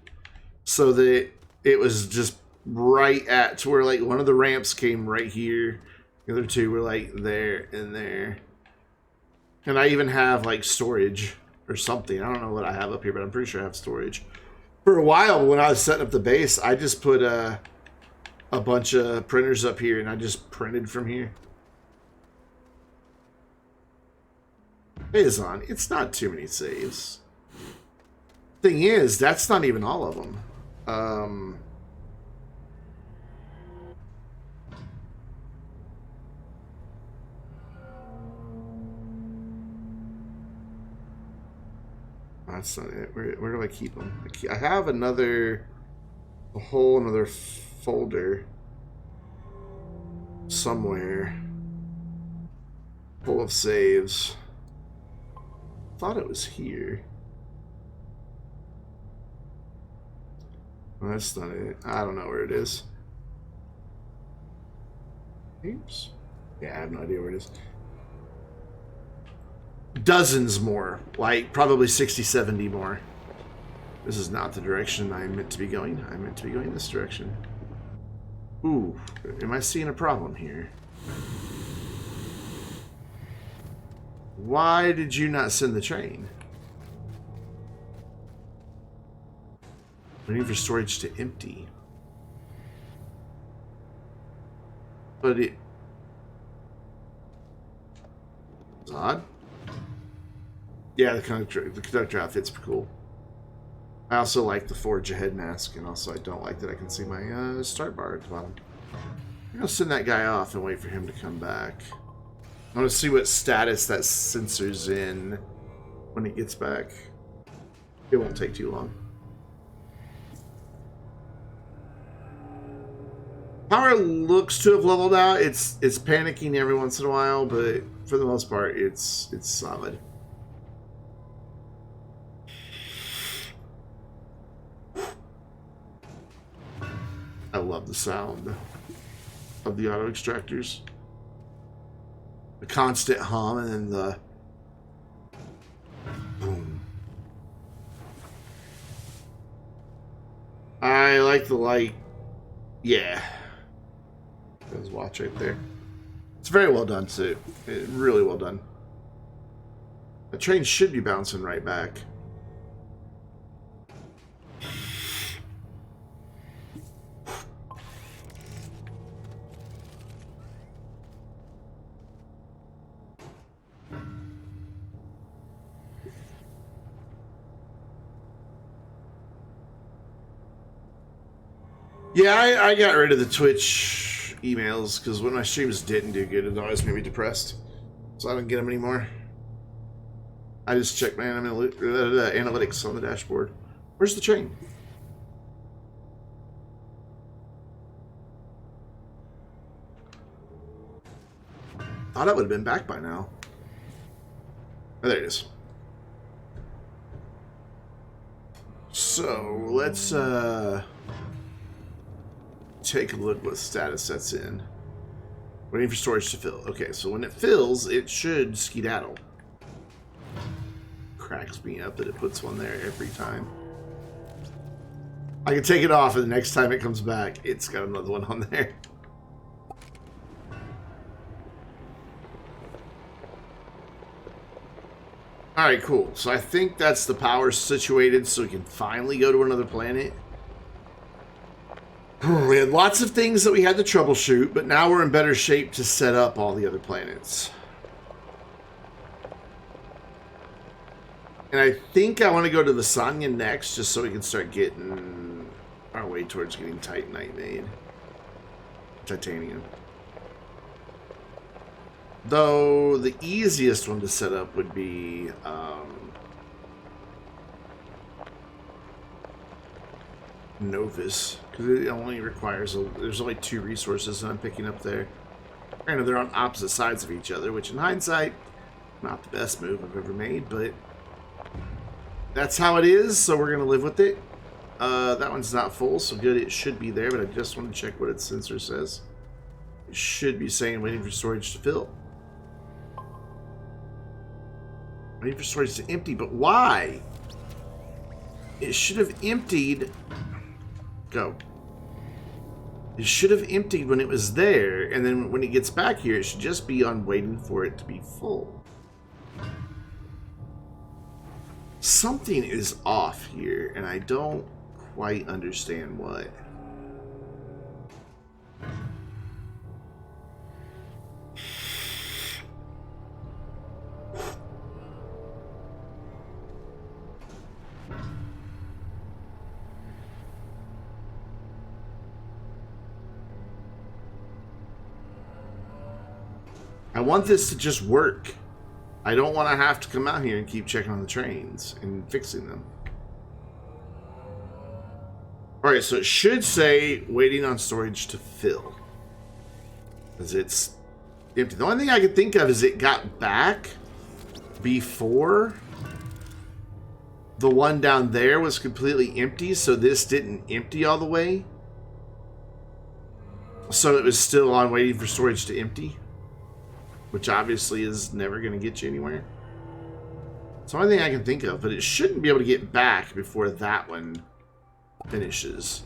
so that it was just right at to where like one of the ramps came right here. The other two were like there and there. And I even have like storage or something. I don't know what I have up here, but I'm pretty sure I have storage. For a while when I was setting up the base, I just put a bunch of printers up here and I just printed from here. It is on. It's not too many saves. Thing is, that's not even all of them. That's not it. Where do I keep them? I have a whole another folder somewhere full of saves. Thought it was here. Well, that's not it. I don't know where it is. Oops. Yeah, I have no idea where it is. Dozens more. Like, probably 60, 70 more. This is not the direction I meant to be going. I meant to be going this direction. Ooh, am I seeing a problem here? Why did you not send the train? Waiting for storage to empty. But it's odd. Yeah, the conductor outfit's cool. I also like the forge ahead mask, and also I don't like that I can see my start bar at the bottom. I'm gonna send that guy off and wait for him to come back. I want to see what status that sensor's in when he gets back. It won't take too long. Power looks to have leveled out. It's panicking every once in a while, but for the most part, it's solid. I love the sound of the auto extractors. The constant hum and then the boom. I like the light. Yeah. There's watch right there. It's very well done too. Really well done. The train should be bouncing right back. Yeah, I got rid of the Twitch emails because when my streams didn't do good, it always made me depressed. So I don't get them anymore. I just check my analytics on the dashboard. Where's the train? Thought I would have been back by now. Oh, there it is. So let's take a look what status that's in. Waiting for storage to fill. Okay, so when it fills, it should skedaddle. Cracks me up that it puts one there every time. I can take it off, and the next time it comes back, it's got another one on there. Alright, cool. So I think that's the power situated so we can finally go to another planet. We had lots of things that we had to troubleshoot, but now we're in better shape to set up all the other planets. And I think I want to go to the Sanya next, just so we can start getting our way towards getting Titanite made. Titanium. Though, the easiest one to set up would be... Novus, because it only requires there's only 2 resources that I'm picking up there. Granted, they're on opposite sides of each other, which in hindsight, not the best move I've ever made, but that's how it is, so we're gonna live with it. That one's not full, so good, it should be there, but I just want to check what its sensor says. It should be saying waiting for storage to fill. Waiting for storage to empty, but why? It should have emptied. Go. It should have emptied when it was there, and then when it gets back here, it should just be on waiting for it to be full. Something is off here, and I don't quite understand what. I want this to just work. I don't want to have to come out here and keep checking on the trains and fixing them. Alright, so it should say waiting on storage to fill. Because it's empty. The only thing I could think of is it got back before the one down there was completely empty, so this didn't empty all the way. So it was still on waiting for storage to empty, which obviously is never going to get you anywhere. It's the only thing I can think of, but it shouldn't be able to get back before that one finishes.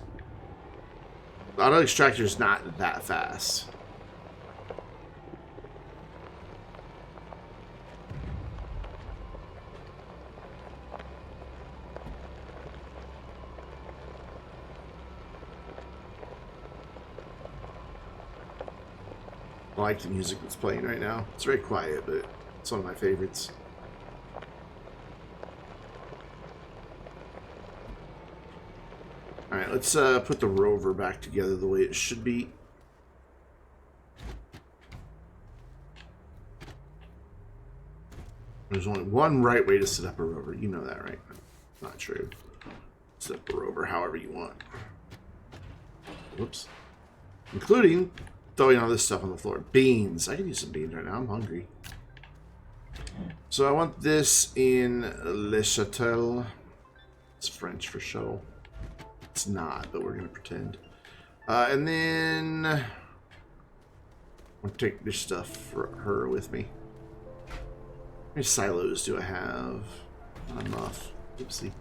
The auto extractor is not that fast. I like the music that's playing right now. It's very quiet, but it's one of my favorites. Alright, let's put the rover back together the way it should be. There's only one right way to set up a rover. You know that, right? Not true. Set up a rover however you want. Whoops. Including throwing all this stuff on the floor. Beans. I can use some beans right now. I'm hungry. So I want this in Le Châtel. It's French for show. It's not, but we're going to pretend. And then I'm going to take this stuff for her with me. How many silos do I have? Not enough. Oopsie.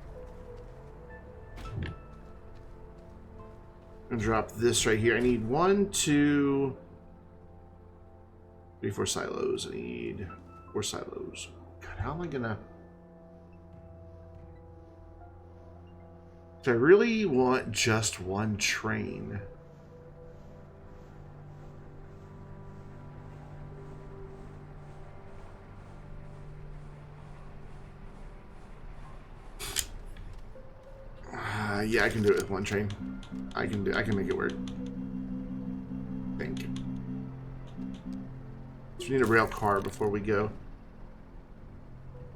I'm going to drop this right here. I need 1, 2, 3, 4 silos. I need 4 silos. God, how am I going to... I really want just one train. Yeah, I can do it with one train. I can make it work. I think. So we need a rail car before we go.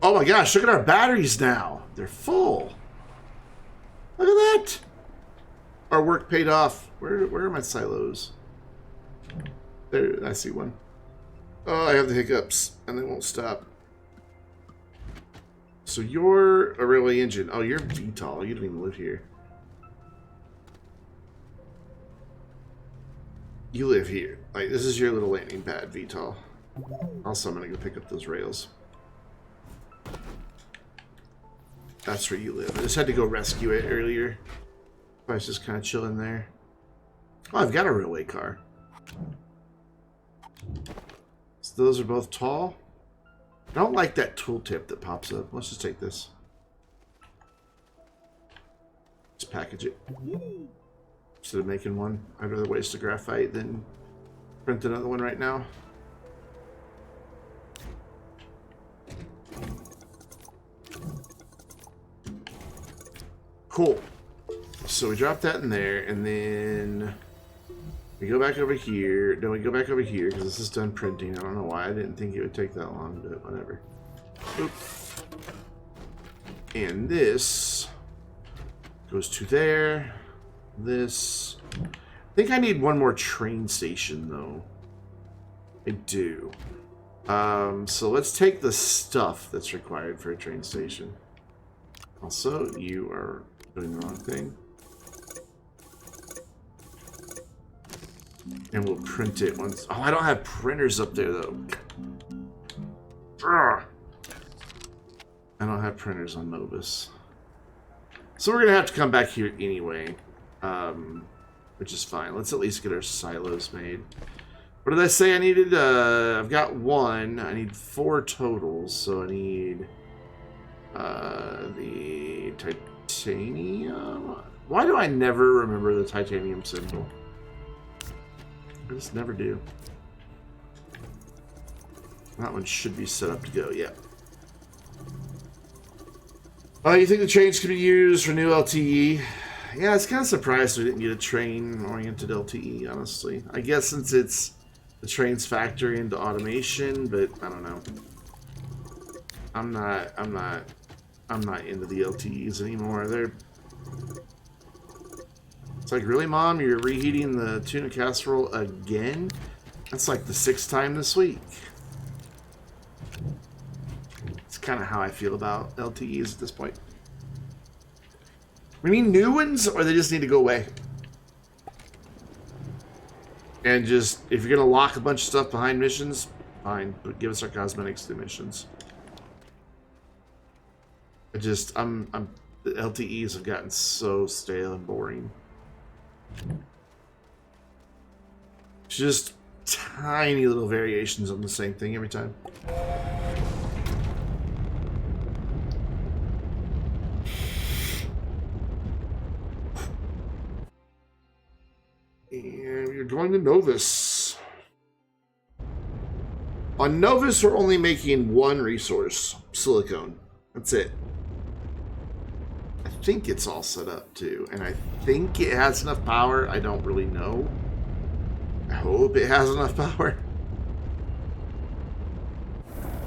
Oh my gosh, look at our batteries now. They're full. Look at that. Our work paid off. Where are my silos? There, I see one. Oh, I have the hiccups, and they won't stop. So you're a railway engine. Oh, you're VTOL. You don't even live here. You live here. Like, this is your little landing pad, VTOL. Also, I'm going to go pick up those rails. That's where you live. I just had to go rescue it earlier. I was just kind of chilling there. Oh, I've got a railway car. So those are both tall. I don't like that tooltip that pops up. Let's just take this. Just package it. Instead of making one, I'd rather waste a graphite than print another one right now. Cool. So we drop that in there, and then we go back over here. Then we go back over here because this is done printing. I don't know why I didn't think it would take that long, but whatever. Oop. And this goes to there. This. I think I need one more train station, though. I do. So let's take the stuff that's required for a train station. Also, you are doing the wrong thing. And we'll print it once. Oh, I don't have printers up there, though. Ugh. I don't have printers on Novus. So we're going to have to come back here anyway. Which is fine. Let's at least get our silos made. What did I say I needed? I've got 1. I need 4 totals. So I need the titanium. Why do I never remember the titanium symbol? I just never do. That one should be set up to go, yeah. Oh, you think the trains could be used for new LTE? Yeah, it's kind of surprised we didn't get a train-oriented LTE, honestly. I guess since it's the trains factor into automation, but I don't know. I'm not into the LTEs anymore. It's like, really, Mom? You're reheating the tuna casserole again? That's like the 6th time this week. It's kind of how I feel about LTEs at this point. We need new ones, or they just need to go away. And just, if you're gonna lock a bunch of stuff behind missions, fine, but give us our cosmetics through missions. The LTEs have gotten so stale and boring. Just tiny little variations on the same thing every time. And you're going to Novus. On Novus, we're only making one resource, silicone. That's it. I think it's all set up too, and I think it has enough power. I don't really know. I hope it has enough power.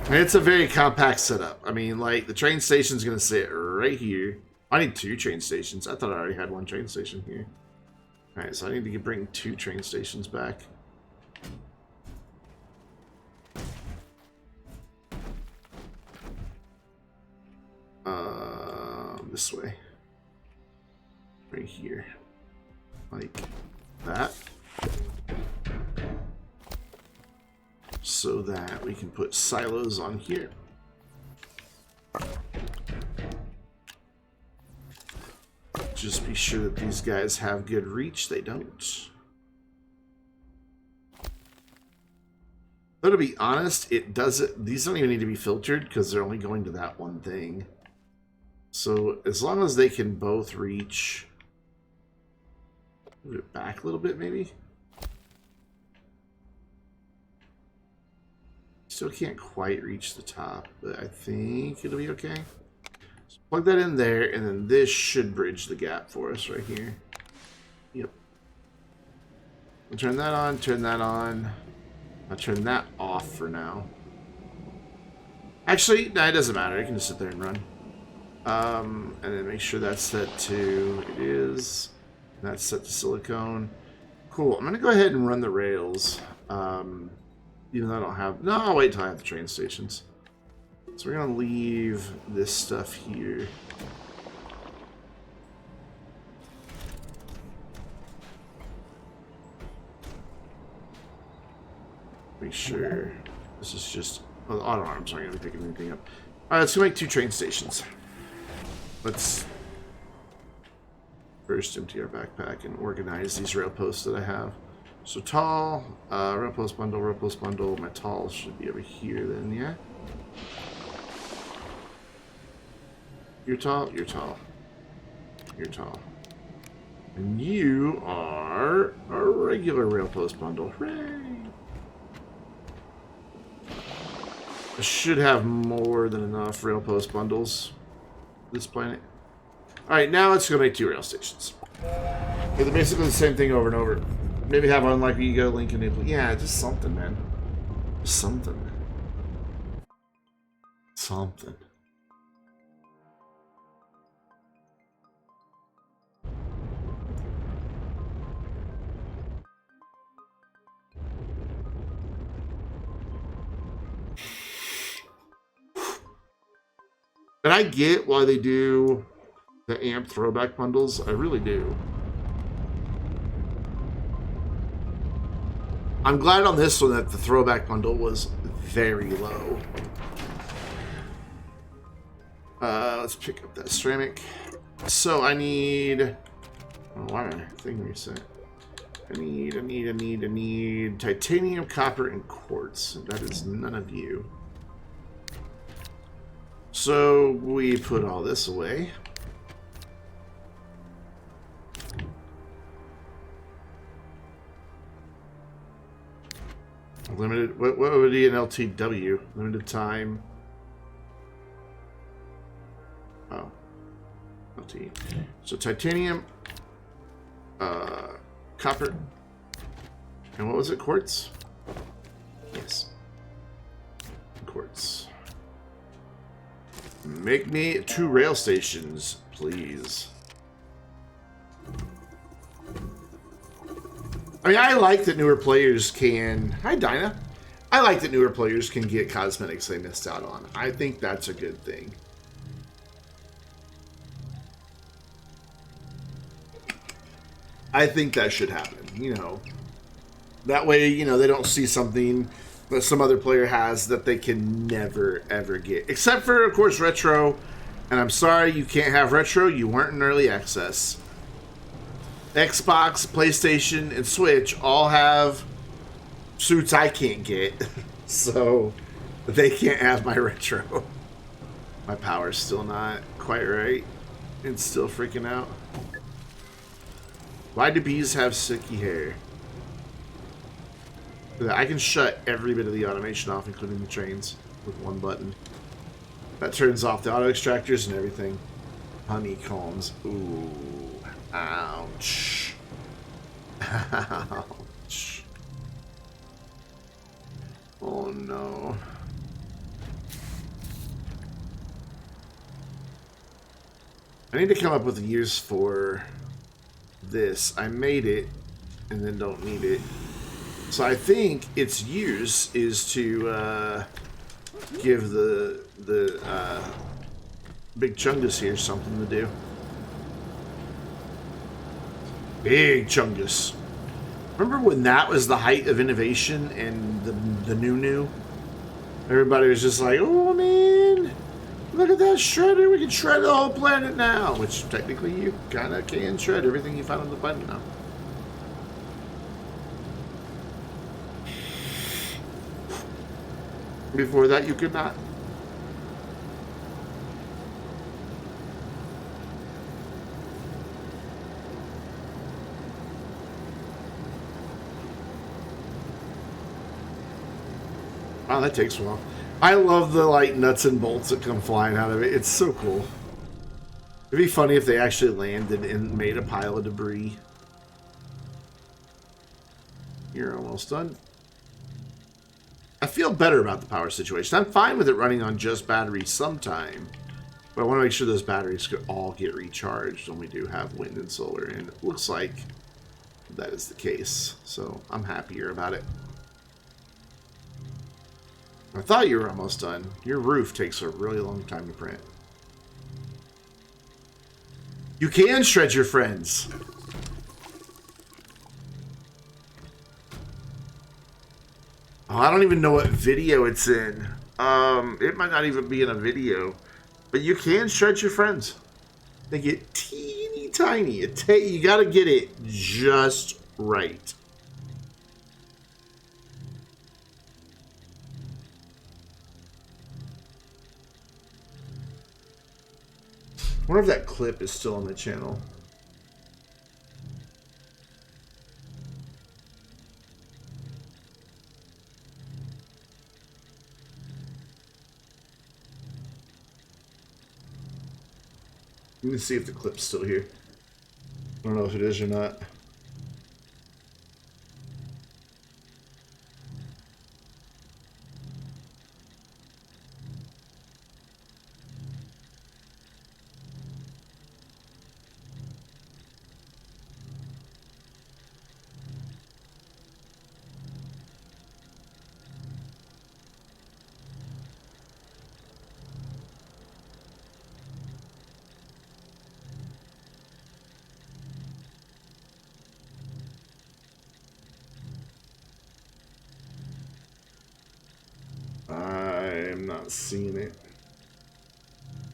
I mean, it's a very compact setup. I mean, like, the train station's going to sit right here. I need 2 train stations. I thought I already had 1 train station here. Alright, so I need to bring 2 train stations back. This way. Right here. Like that. So that we can put silos on here. Just be sure that these guys have good reach. They don't. But to be honest, it doesn't. These don't even need to be filtered because they're only going to that one thing. So as long as they can both reach, move it back a little bit, maybe. Still can't quite reach the top, but I think it'll be okay. So plug that in there, and then this should bridge the gap for us right here. Yep. We'll turn that on, turn that on. I'll turn that off for now. Actually, no, it doesn't matter. I can just sit there and run. And then make sure that's set to, it is. That's set to silicone. Cool. I'm going to go ahead and run the rails. Even though I don't have, no, I'll wait until I have the train stations. So we're going to leave this stuff here. Make sure this is just, well, the auto arms aren't going to be picking anything up. Alright, let's go make 2 train stations. Let's first empty our backpack and organize these rail posts that I have. So tall, rail post bundle, rail post bundle. My tall should be over here then, yeah? You're tall, you're tall. You're tall. And you are a regular rail post bundle. Hooray! I should have more than enough rail post bundles for this planet. Alright, now let's go make 2 rail stations. They're basically the same thing over and over. Maybe have one like you go link enable. Yeah, just something, man. Just something. Something. And I get why they do the AMP throwback bundles. I really do. I'm glad on this one that the throwback bundle was very low. Let's pick up that ceramic. So I need, oh, why am I thing reset? I need titanium, copper, and quartz. That is none of you. So we put all this away. Limited, what would be an LTW? Limited time. Oh. LT. So titanium, copper, and what was it? Quartz? Yes. Quartz. Make me 2 rail stations, please. I mean, I like that newer players can... Hi, Dinah. I like that newer players can get cosmetics they missed out on. I think that's a good thing. I think that should happen, you know. That way, you know, they don't see something that some other player has that they can never, ever get. Except for, of course, Retro. And I'm sorry you can't have Retro. You weren't in early access. Xbox, PlayStation, and Switch all have suits I can't get. So, they can't have my Retro. My power's still not quite right. It's still freaking out. Why do bees have silky hair? I can shut every bit of the automation off, including the trains, with one button. That turns off the auto extractors and everything. Honeycombs. Ooh. Ouch. Ouch. Oh no. I need to come up with a use for this. I made it and then don't need it. So I think its use is to give the Big Chungus here something to do. Big Chungus. Remember when that was the height of innovation and the new? Everybody was just like, oh man, look at that shredder. We can shred the whole planet now. Which technically you kind of can shred everything you find on the planet now. Before that, you could not. Wow, that takes a while. I love the like nuts and bolts that come flying out of it. It's so cool. It'd be funny if they actually landed and made a pile of debris. You're almost done. I feel better about the power situation. I'm fine with it running on just batteries sometime. But I want to make sure those batteries could all get recharged when we do have wind and solar. And it looks like that is the case. So I'm happier about it. I thought you were almost done. Your roof takes a really long time to print. You can shred your friends. Oh, I don't even know what video it's in. It might not even be in a video. But you can shred your friends. They get teeny tiny. You gotta get it just right. I wonder if that clip is still on the channel. Let me see if the clip's still here. I don't know if it is or not. I'm not seeing it.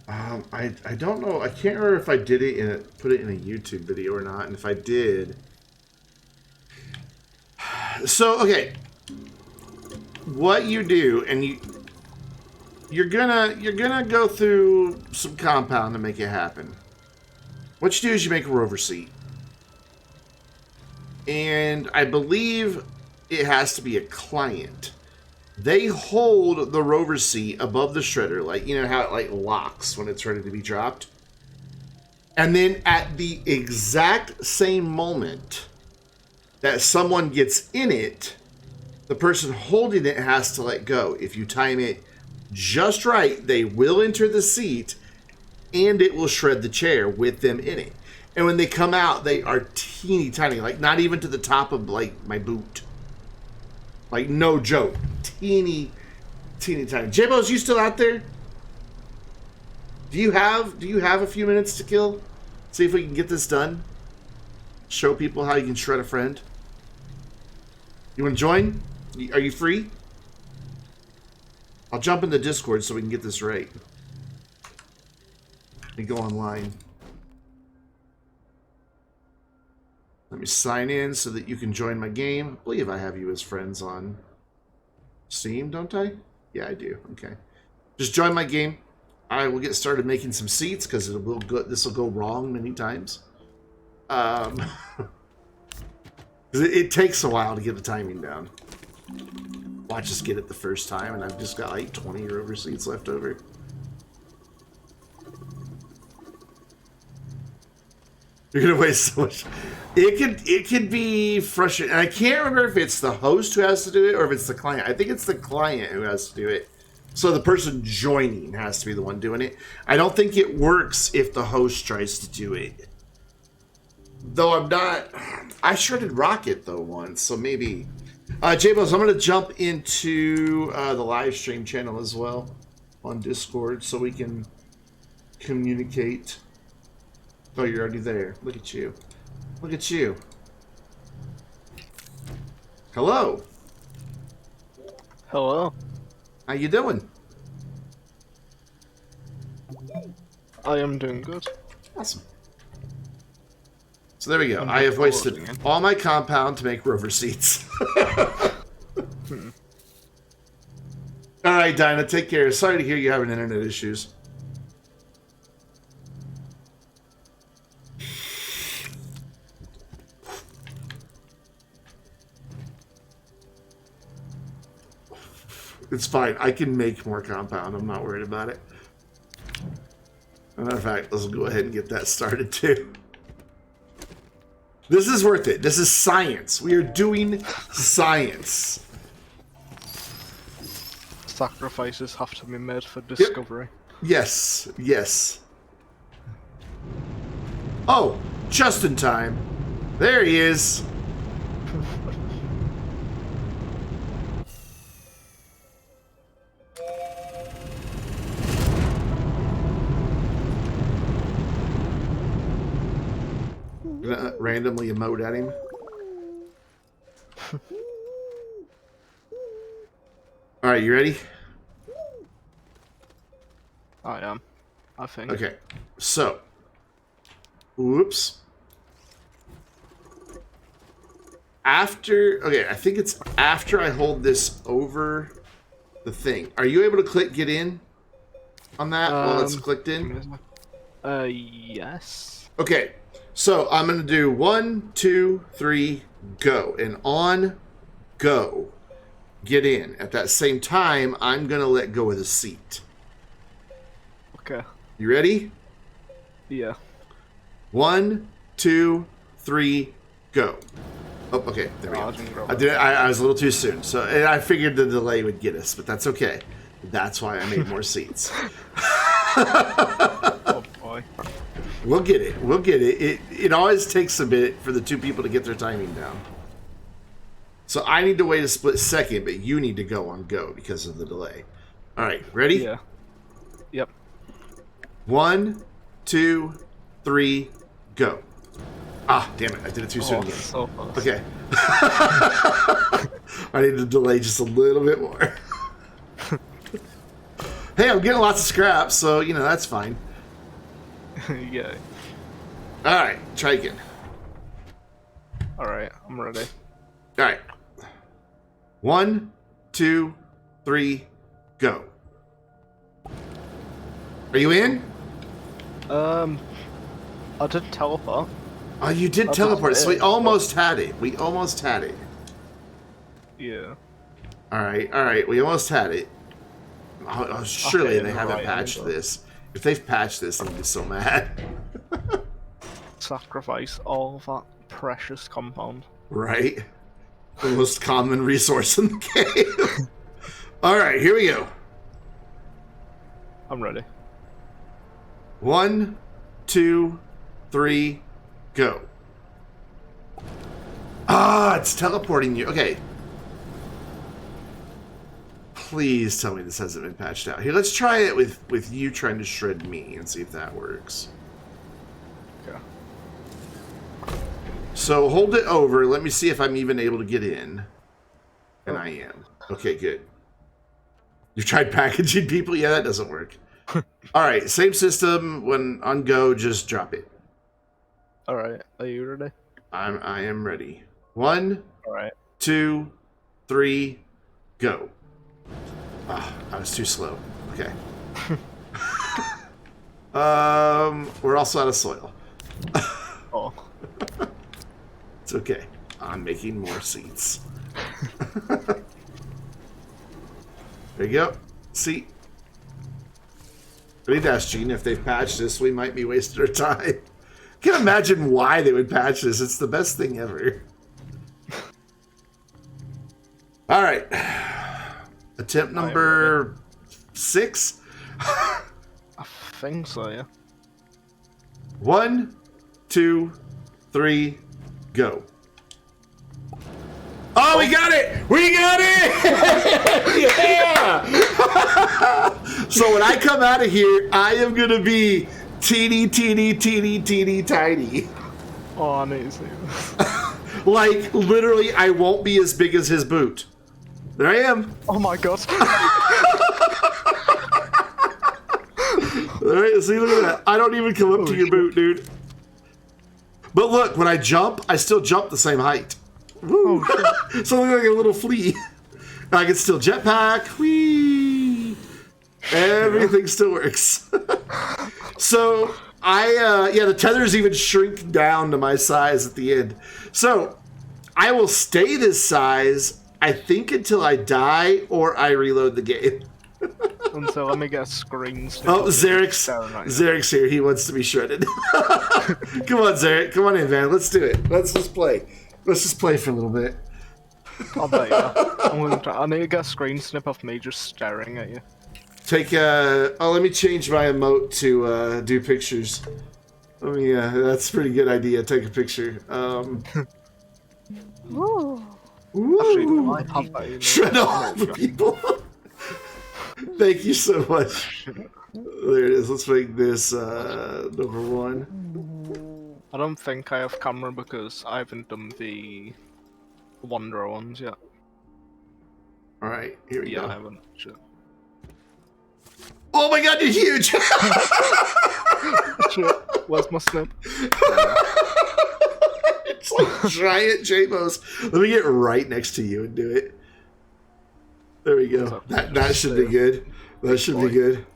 I don't know. I can't remember if I did it in put it in a YouTube video or not, and if I did. So okay, what you do, and you're gonna go through some compound to make it happen. What you do is you make a rover seat, and I believe it has to be a client. They hold the rover seat above the shredder, like, you know how it like locks when it's ready to be dropped. And then at the exact same moment that someone gets in it, The person holding it has to let go. If you time it just right, they will enter the seat and it will shred the chair with them in it. And when they come out, they are teeny tiny, like not even to the top of like my boot. Like no joke. Teeny tiny. J-Bo's, you still out there? Do you have a few minutes to kill? See if we can get this done. Show people how you can shred a friend. You want to join? Are you free? I'll jump in the Discord so we can get this right. Let me go online. Let me sign in so that you can join my game. I believe I have you as friends on Steam, don't I? Yeah, I do. Okay. Just join my game. I will get started making some seats because this will go wrong many times. It takes a while to get the timing down. Watch us get it the first time, and I've just got like 20 or over seats left over. You're gonna waste so much. It could be frustrating. And I can't remember if it's the host who has to do it or if it's the client. I think it's the client who has to do it. So the person joining has to be the one doing it. I don't think it works if the host tries to do it. Though I'm not... I shredded Rocket, though, once, so maybe... J-Buzz, I'm going to jump into the live stream channel as well on Discord so we can communicate. Oh, you're already there. Look at you. Look at you. Hello. Hello. How you doing? I am doing good. Awesome. So there we go. I have wasted all my compound to make rover seats. All right, Dinah, take care. Sorry to hear you having internet issues. It's fine. I can make more compound. I'm not worried about it. As a matter of fact, let's go ahead and get that started too. This is worth it. This is science. We are doing science. Sacrifices have to be made for discovery. Yep. Yes. Yes. Oh, just in time. There he is. Randomly emote at him. Alright, you ready? I am. I think. Okay, so. Whoops. Okay, I think it's after I hold this over the thing. Are you able to click get in on that while it's clicked in? Yes. Okay. So I'm going to do 1, 2, 3, go. And on go, get in. At that same time, I'm going to let go of the seat. Okay. You ready? Yeah. 1, 2, 3, go. Oh, okay. There we go. I was a little too soon. So and I figured the delay would get us, but that's okay. That's why I made more seats. Oh boy. We'll get it. We'll get it. It always takes a bit for the two people to get their timing down. So I need to wait a split second, but you need to go on go because of the delay. All right, ready? Yeah. Yep. 1, 2, 3, go. Ah, damn it. I did it too soon again. So close. Okay. I need to delay just a little bit more. Hey, I'm getting lots of scraps, so, that's fine. Yeah. All right, try again. Alright, I'm ready. All right. 1, 2, 3, go. Are you in? I did teleport. Oh, you did teleport, so we almost had it. We almost had it. Yeah. All right. We almost had it. Oh, surely they haven't right, patched this. If they've patched this, I'm gonna be so mad. Sacrifice all of that precious compound. Right? The most common resource in the game. All right, here we go. I'm ready. 1, 2, 3, go. Ah, it's teleporting you. Okay. Please tell me this hasn't been patched out. Here, let's try it with you trying to shred me and see if that works. Okay. So hold it over. Let me see if I'm even able to get in. And I am. Okay, good. You've tried packaging people? Yeah, that doesn't work. All right, same system. When on go, just drop it. All right. Are you ready? I am ready. 1, All right. 2, 3, go. Ah, I was too slow. Okay. We're also out of soil. Oh. It's okay. I'm making more seats. There you go. Seat. I need to ask Gina if they've patched this. We might be wasting our time. Can't imagine why they would patch this. It's the best thing ever. All right. Attempt number 6. I think so, yeah. 1, 2, 3, go. Oh, we got it! We got it! Yeah! So when I come out of here, I am going to be teeny, teeny, teeny, teeny, tiny. Oh, I need to see this. Like, literally, I won't be as big as his boot. There I am. Oh my god. Alright, see, look at that. I don't even come up to your boot, dude. But look, when I jump, I still jump the same height. Woo. Oh, So I look like a little flea. I can still jetpack. Whee! Everything still works. So yeah, the tethers even shrink down to my size at the end. So I will stay this size, I think, until I die or I reload the game. And so let me get a screen. Oh, Zarek's here. He wants to be shredded. Come on, Zarek. Come on in, man. Let's do it. Let's just play. Let's just play for a little bit. I'll bet you. I need to get a screen snip of me just staring at you. Take let me change my emote to do pictures. Let me that's a pretty good idea. Take a picture. Ooh. Ooh. Actually, no, I have that, you know. Shred all the people. Thank you so much. There it is. Let's make this number 1. I don't think I have camera because I haven't done the Wanderer ones yet. All right, here we Yeah, go. I haven't. Shit. Oh my god, you're huge! Shit. Where's my snip? It's like giant J-Bos. Let me get right next to you and do it. There we go. That should be good. That should be good.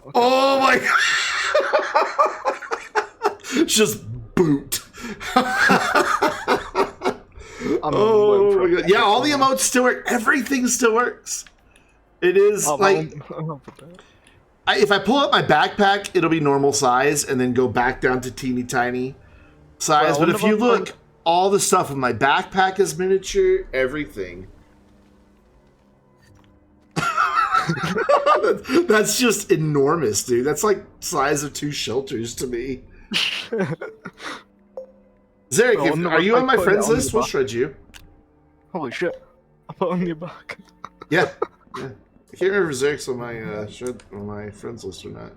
Okay. Oh my god! Just boot. Oh my god. Yeah, all the emotes still work. Everything still works. It is like... if I pull up my backpack, it'll be normal size and then go back down to teeny tiny size. Well, but if you look, all the stuff in my backpack is miniature. Everything. That's just enormous, dude. That's like size of 2 shelters to me. Zarek, are you on my friends list? We'll shred you. Holy shit. I put it on your back. Yeah. Yeah. I can't remember if Zarek's on my friends list or not. I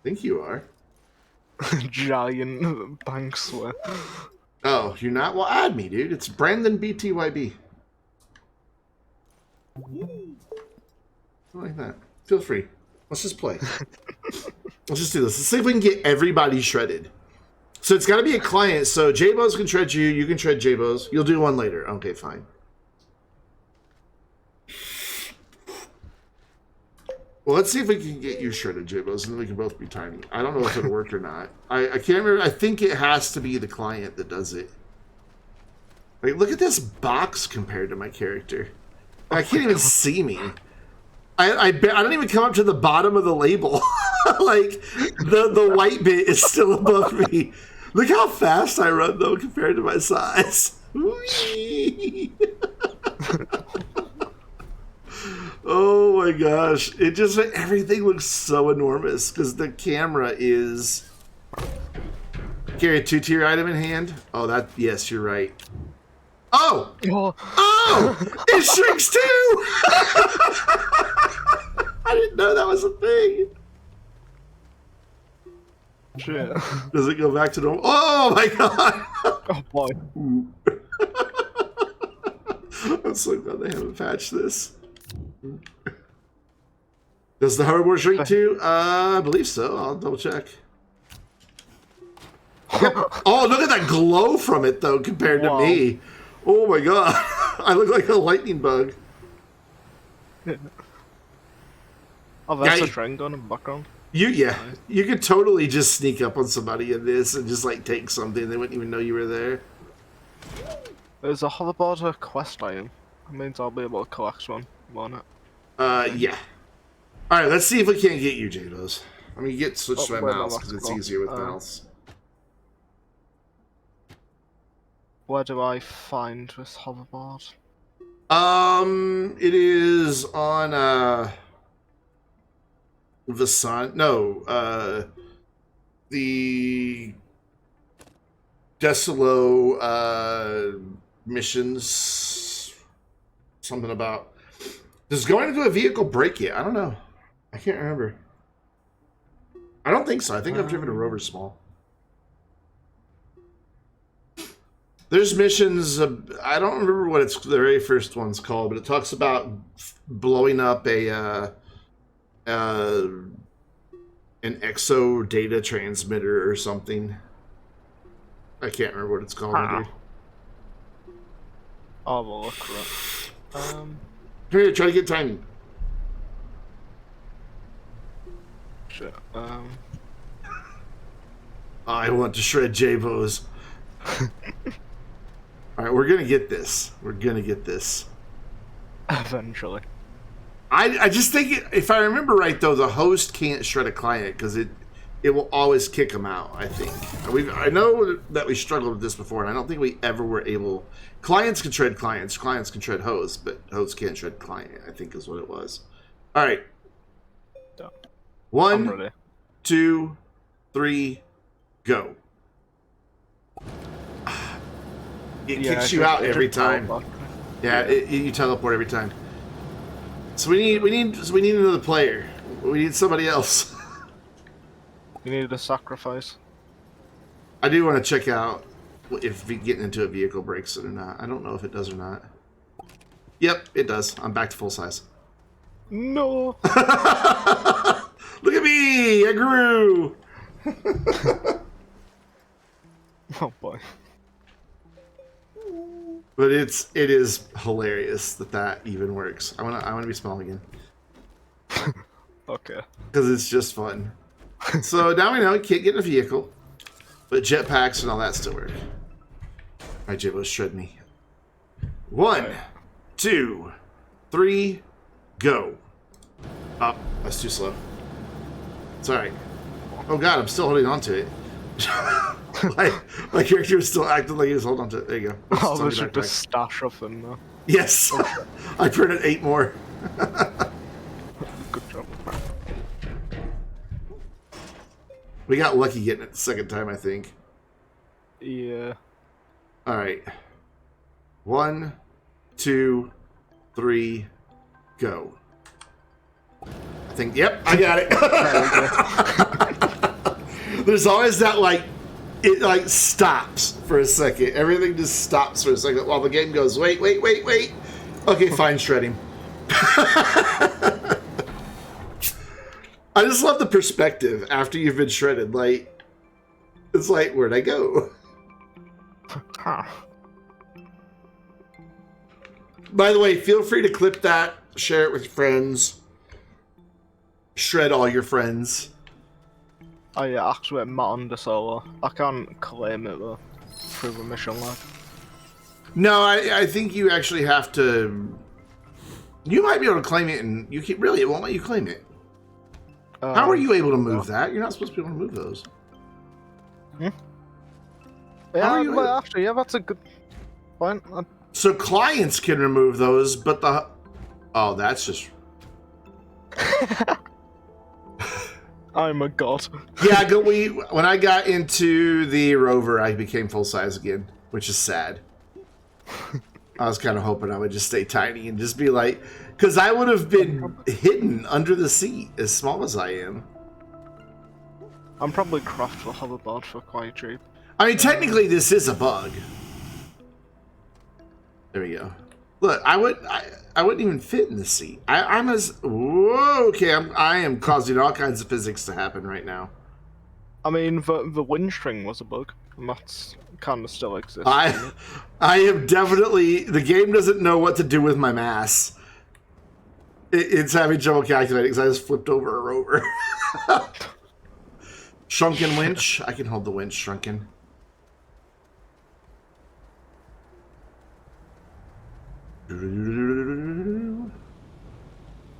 think you are. Giant bank swear. Oh, you're not? Well, add me, dude. It's Brandon BTYB. Like that. Feel free. Let's just play. Let's just do this. Let's see if we can get everybody shredded. So it's got to be a client. So J-Bos can shred you. You can shred J-Bos. You'll do one later. Okay, fine. Well, let's see if we can get you shredded, J-Bos, and then we can both be tiny. I don't know if it'll work or not. I can't remember. I think it has to be the client that does it. Like, look at this box compared to my character. I can't even see me. I don't even come up to the bottom of the label. Like, the white bit is still above me. Look how fast I run, though, compared to my size. Whee! Oh my gosh. It just, everything looks so enormous because the camera is... Carry a 2-tier item in hand? Oh, that, yes, you're right. Oh! Oh! It shrinks too! I didn't know that was a thing. Shit. Does it go back to normal? Oh my god! Oh boy. I'm so glad they haven't patched this. Does the hoverboard shrink too? I believe so. I'll double check. Oh, look at that glow from it, though, compared to me. Oh my god. I look like a lightning bug. Oh, that's a train gun in the background. You could totally just sneak up on somebody in this and just, like, take something. They wouldn't even know you were there. There's a hoverboard a quest item. That means I'll be able to collect one, won't it? Yeah. Alright, let's see if we can't get you, J-Bos. Let me switch to my mouse, because it's easier with mouse. Where do I find this hoverboard? It is on, the sun. No, the Desolo, missions. Something about... Does going into a vehicle break yet? I don't know. I can't remember. I don't think so. I think I've driven a Rover Small. There's missions, I don't remember what the very first one's called, but it talks about blowing up an exo data transmitter or something. I can't remember what it's called. I'll have a look for it. Here, try to get timing. Shit, I want to shred J-Bos. Alright, we're gonna get this. We're gonna get this. Eventually. I just think, if I remember right, though, the host can't shred a client because it will always kick them out, I think. I know that we struggled with this before, and I don't think we ever were able... Clients can shred clients, clients can shred hosts, but hosts can't shred client, I think is what it was. Alright. 1, 2, 3, go. It kicks you out every time. Yeah, you teleport every time. So we need another player. We need somebody else. You needed a sacrifice. I do want to check out if getting into a vehicle breaks it or not. I don't know if it does or not. Yep, it does. I'm back to full size. No. Look at me! I grew. Oh boy. But it is hilarious that even works. I wanna be small again. Okay. Because it's just fun. So now we know you can't get in a vehicle, but jetpacks and all that still work. Alright, J-Bo, shred me. 1, 2, 3, go. Oh, that's too slow. It's alright. Oh god, I'm still holding on to it. my character was still acting like he was holding on to it. There you go. Oh, there's just a stash of them though. Yes! I printed 8 more. Good job. We got lucky getting it the second time, I think. Yeah. Alright. 1, 2, 3, go. I think, yep, I got it. There's always that, like, it, like, stops for a second. Everything just stops for a second while the game goes, wait. Okay, fine, shred him. I just love the perspective after you've been shredded. Like, it's like, where'd I go? Huh. By the way, feel free to clip that, share it with your friends, shred all your friends. Oh yeah, actually Matt on the solo. I can't claim it though through the mission log. No, I think you actually have to. You might be able to claim it, and you can, really, it won't let you claim it. How are you able to move that? You're not supposed to be able to move those. Yeah, you- well, actually, yeah, that's a good point. So clients can remove those, but the... Oh, that's just... I'm a god. Yeah, when I got into the rover, I became full size again, which is sad. I was kind of hoping I would just stay tiny and just be like... Because I would have been hidden under the seat, as small as I am. I'm probably craft the hoverboard for quite cheap. I mean, technically, this is a bug. There we go. Look, I wouldn't even fit in the seat. I'm as... Whoa, okay, I am causing all kinds of physics to happen right now. I mean, the wind string was a bug, and that's kind of still exists. I am definitely... The game doesn't know what to do with my mass. It's having trouble calculating because I just flipped over a rover. Shrunken winch. I can hold the winch shrunken.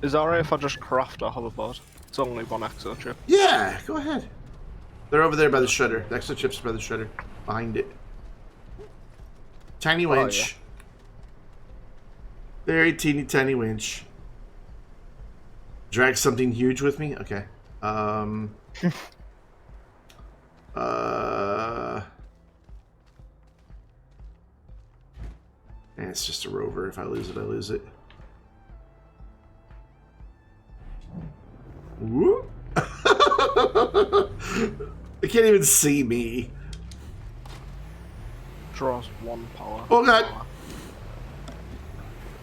Is that alright if I just craft a hoverboard? It's only one exo chip. Yeah, go ahead. They're over there by the shredder. The exo chips are by the shredder. Behind it. Tiny winch. Yeah. Very teeny tiny winch. Drag something huge with me? Okay. It's just a rover. If I lose it, I lose it. Whoop. They can't even see me. Draws 1 power. Oh god.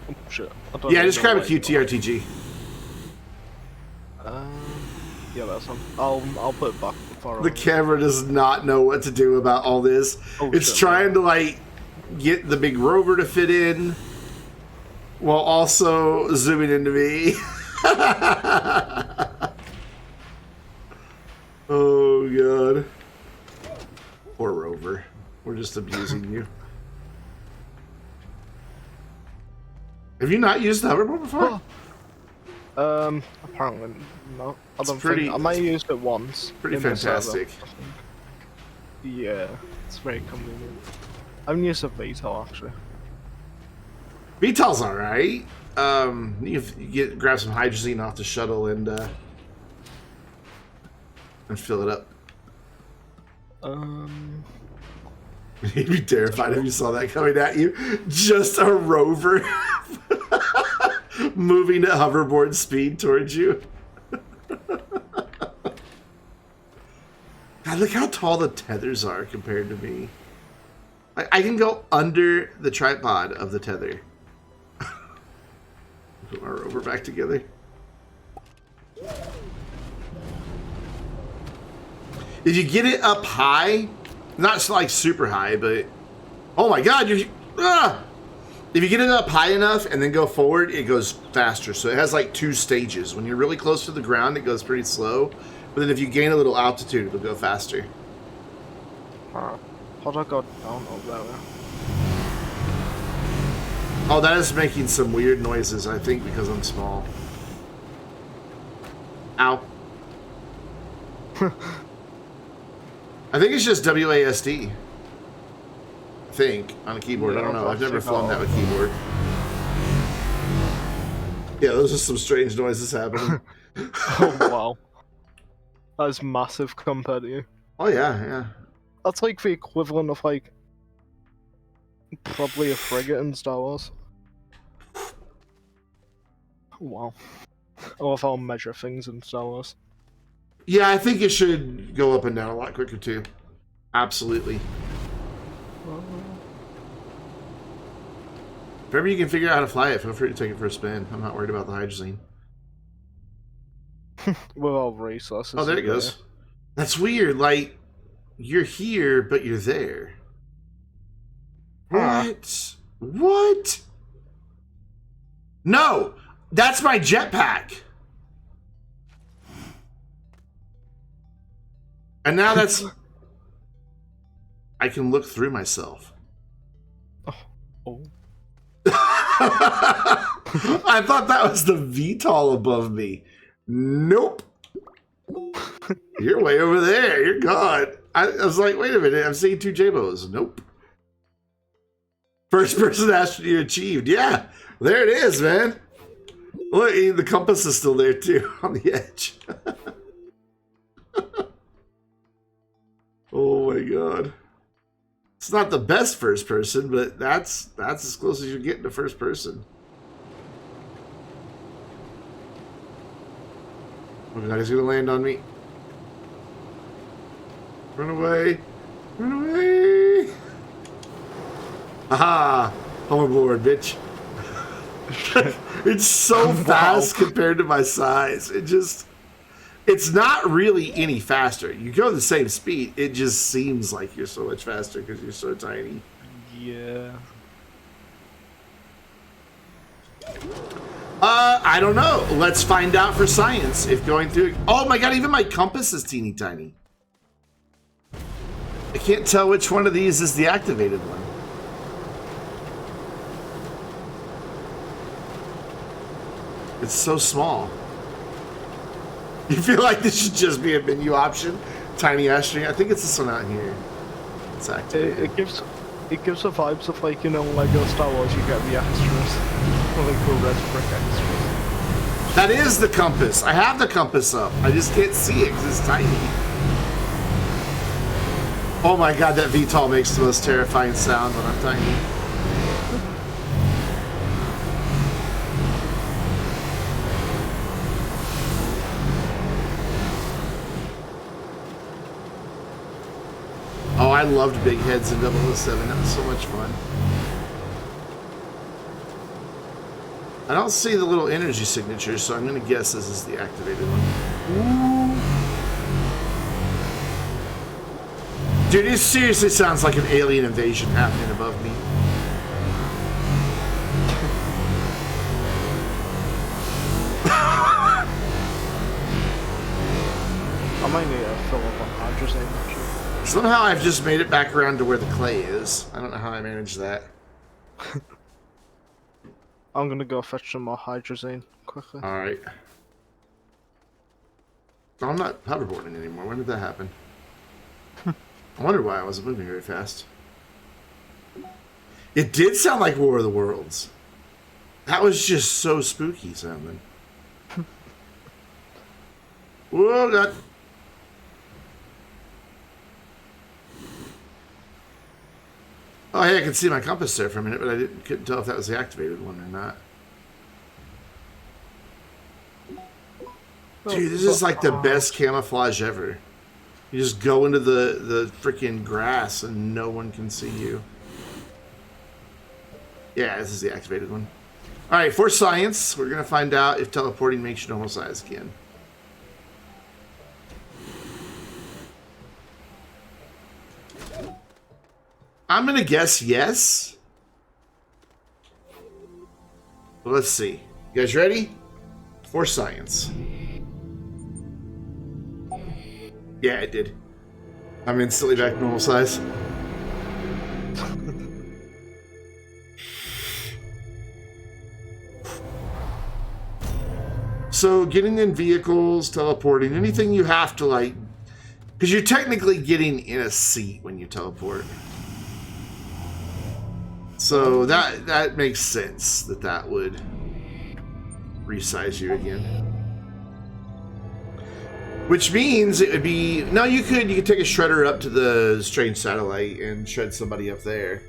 Oh shit. I don't Yeah, even just know grab a where you QTRTG. are. Yeah, that's one. I'll put it back before. The camera does not know what to do about all this. Oh, It's shit, trying to like get the big rover to fit in while also zooming into me. Oh god. Poor rover. We're just abusing you. Have you not used the hoverboard before? Apparently not. I It's don't pretty- think I might have used it once. Pretty in the server. fantastic. Yeah, it's very convenient. I haven't used a veto actually. VTOL's alright. You grab some hydrazine off the shuttle and fill it up. You'd be terrified if you saw that coming at you. Just a rover moving at hoverboard speed towards you. God, look how tall the tethers are compared to me. I can go under the tripod of the tether. Put my rover back together. If you get it up high, not like super high, but oh my god, if you get it up high enough and then go forward, it goes faster. So it has like 2 stages. When you're really close to the ground, it goes pretty slow. But then if you gain a little altitude, it'll go faster. How do I go down over there? Oh, that is making some weird noises, I think, because I'm small. Ow. I think it's just WASD. I think, on a keyboard. I don't know. I've never flown that with keyboard. Yeah, those are some strange noises happening. Oh wow. That is massive compared to you. Oh, yeah, yeah. That's like the equivalent of like probably a frigate in Star Wars. Wow. I love how I measure things in Star Wars. Yeah, I think it should go up and down a lot quicker, too. Absolutely. If ever you can figure out how to fly it, feel free to take it for a spin. I'm not worried about the hydrazine. With all resources. Oh, there it goes. That's weird. Like, you're here, but you're there. What? What? No! That's my jetpack! And now that's... I can look through myself. Oh. I thought that was the VTOL above me. Nope. You're way over there. You're gone. I was like, wait a minute. I'm seeing 2 J-Bos. Nope. First person Astroneer achieved. Yeah. There it is, man. Look, the compass is still there, too, on the edge. Oh, my God. It's not the best first person, but that's as close as you get to first person. Oh, God, he's going to land on me. Run away. Run away. Aha. Hoverboard, bitch. It's so fast compared to my size. It's not really any faster. You go the same speed. It just seems like you're so much faster because you're so tiny. Yeah. I don't know. Let's find out for science if going through... Oh my God, even my compass is teeny tiny. I can't tell which one of these is the activated one. It's so small. You feel like this should just be a menu option? Tiny Astroneer? I think it's this one out here. It's activated. It gives the vibes of, like, you know, Lego Star Wars, you get the extras. Like the red brick extras. That is the compass. I have the compass up. I just can't see it because it's tiny. Oh my God, that VTOL makes the most terrifying sound when I'm tiny. Oh, I loved Big Heads in 007. That was so much fun. I don't see the little energy signature, so I'm going to guess this is the activated one. Ooh. Dude, it seriously sounds like an alien invasion happening above me. I might need to fill up on hydrogen. Somehow I've just made it back around to where the clay is. I don't know how I managed that. I'm gonna go fetch some more hydrazine quickly. Alright. Oh, I'm not hoverboarding anymore. When did that happen? I wonder why I wasn't moving very fast. It did sound like War of the Worlds. That was just so spooky sounding. Whoa, God. Oh, hey, I could see my compass there for a minute, but couldn't tell if that was the activated one or not. Dude, this is like the best camouflage ever. You just go into the freaking grass and no one can see you. Yeah, this is the activated one. Alright, for science, we're going to find out if teleporting makes you normal size again. I'm going to guess yes. Well, let's see. You guys ready? For science. Yeah, it did. I'm instantly back to normal size. So, getting in vehicles, teleporting, anything you have to, like... Because you're technically getting in a seat when you teleport. So, that makes sense that would resize you again. Which means it would be... No, you could take a shredder up to the strange satellite and shred somebody up there.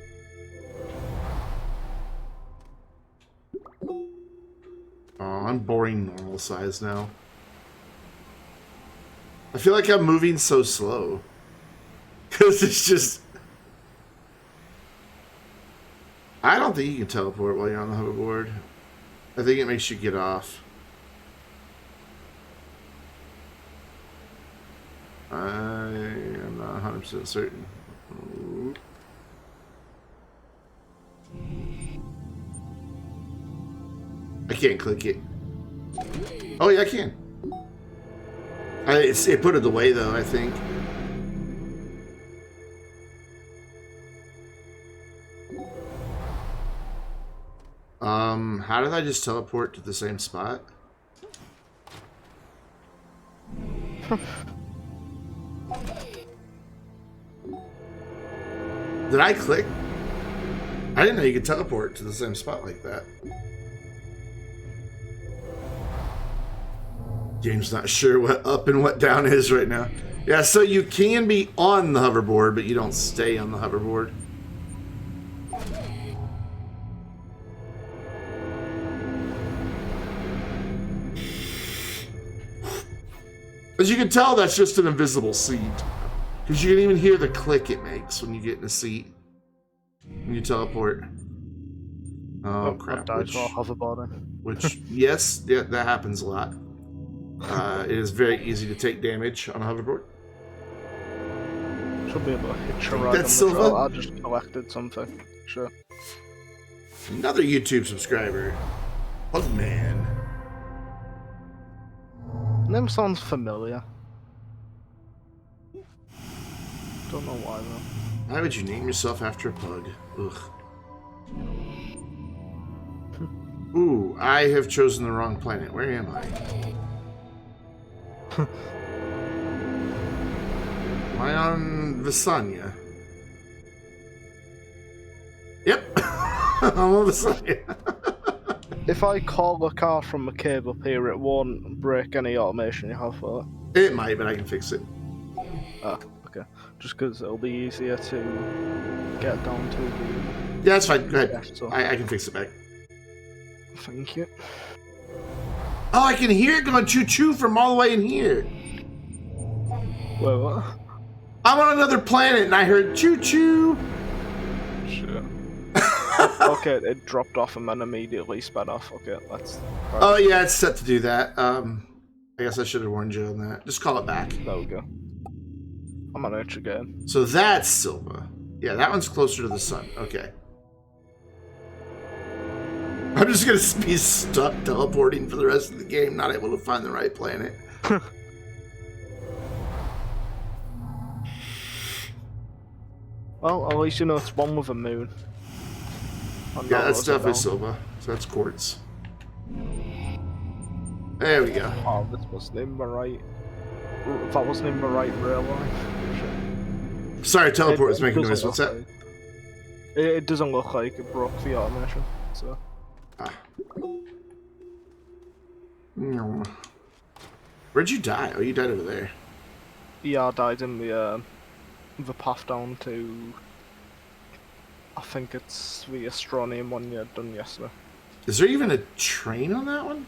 Oh, I'm boring normal size now. I feel like I'm moving so slow. Because it's just... I don't think you can teleport while you're on the hoverboard. I think it makes you get off. I am not 100% certain. I can't click it. Oh yeah, I can. It put it away though, I think. How did I just teleport to the same spot? Did I click? I didn't know you could teleport to the same spot like that. Game's not sure what up and what down is right now. Yeah, so you can be on the hoverboard, but you don't stay on the hoverboard. As you can tell, that's just an invisible seat. Because you can even hear the click it makes when you get in a seat. When you teleport. Oh, crap. Which, yes, yeah, that happens a lot. It is very easy to take damage on a hoverboard. Should be able to hitch a ride on the Silva? trail. I just collected something. Sure. Another YouTube subscriber. Pugman. Name sounds familiar. Don't know why though. Why would you name yourself after a pug? Ugh. Ooh, I have chosen the wrong planet. Where am I? Am I on Visanya? Yep. I'm on Visanya. If I call the car from a cave up here, it won't break any automation you have for it. It might, but I can fix it. Ah, okay. Just because it'll be easier to get down to the... Yeah, that's fine. Go ahead. Yeah, so... I can fix it back. Thank you. Oh, I can hear it going choo-choo from all the way in here. Wait, what? I'm on another planet and I heard choo-choo. Sure. Okay, it dropped off and then immediately sped off. Okay, that's... Oh, yeah, it's set to do that. I guess I should have warned you on that. Just call it back. There we go. I'm on edge again. So that's Silva. Yeah, that one's closer to the sun. Okay. I'm just going to be stuck teleporting for the rest of the game, not able to find the right planet. Well, at least you know it's one with a moon. Yeah, that's definitely Silva. So that's quartz. There we go. Oh, this wasn't in the right... That wasn't in the right rail line. Sorry, teleport was making noise. What's that? Like, it doesn't look like it broke the automation, so... Ah. Where'd you die? Oh, you died over there. Yeah, I died in the path down to... I think it's the Astroneer one you had done yesterday. Is there even a train on that one?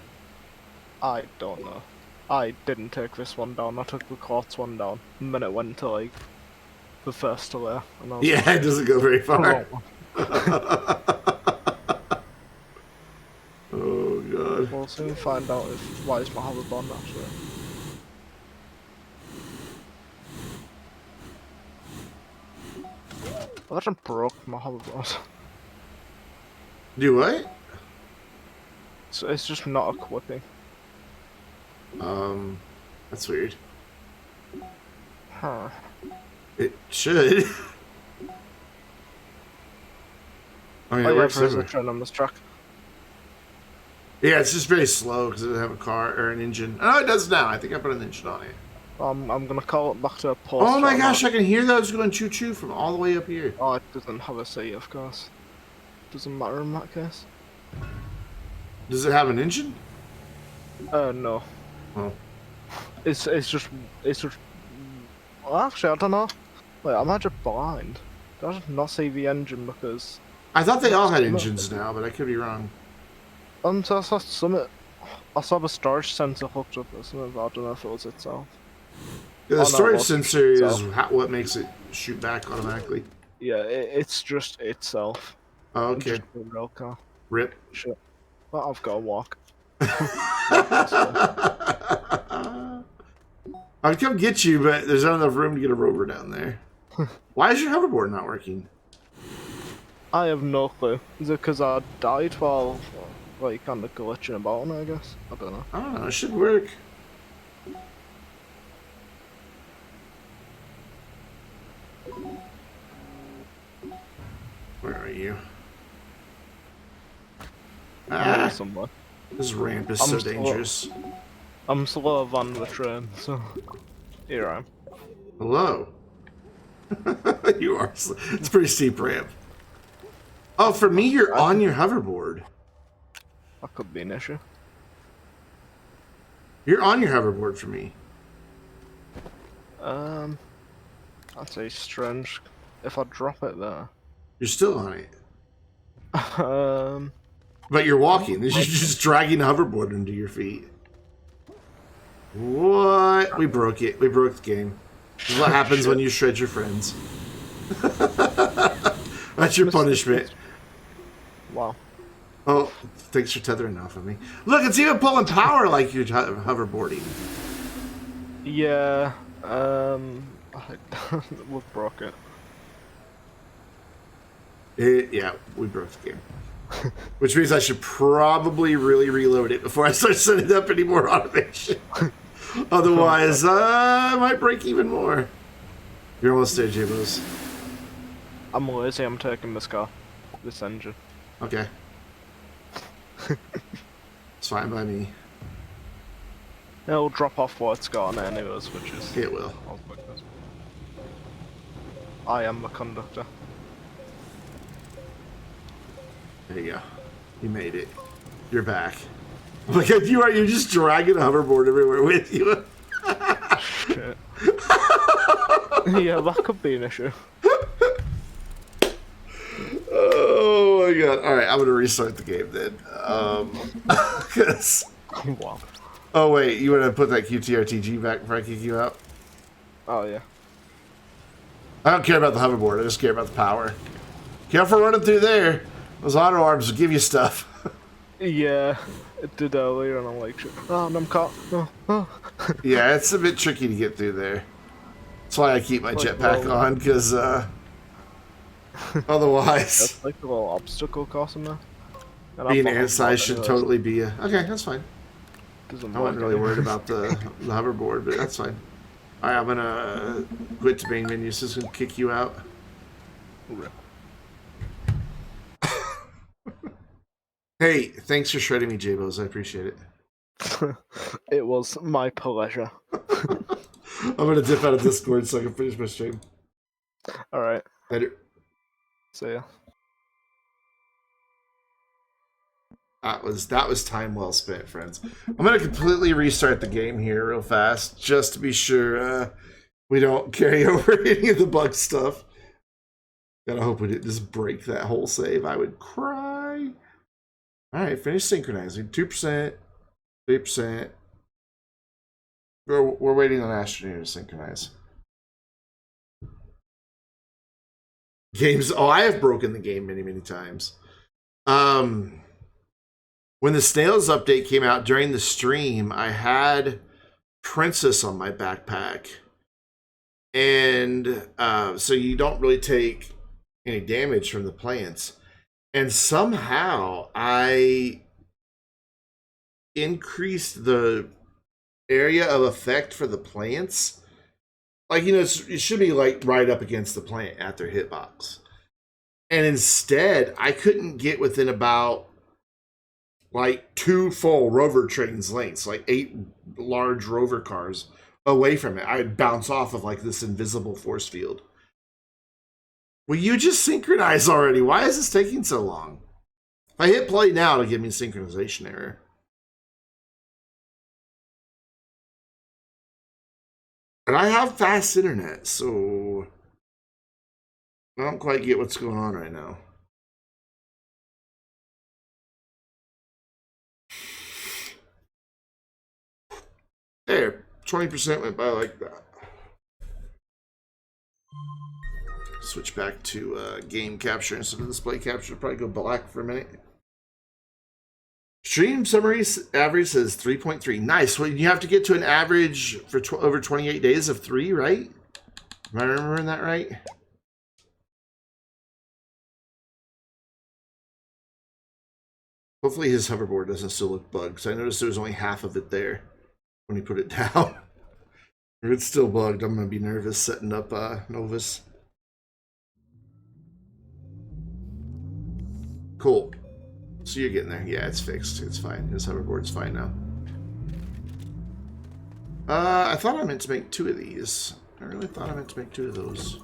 I don't know. I didn't take this one down, I took the quartz one down. And then it went to like the first to there. And I was Yeah, it doesn't go very far. Oh god. We'll soon find out why it's my hoverboard actually. I actually broke my hoverboard. Do what? So it's just not equipping. That's weird. Huh. It should. I mean, Oh it yeah, works there is a everywhere. train on this track. Yeah, it's just very slow because it doesn't have a car or an engine. Oh, it does now. I think I put an engine on it. I'm gonna call it back to a post. Oh my gosh, I can hear those going choo-choo from all the way up here. Oh, it doesn't have a seat, of course. Doesn't matter in that case. Does it have an engine? No. Oh. It's just... Well, actually, I don't know. Wait, am I just blind? Did I just not see the engine because... I thought they all had engines now, but I could be wrong. So I saw summit. I saw the storage sensor hooked up or something, but I don't know if it was itself. Yeah, the Oh, no, storage it wasn't sensor is itself. what makes it shoot back automatically. Yeah, it's just itself. Oh, okay. Just a real car. Rip. Shit. Well, I've got to walk. I'd come get you, but there's not enough room to get a rover down there. Why is your hoverboard not working? I have no clue. Is it because I died while, like, kind of glitching about on it, I guess? I don't know. I don't know. It should work. Where are you? Ah, Somewhere. this ramp is I'm so slow. dangerous. I'm slower than the train, so... Here I am. Hello. You are. It's a pretty steep ramp. Oh, for me, you're on your hoverboard. That could be an issue. You're on your hoverboard for me. That's a strange. If I drop it there. You're still on it. Um, But you're walking. You're just dragging the hoverboard into your feet. What? We broke it. We broke the game. This is what happens when you shred your friends. That's your punishment. wow. Oh, thanks for tethering off of me. Look, it's even pulling power like you're hoverboarding. Yeah. We broke it. Yeah, we broke the game. Which means I should probably really reload it before I start setting up any more automation. Otherwise, I might break even more. You're almost there, J-Bos. I'm lazy, I'm taking this car. This engine. Okay. It's fine by me. It'll drop off what it's got anyways, which is... It will. I am the conductor. There you go. You made it. You're back. Oh my god, you're just dragging a hoverboard everywhere with you. Shit. Yeah, that could be an issue. Oh my god. Alright, I'm gonna restart the game then. Cause... Wow. Oh wait, you wanna put that QTRTG back before I kick you out? Oh yeah. I don't care about the hoverboard, I just care about the power. Careful running through there. Those auto arms will give you stuff. Yeah, it did earlier and I'm like, shit. Oh, and I'm caught. Oh. Yeah, it's a bit tricky to get through there. That's why I keep my Like, jetpack well, on, because otherwise... That's like a little obstacle course in there. And Being I thought anti should totally be a... Okay, that's fine. Doesn't I wasn't work really worried anyway. about the hoverboard, but that's fine. Alright, I'm gonna quit the main menu, so it's gonna kick you out. Hey, thanks for shredding me, J-Bos. I appreciate it. It was my pleasure. I'm gonna dip out of Discord so I can finish my stream. Alright, Later. see ya. That was time well spent, friends. I'm gonna completely restart the game here real fast, just to be sure we don't carry over any of the bug stuff. Gotta hope we didn't just break that whole save. I would cry. Alright, finish synchronizing. 2%, 3%. We're waiting on Astroneer to synchronize. Games. Oh, I have broken the game many, many times. When the Snails update came out during the stream, I had Princess on my backpack. And so you don't really take any damage from the plants. And somehow I increased the area of effect for the plants. Like, you know, it should be like right up against the plant at their hitbox. And instead, I couldn't get within about like 2 full rover trains lengths, like 8 large rover cars away from it. I'd bounce off of like this invisible force field. Will you just synchronize already? Why is this taking so long? If I hit play now, it'll give me a synchronization error. And I have fast internet, so I don't quite get what's going on right now. There, 20% went by like that. Switch back to game capture instead of display capture. Probably go black for a minute. Stream summary average says 3.3. Nice. Well, you have to get to an average for over 28 days of 3, right? Am I remembering that right? Hopefully his hoverboard doesn't still look bugged, because I noticed there was only half of it there when he put it down. If it's still bugged, I'm going to be nervous setting up Novus. Cool. So you're getting there. Yeah, it's fixed. It's fine. His hoverboard's fine now. I thought I meant to make 2 of these. I really thought I meant to make 2 of those.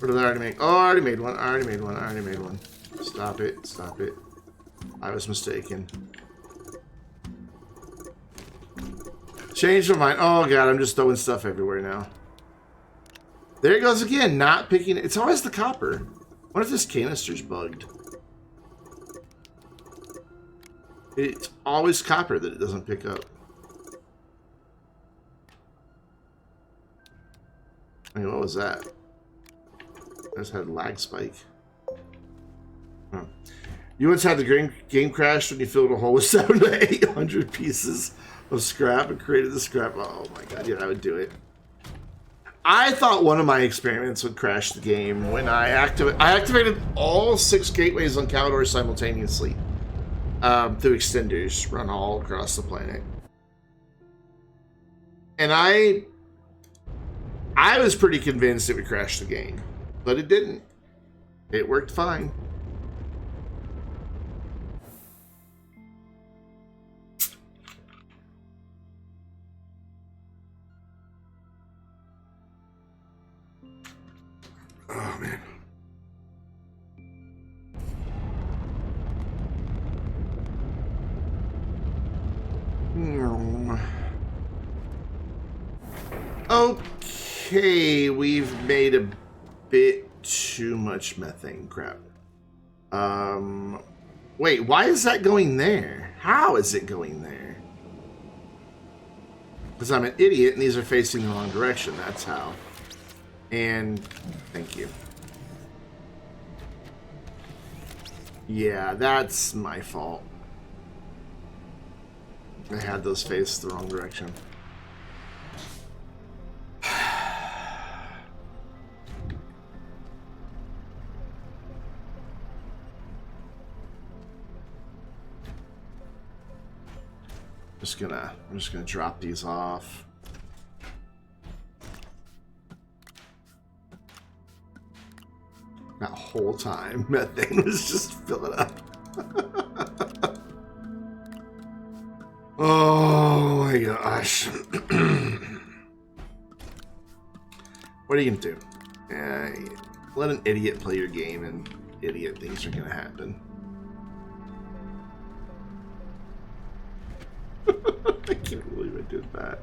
Or did I already make? Oh, I already made one. I already made one. I already made one. Stop it. Stop it. I was mistaken. Change my mind. Oh, God. I'm just throwing stuff everywhere now. There it goes again. Not picking it. It's always the copper. What if this canister's bugged? It's always copper that it doesn't pick up. I mean, what was that? I just had a lag spike. Huh. You once had the game crash when you filled a hole with 700 to 800 pieces of scrap and created the scrap. Oh my god, yeah, I would do it. I thought one of my experiments would crash the game when I activated all 6 gateways on Caldor simultaneously through extenders run all across the planet. And I was pretty convinced it would crash the game, but it didn't. It worked fine. Oh, man. Okay, we've made a bit too much methane crap. Wait, why is that going there? How is it going there? Because I'm an idiot and these are facing the wrong direction, that's how. And thank you. Yeah, that's my fault. I had those faced the wrong direction. I'm just gonna drop these off. That whole time, methane was just filling up. Oh my gosh. What are you gonna do? Let an idiot play your game and idiot things are gonna happen. I can't believe I did that.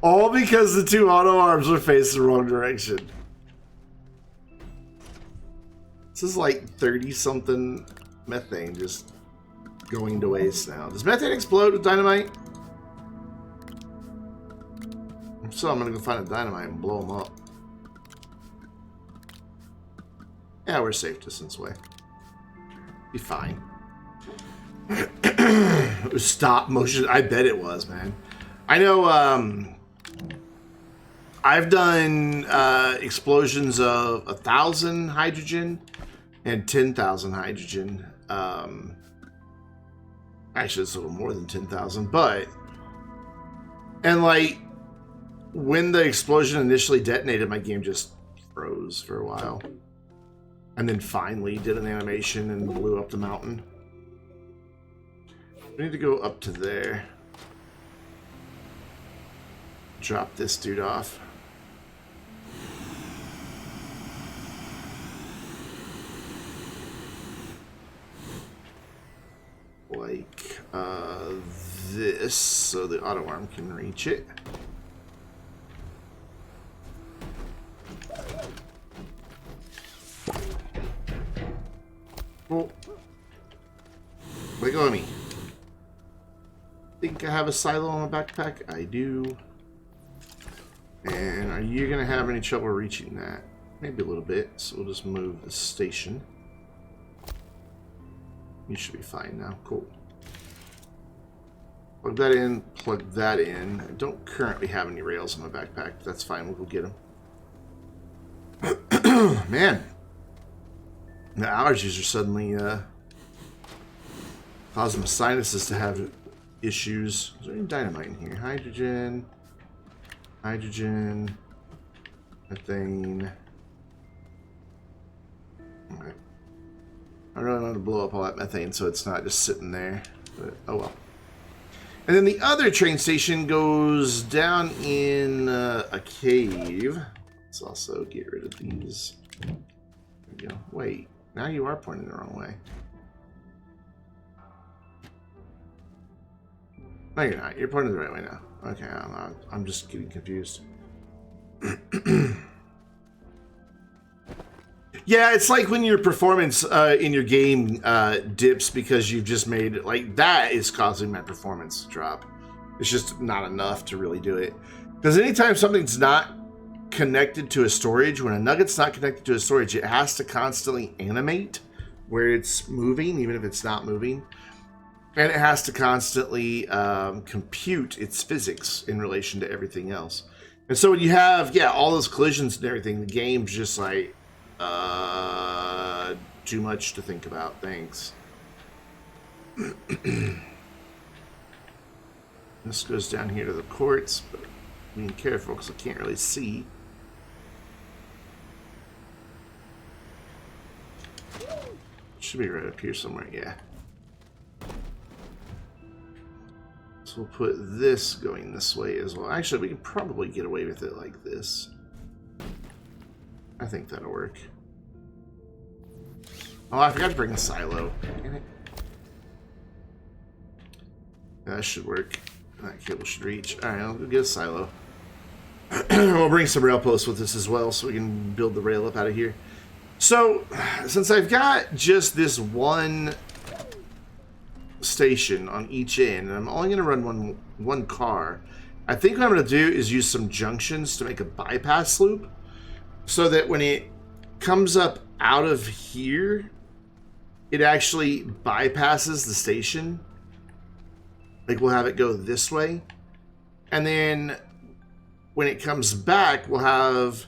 All because the 2 auto arms were faced the wrong direction. This is like 30-something methane just going to waste now. Does methane explode with dynamite? So I'm gonna go find a dynamite and blow them up. Yeah, we're safe distance away. Be fine. It was stop motion. I bet it was, man. I know I've done explosions of 1,000 hydrogen and 10,000 hydrogen. Actually, it's a little more than 10,000, but... And, like, when the explosion initially detonated, my game just froze for a while. And then finally did an animation and blew up the mountain. We need to go up to there. Drop this dude off. Like this, so the auto arm can reach it. Well, wiggle at me. Think I have a silo on my backpack? I do. And are you gonna have any trouble reaching that? Maybe a little bit, so we'll just move the station. You should be fine now. Cool. Plug that in, plug that in. I don't currently have any rails in my backpack, but that's fine. We'll go get them. Man. The allergies are suddenly causing my sinuses to have issues. Is there any dynamite in here? Hydrogen. Hydrogen. Methane. Okay. I really want to blow up all that methane so it's not just sitting there. But, oh well. And then the other train station goes down in a cave. Let's also get rid of these There you go. Wait, now you are pointing the wrong way. No, you're not. You're pointing the right way now. Okay, I'm just getting confused. Yeah, it's like when your performance in your game dips because you've just made it. Like, that is causing my performance to drop. It's just not enough to really do it. Because anytime something's not connected to a storage, when a nugget's not connected to a storage, it has to constantly animate where it's moving, even if it's not moving. And it has to constantly compute its physics in relation to everything else. And so when you have, all those collisions and everything, the game's just like, too much to think about. Thanks. This goes down here to the quartz, but being careful because I can't really see. Should be right up here somewhere, yeah. So we'll put this going this way as well. Actually, we can probably get away with it like this. I think that'll work. Oh, I forgot to bring a silo. Damn it. That should work. That cable should reach. Alright, I'll go get a silo. We'll bring some rail posts with us as well so we can build the rail up out of here. So, since I've got just this one station on each end, and I'm only going to run one car, I think what I'm going to do is use some junctions to make a bypass loop so that when it comes up out of here, it actually bypasses the station. Like, we'll have it go this way. And then when it comes back, we'll have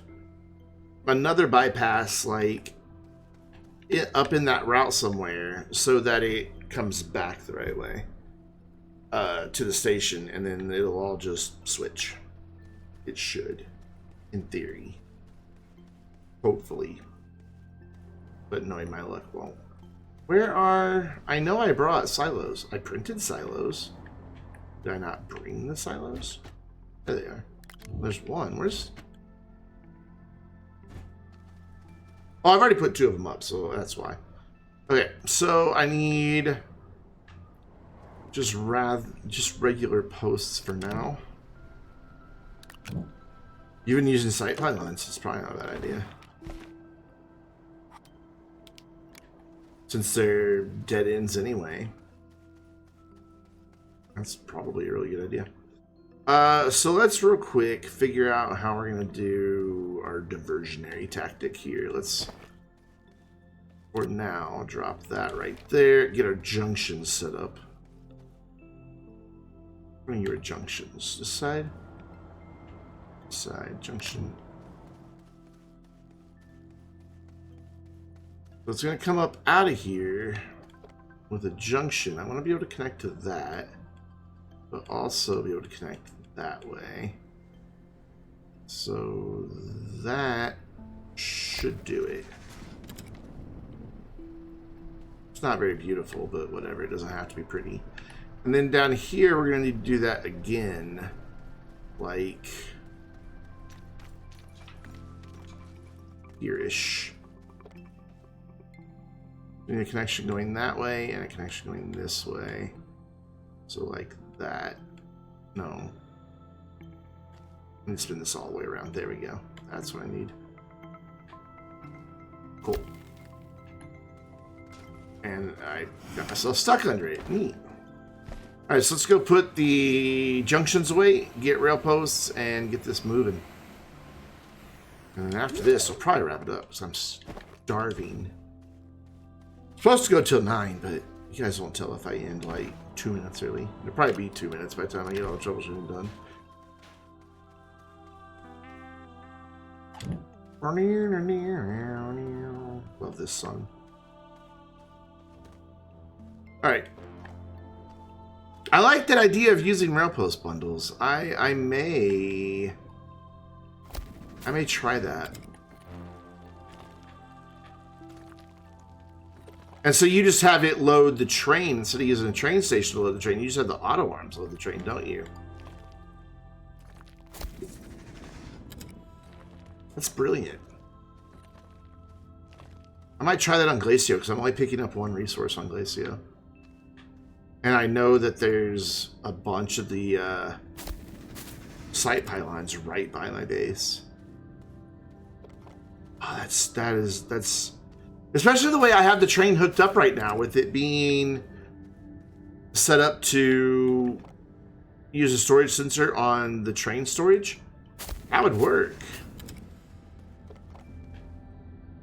another bypass, like, up in that route somewhere so that it comes back the right way to the station. And then it'll all just switch. It should, in theory. Hopefully. But knowing my luck, won't. Where are... I know I brought silos. I printed silos. Did I not bring the silos? There they are. There's one. Where's... Oh, I've already put 2 of them up, so that's why. Okay, so I need... just regular posts for now. Even using site pylons is probably not a bad idea. Since they're dead ends anyway. That's probably a really good idea. So let's real quick figure out how we're going to do our diversionary tactic here. Let's, for now, drop that right there. Get our junctions set up. What are your junctions? This side? This side, junction. So it's going to come up out of here with a junction. I want to be able to connect to that, but also be able to connect that way. So that should do it. It's not very beautiful, but whatever. It doesn't have to be pretty. And then down here, we're going to need to do that again. Like here-ish. We need a connection going that way and a connection going this way. So like that. No. Let me spin this all the way around. There we go. That's what I need. Cool. And I got myself stuck under it. Neat. Alright, so let's go put the junctions away, get rail posts, and get this moving. And then after this, we'll probably wrap it up because I'm starving. Supposed to go till 9, but you guys won't tell if I end like 2 minutes early. It'll probably be 2 minutes by the time I get all the troubleshooting done. Love this song. Alright. I like that idea of using rail post bundles. I may try that. And so you just have it load the train instead of using a train station to load the train. You just have the auto arms load the train, don't you? That's brilliant. I might try that on Glacio, because I'm only picking up one resource on Glacio. And I know that there's a bunch of the site pylons right by my base. Oh, that's especially the way I have the train hooked up right now, with it being set up to use a storage sensor on the train storage. That would work.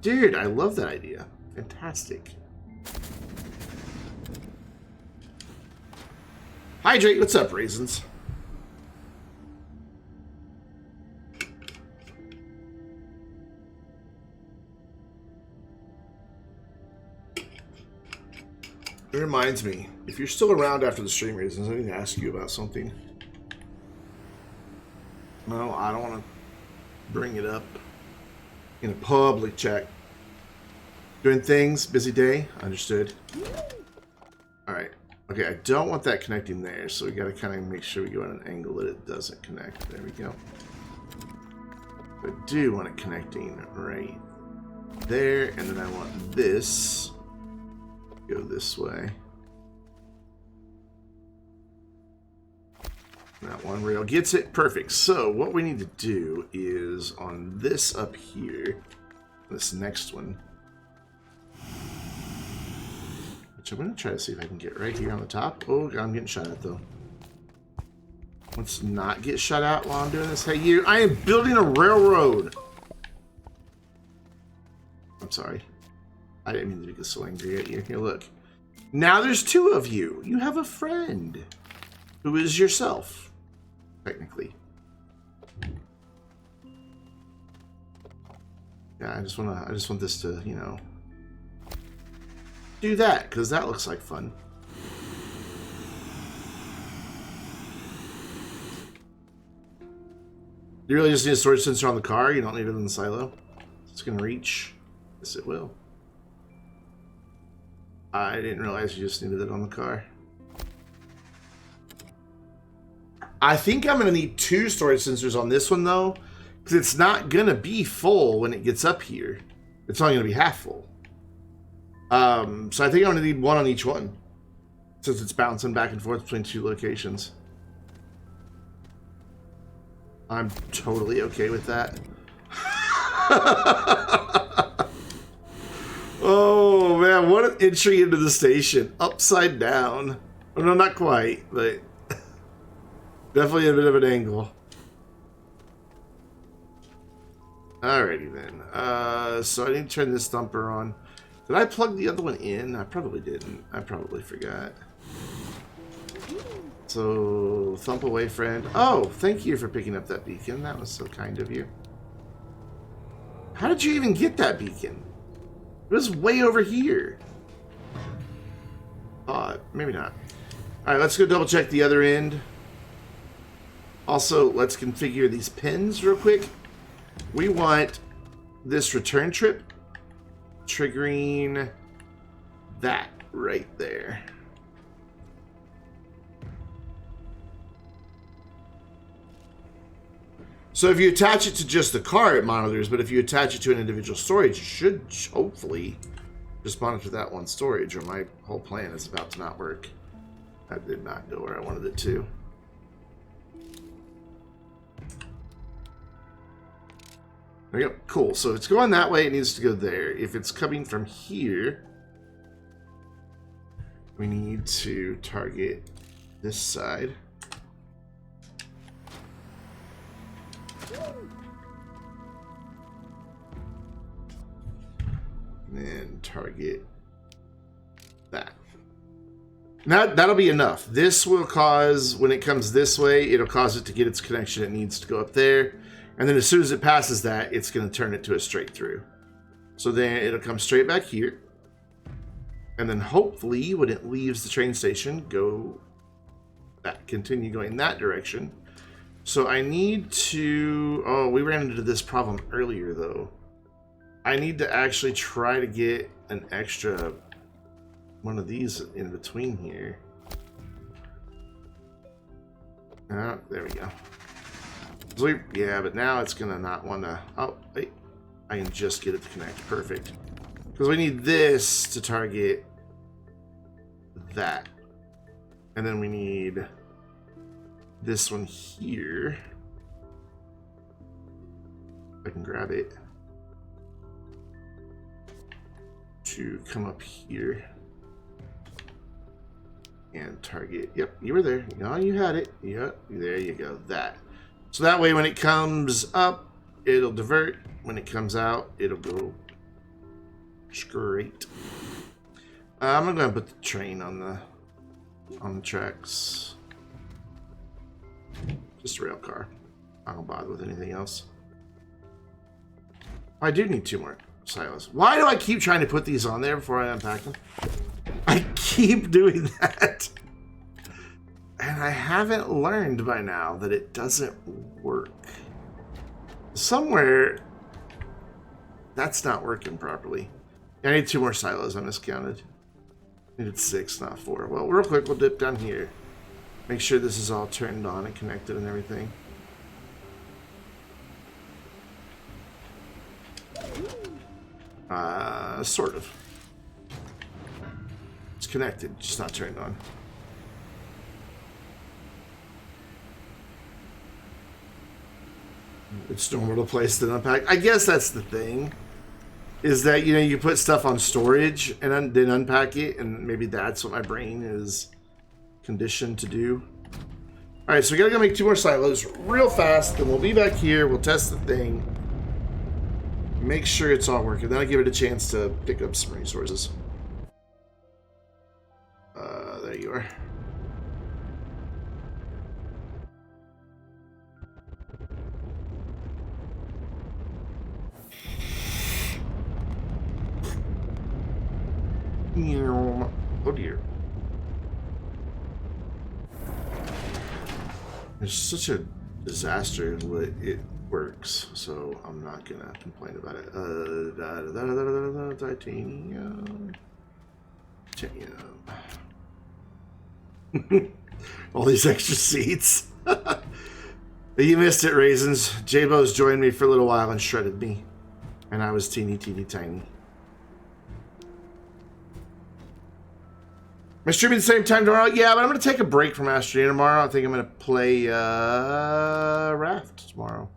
Dude, I love that idea. Fantastic. Hydrate, what's up, Raisins? It reminds me, if you're still around after the stream, Raisins, I need to ask you about something. No, I don't want to bring it up in a public chat. Doing things, busy day, understood. Alright, okay, I don't want that connecting there, so we gotta kind of make sure we go at an angle that it doesn't connect. There we go. I do want it connecting right there, and then I want this to go this way. That one rail gets it. Perfect. So what we need to do is on this up here, this next one, which I'm going to try to see if I can get right here on the top. Oh, I'm getting shot at though. Let's not get shot out while I'm doing this. Hey, you, I am building a railroad. I'm sorry. I didn't mean to be so angry at you. Here, look. Now there's two of you. You have a friend who is yourself. Technically. Yeah, I just want this to, you know, do that, because that looks like fun. You really just need a storage sensor on the car? You don't need it in the silo? It's gonna reach. Yes, it will. I didn't realize you just needed it on the car. I think I'm going to need 2 storage sensors on this one, though, because it's not going to be full when it gets up here. It's only going to be half full. So I think I'm going to need 1 on each one, since it's bouncing back and forth between 2 locations. I'm totally okay with that. Oh, man, what an entry into the station. Upside down. Well, no, not quite, but... definitely a bit of an angle. Alrighty then. So I need to turn this thumper on. Did I plug the other one in? I probably didn't. I probably forgot. So, thump away, friend. Oh, thank you for picking up that beacon. That was so kind of you. How did you even get that beacon? It was way over here. Maybe not. Alright, let's go double check the other end. Also, let's configure these pins real quick. We want this return trip triggering that right there. So if you attach it to just the car, it monitors, but if you attach it to an individual storage, it should hopefully just monitor that one storage, or my whole plan is about to not work. That did not go where I wanted it to. There we go. Cool. So if it's going that way, it needs to go there. If it's coming from here, we need to target this side. And then target that. Now, that'll be enough. This will cause, when it comes this way, it'll cause it to get its connection. It needs to go up there. And then as soon as it passes that, it's going to turn it to a straight through. So then it'll come straight back here. And then hopefully when it leaves the train station, go back, continue going that direction. So I need to... oh, we ran into this problem earlier though. I need to actually try to get an extra one of these in between here. Oh, there we go. Yeah, but now it's gonna not want to... oh, wait. I can just get it to connect. Perfect. Because we need this to target that. And then we need this one here. I can grab it to come up here and target. Yep, you were there. No, you had it. Yep, there you go. That. So that way when it comes up, it'll divert. When it comes out, it'll go straight. I'm gonna put the train on the tracks. Just a rail car. I don't bother with anything else. I do need 2 more silos. Why do I keep trying to put these on there before I unpack them? I keep doing that. And I haven't learned by now that it doesn't work. Somewhere, that's not working properly. I need 2 more silos. I miscounted. I needed 6, not 4. Well, real quick, we'll dip down here. Make sure this is all turned on and connected and everything. Sort of. It's connected, just not turned on. It's normal to place it unpack. I guess that's the thing. Is that, you know, you put stuff on storage and then unpack it, and maybe that's what my brain is conditioned to do. Alright, so we gotta go make 2 more silos real fast, then we'll be back here, we'll test the thing. Make sure it's all working. Then I'll give it a chance to pick up some resources. There you are. Oh dear. It's such a disaster when it works, so I'm not gonna complain about it. Titanium. Titanium. All these extra seats. You missed it, Raisins. J-Bo's joined me for a little while and shredded me. And I was teeny tiny. Am I streaming the same time tomorrow? Yeah, but I'm going to take a break from Astroneer tomorrow. I think I'm going to play Raft tomorrow.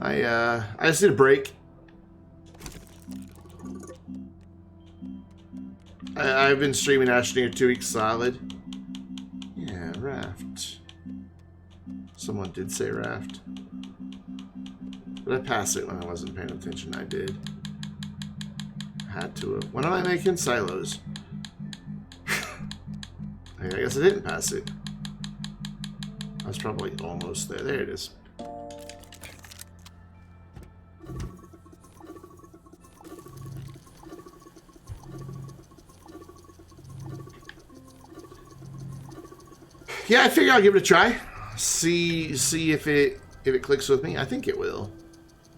I just need a break. I've been streaming Astroneer 2 weeks solid. Yeah, Raft. Someone did say Raft. Did I pass it when I wasn't paying attention? I did. Had to have. When am I making silos? I guess I didn't pass it. I was probably almost there. There it is. Yeah, I figure I'll give it a try. See if it clicks with me. I think it will.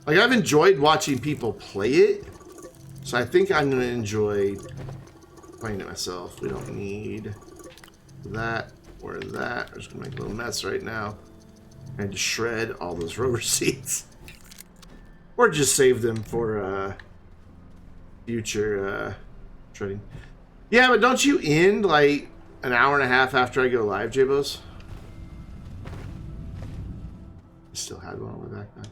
Like, I've enjoyed watching people play it, so I think I'm gonna enjoy playing it myself. We don't need that or that. I'm just gonna make a little mess right now and just shred all those rubber seats, or just save them for future shredding. Yeah, but don't you end like an hour and a half after I go live, J-Bos? I still had one on my back then.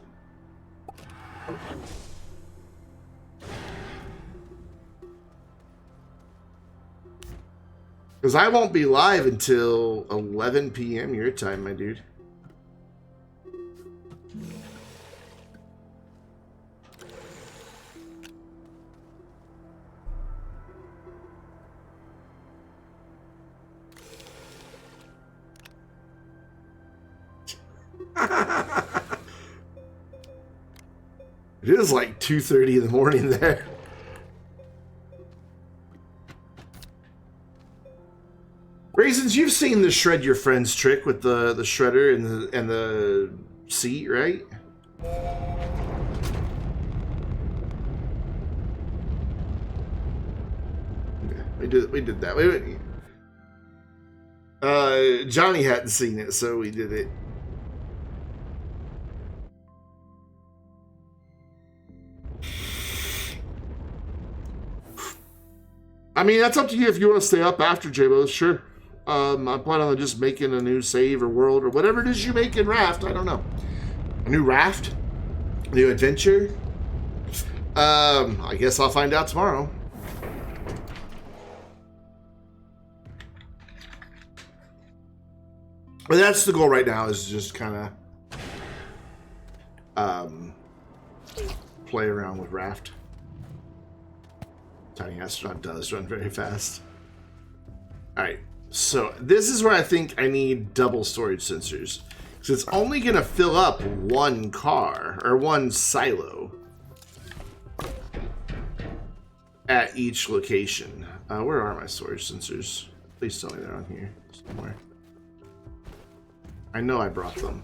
Because I won't be live until 11 p.m. your time, my dude. It is like 2:30 in the morning there. Raisins, you've seen the shred your friends trick with the shredder and the seat, right? Yeah, we did that. Johnny hadn't seen it, so we did it. I mean, that's up to you if you want to stay up after J-Bo, sure. I plan on just making a new save or world or whatever it is you make in Raft. I don't know. A new Raft? A new adventure? I guess I'll find out tomorrow. But that's the goal right now, is just kind of play around with Raft. Tiny Astronaut does run very fast. Alright, so this is where I think I need double storage sensors. Because it's only going to fill up one car, or one silo, at each location. Where are my storage sensors? Please tell me they're on here somewhere. I know I brought them.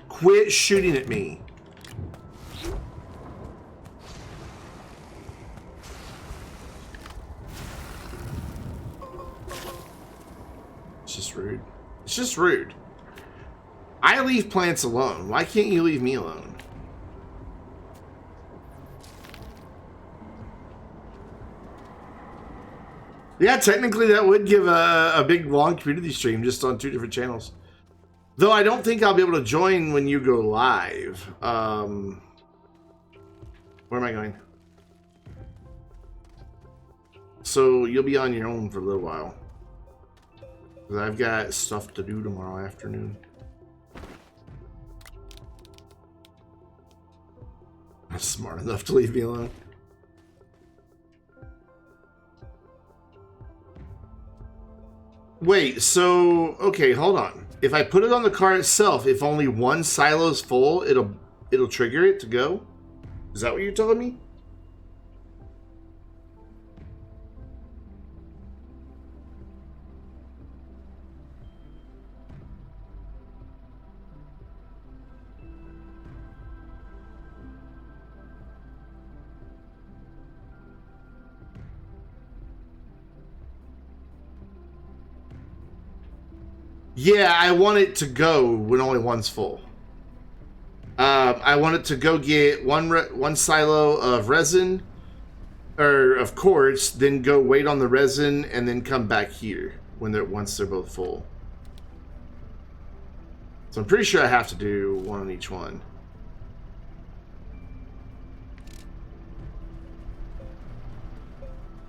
Quit shooting at me. It's just rude. It's just rude. I leave plants alone. Why can't you leave me alone? Yeah, technically that would give a big long community stream just on 2 different channels. Though I don't think I'll be able to join when you go live. Where am I going? So you'll be on your own for a little while. 'Cause I've got stuff to do tomorrow afternoon. I'm smart enough to leave me alone. Wait, so okay, hold on. If I put it on the car itself, if only one silo's full, it'll trigger it to go? Is that what you're telling me? Yeah, I want it to go when only one's full. I want it to go get one silo of resin, or of quartz, then go wait on the resin, and then come back here once they're both full. So I'm pretty sure I have to do one on each one.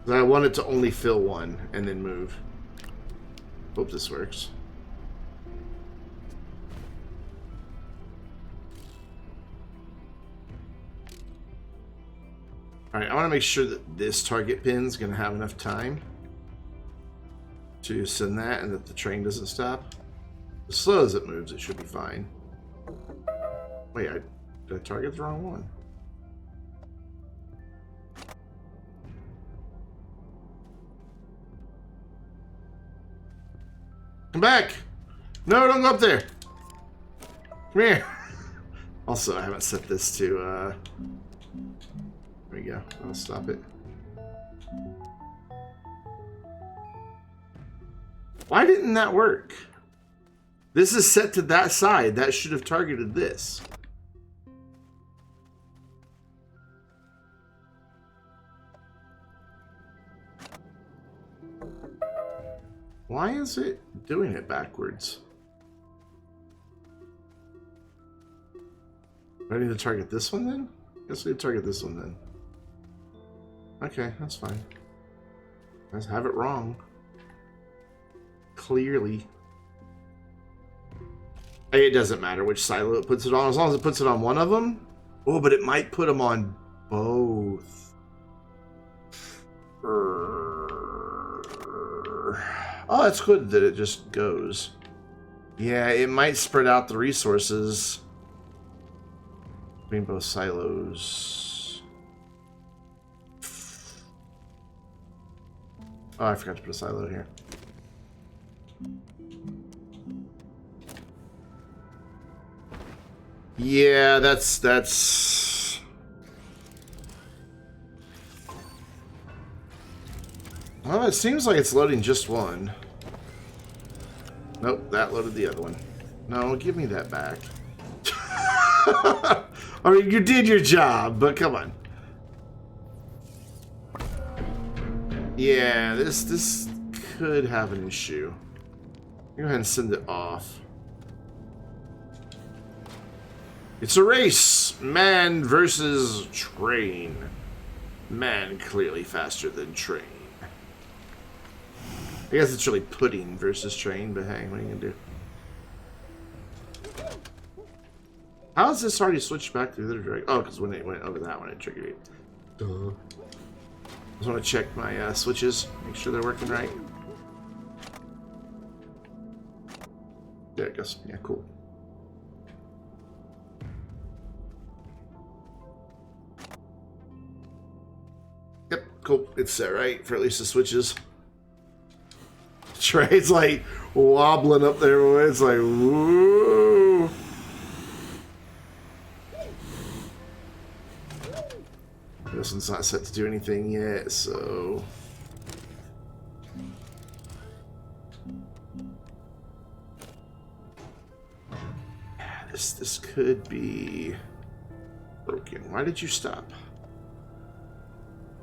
I want it to only fill one and then move. Hope this works. Alright, I want to make sure that this target pin is going to have enough time to send that and that the train doesn't stop. As slow as it moves, it should be fine. Wait, did I target the wrong one? Come back! No, don't go up there! Come here! Also, I haven't set this to, there we go. I'll stop it. Why didn't that work? This is set to that side. That should have targeted this. Why is it doing it backwards? Do I need to target this one then? Guess we need to target this one then. Okay, that's fine. I just have it wrong. Clearly. It doesn't matter which silo it puts it on, as long as it puts it on one of them. Oh, but it might put them on both. Oh, that's good that it just goes. Yeah, it might spread out the resources between both silos. Oh, I forgot to put a silo here. Yeah, that's... Well, it seems like it's loading just one. Nope, that loaded the other one. No, give me that back. I mean, you did your job, but come on. Yeah, this could have an issue. Go ahead and send it off. It's a race! Man versus train. Man clearly faster than train. I guess it's really pudding versus train, but hey, what are you gonna do? How is this already switched back to the other direction? Oh, because when it went over that one, it triggered it. Duh. Just want to check my switches, make sure they're working right. There it goes. Yeah, cool. Yep, cool. It's set right for at least the switches. Train's like wobbling up there, boy. It's like, woo. This one's not set to do anything yet, so. This could be broken. Why did you stop?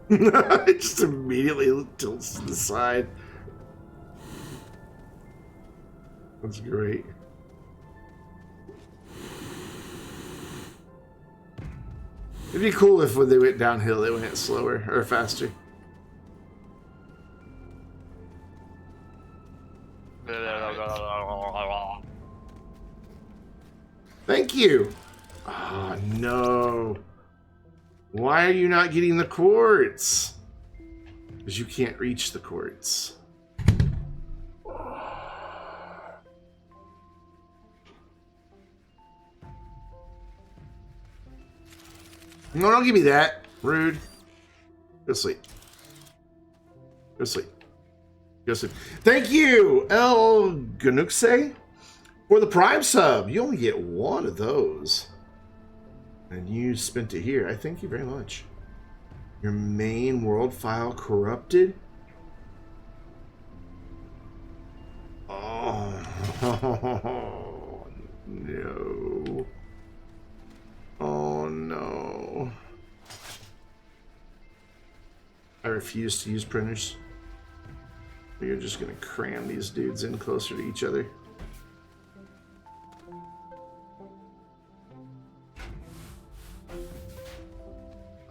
It just immediately tilts to the side. That's great. It'd be cool if when they went downhill, they went slower or faster. Thank you. Oh, no. Why are you not getting the quartz? Because you can't reach the quartz. No, don't give me that. Rude. Go sleep. Go sleep. Go sleep. Thank you, El Ganuxe, for the Prime sub. You only get one of those. And you spent it here. I thank you very much. Your main world file corrupted? Oh, no. Oh, no. I refuse to use printers. We're just going to cram these dudes in closer to each other.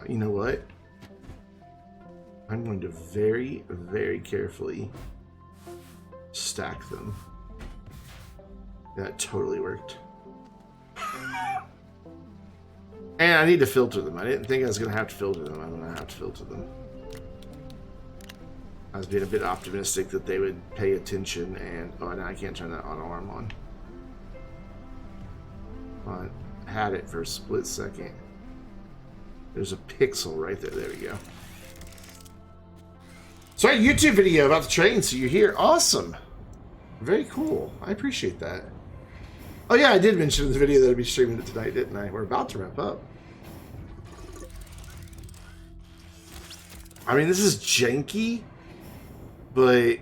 You know what? I'm going to very, very carefully stack them. That totally worked. And I need to filter them. I didn't think I was going to have to filter them. I'm going to have to filter them. I was being a bit optimistic that they would pay attention and... Oh, now I can't turn that auto arm on. I had it for a split second. There's a pixel right there. There we go. So a YouTube video about the train, so you're here. Awesome. Very cool. I appreciate that. Oh yeah, I did mention in the video that I'd be streaming it tonight, didn't I? We're about to wrap up. I mean, this is janky, but...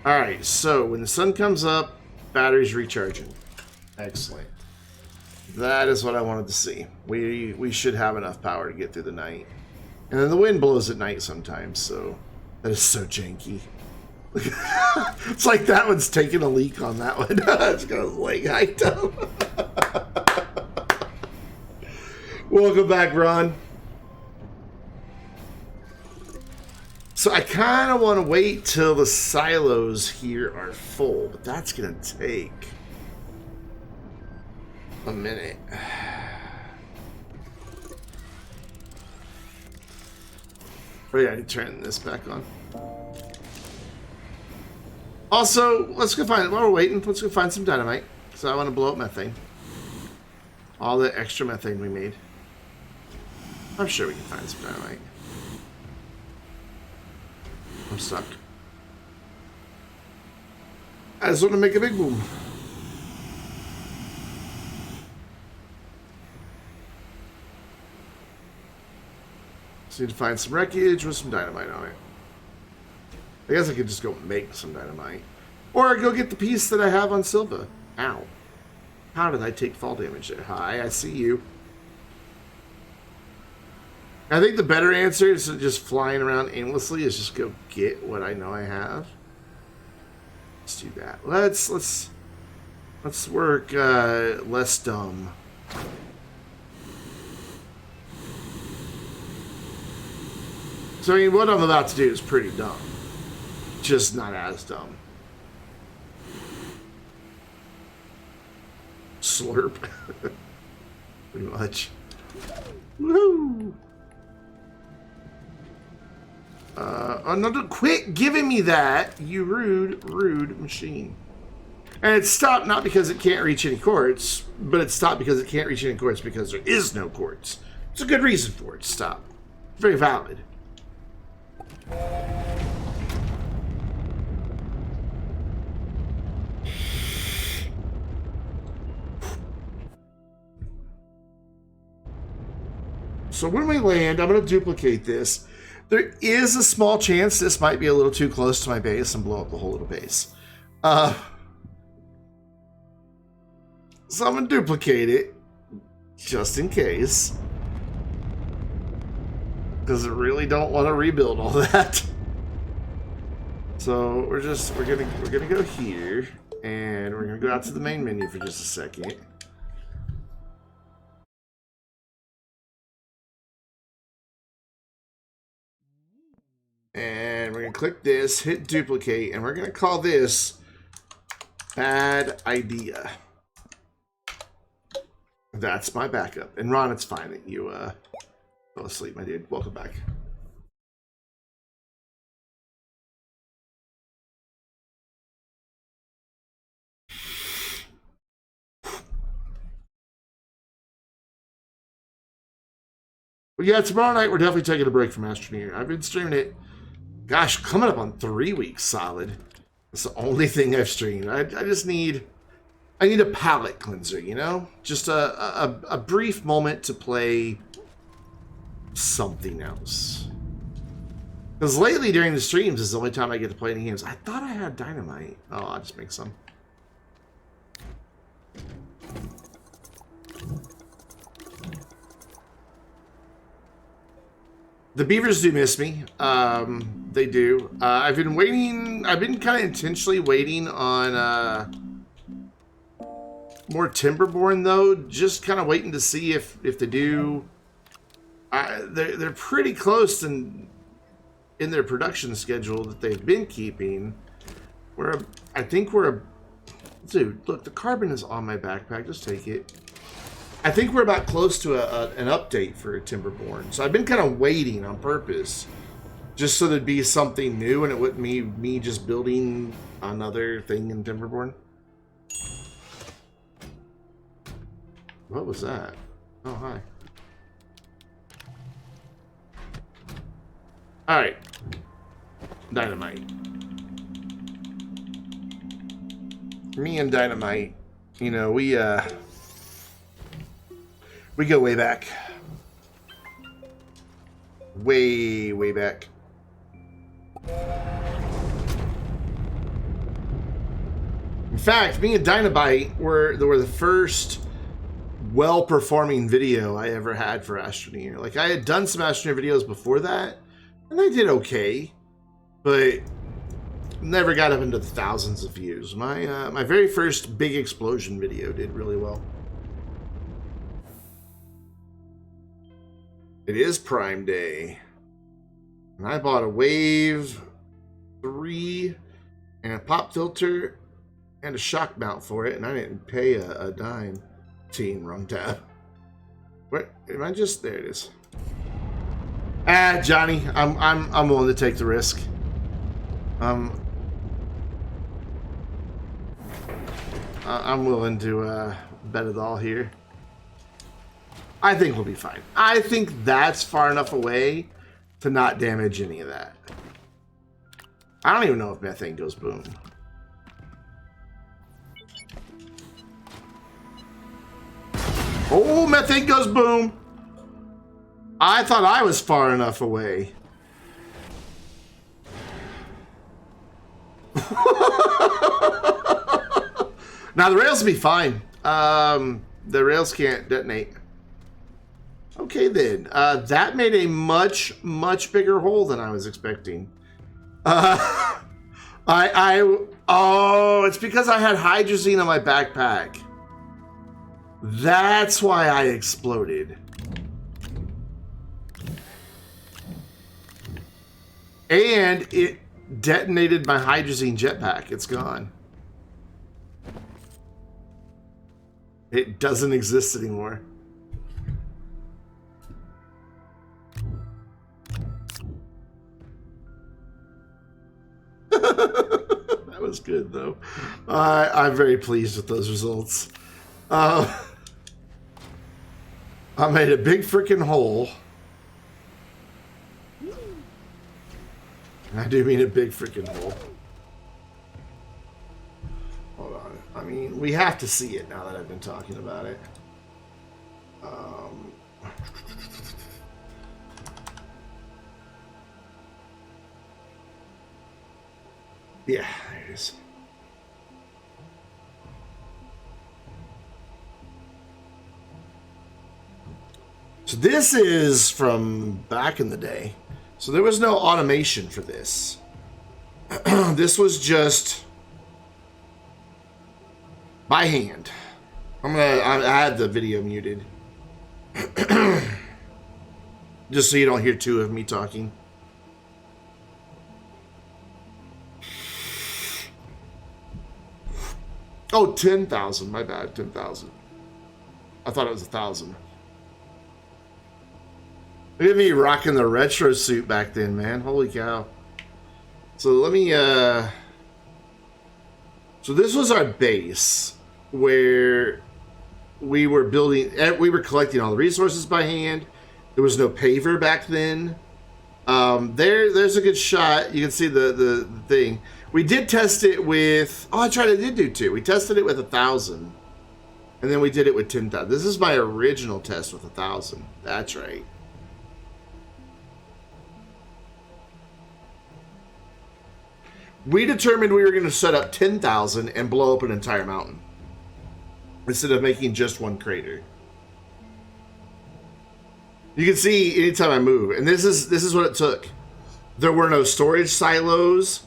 Alright, so when the sun comes up, battery's recharging. Excellent. That is what I wanted to see. We should have enough power to get through the night. And then the wind blows at night sometimes, so that is so janky. It's like that one's taking a leak on that one. It's got his leg hiked up. Welcome back, Ron. So I kind of want to wait till the silos here are full, but that's going to take a minute. Oh yeah, I need to turn this back on. Also, let's go find, while we're waiting, let's go find some dynamite. So I want to blow up methane. All the extra methane we made. I'm sure we can find some dynamite. I'm stuck. I just want to make a big boom. Just need to find some wreckage with some dynamite on it. I guess I could just go make some dynamite. Or go get the piece that I have on Silva. Ow. How did I take fall damage there? Hi, I see you. I think the better answer is to just flying around aimlessly is just go get what I know I have. Let's do that. Let's work less dumb. So I mean, what I'm about to do is pretty dumb, just not as dumb. Slurp, pretty much. Woohoo! Oh no! Quit giving me that, you rude machine. And it stopped not because it can't reach any quartz, but it stopped because it can't reach any quartz because there is no quartz. It's a good reason for it to stop. Very valid. So when we land, I'm going to duplicate this. There is a small chance this might be a little too close to my base and blow up the whole little base. So I'm going to duplicate it just in case. Because I really don't want to rebuild all that. So we're gonna go here, and we're gonna go out to the main menu for just a second. And we're gonna click this, hit duplicate, and we're gonna call this bad idea. That's my backup. And Ron, it's fine that you fell asleep, my dude. Welcome back. But yeah, tomorrow night we're definitely taking a break from Astroneer. I've been streaming it, gosh, coming up on 3 weeks solid. That's the only thing I've streamed. I just need a palate cleanser, you know? Just a brief moment to play something else. Because lately during the streams is the only time I get to play any games. I thought I had dynamite. Oh, I'll just make some. The beavers do miss me. They do. I've been waiting. I've been kind of intentionally waiting on more Timberborn though. Just kind of waiting to see if they do. They're pretty close in their production schedule that they've been keeping. I think we're. Dude, look, the carbon is on my backpack. Just take it. I think we're about close to an update for Timberborn. So I've been kind of waiting on purpose. Just so there'd be something new and it wouldn't be me just building another thing in Timberborn. What was that? Oh, hi. Alright. Dynamite. Me and Dynamite, you know, we go way back. Way back. In fact, me and Dynamite were the first well-performing video I ever had for Astroneer. Like, I had done some Astroneer videos before that, and I did okay, but never got up into the thousands of views. My very first big explosion video did really well. It is Prime Day. And I bought a Wave 3 and a pop filter and a shock mount for it, and I didn't pay a dime. Wrong tab. Where am I? Just there it is. Ah, Johnny, I'm willing to take the risk. I'm willing to bet it all here. I think we'll be fine. I think that's far enough away to not damage any of that. I don't even know if methane goes boom. Oh, methane goes boom. I thought I was far enough away. Now the rails will be fine. The rails can't detonate. Okay then. That made a much, much bigger hole than I was expecting. Oh, it's because I had hydrazine on my backpack. That's why I exploded. And it detonated my hydrazine jetpack. It's gone. It doesn't exist anymore. That was good, though. I'm very pleased with those results. I made a big freaking hole. I do mean a big freaking hole. Hold on. I mean, we have to see it now that I've been talking about it. Yeah, there it is. So this is from back in the day. So there was no automation for this. This was just by hand. I had the video muted. Just so you don't hear two of me talking. Oh, 10,000. My bad, 10,000. I thought it was 1,000. Look at me rocking the retro suit back then, man. Holy cow. So let me, So this was our base where we were building, we were collecting all the resources by hand. There was no paver back then. There's a good shot. You can see the thing. We did test it with, I did do two. We tested it with 1,000. And then we did it with 10,000. This is my original test with 1,000. That's right. We determined we were going to set up 10,000 and blow up an entire mountain instead of making just one crater. You can see anytime I move, and this is what it took. There were no storage silos,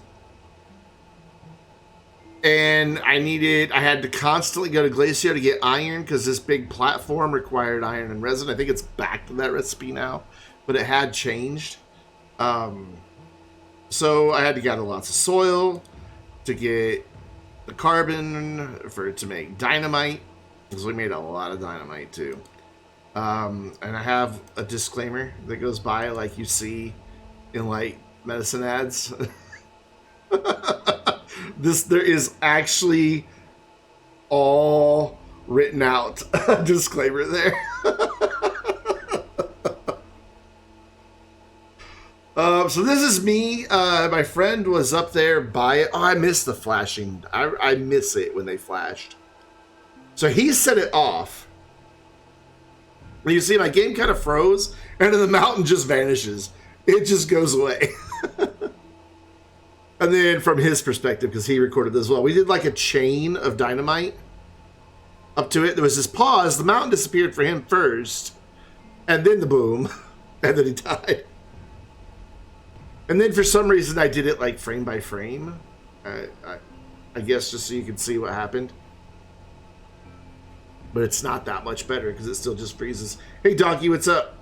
and I had to constantly go to Glacio to get iron because this big platform required iron and resin. I think it's back to that recipe now, but it had changed. So I had to gather lots of soil to get the carbon to make dynamite, because we made a lot of dynamite too. And I have a disclaimer that goes by like you see in like medicine ads. There is actually all written out disclaimer there. So this is me. My friend was up there by it. Oh, I miss the flashing. I miss it when they flashed. So he set it off. And you see my game kind of froze, and then the mountain just vanishes. It just goes away. And then from his perspective, because he recorded this as well, we did like a chain of dynamite up to it. There was this pause. The mountain disappeared for him first, and then the boom, and then he died. And then for some reason I did it like frame by frame. I guess just so you can see what happened. But it's not that much better because it still just freezes. Hey Donkey, what's up?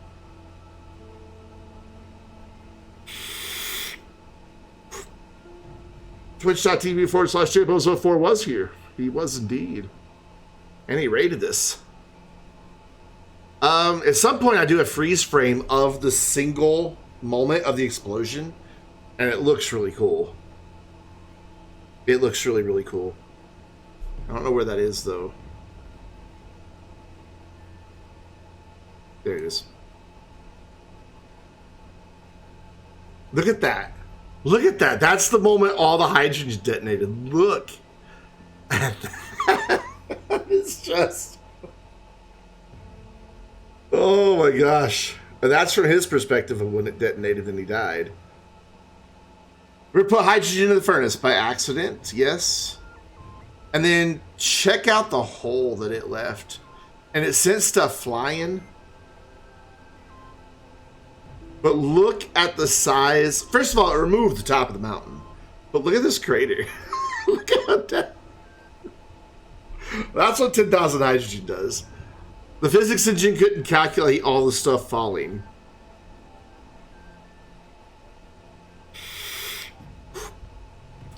Twitch.tv/JBOS04 was here. He was indeed. And he rated this. At some point I do a freeze frame of the single moment of the explosion, and it looks really cool. It looks really, really cool. I don't know where that is though. There it is. Look at that. Look at that. That's the moment all the hydrogen detonated. Look at that. It's just... Oh my gosh. And that's from his perspective of when it detonated and he died. We put hydrogen into the furnace by accident, yes. And then check out the hole that it left. And it sent stuff flying. But look at the size. First of all, it removed the top of the mountain. But look at this crater. Look at how that. That's what 10,000 hydrogen does. The physics engine couldn't calculate all the stuff falling.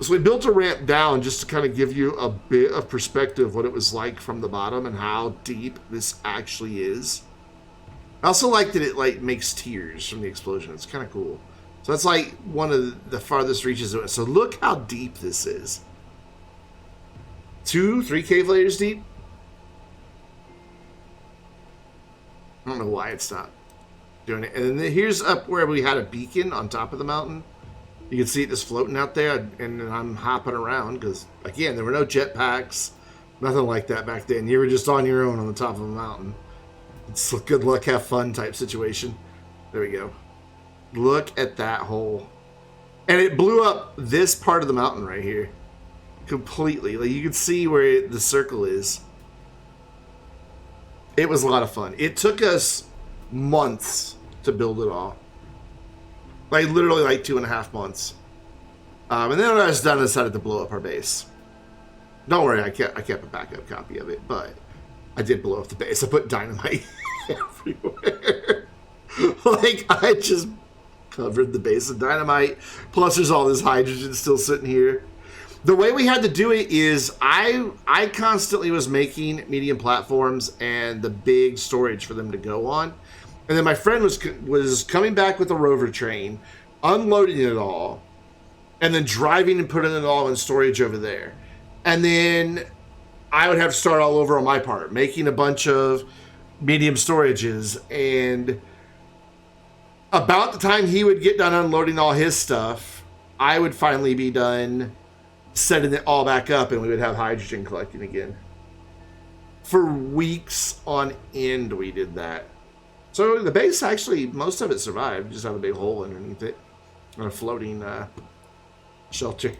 So we built a ramp down just to kind of give you a bit of perspective what it was like from the bottom and how deep this actually is. I also like that it like makes tears from the explosion. It's kind of cool. So that's like one of the farthest reaches of it. So look how deep this is. 2-3 cave layers deep. I don't know why it's not doing it. And then here's up where we had a beacon on top of the mountain. You can see it just floating out there, and I'm hopping around because, again, there were no jetpacks, nothing like that back then. You were just on your own on the top of a mountain. It's a good luck, have fun type situation. There we go. Look at that hole. And it blew up this part of the mountain right here. Completely. Like, you can see where the circle is. It was a lot of fun. It took us months to build it all. Like, literally like 2.5 months. And then when I was done, I decided to blow up our base. Don't worry, I kept a backup copy of it, but I did blow up the base. I put dynamite everywhere. Like, I just covered the base with dynamite. Plus, there's all this hydrogen still sitting here. The way we had to do it is I constantly was making medium platforms and the big storage for them to go on. And then my friend was coming back with a rover train, unloading it all, and then driving and putting it all in storage over there. And then I would have to start all over on my part, making a bunch of medium storages. And about the time he would get done unloading all his stuff, I would finally be done setting it all back up, and we would have hydrogen collecting again. For weeks on end, we did that. So the base, actually, most of it survived. Just have a big hole underneath it. And a floating shelter.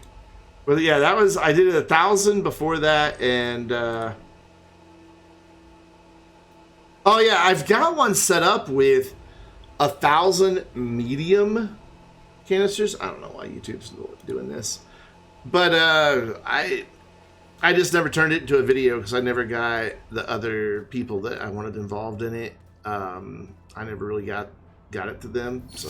But yeah, that was, I did it 1,000 before that, and oh yeah, I've got one set up with 1,000 medium canisters. I don't know why YouTube's doing this. But I just never turned it into a video because I never got the other people that I wanted involved in it. I never really got it to them. So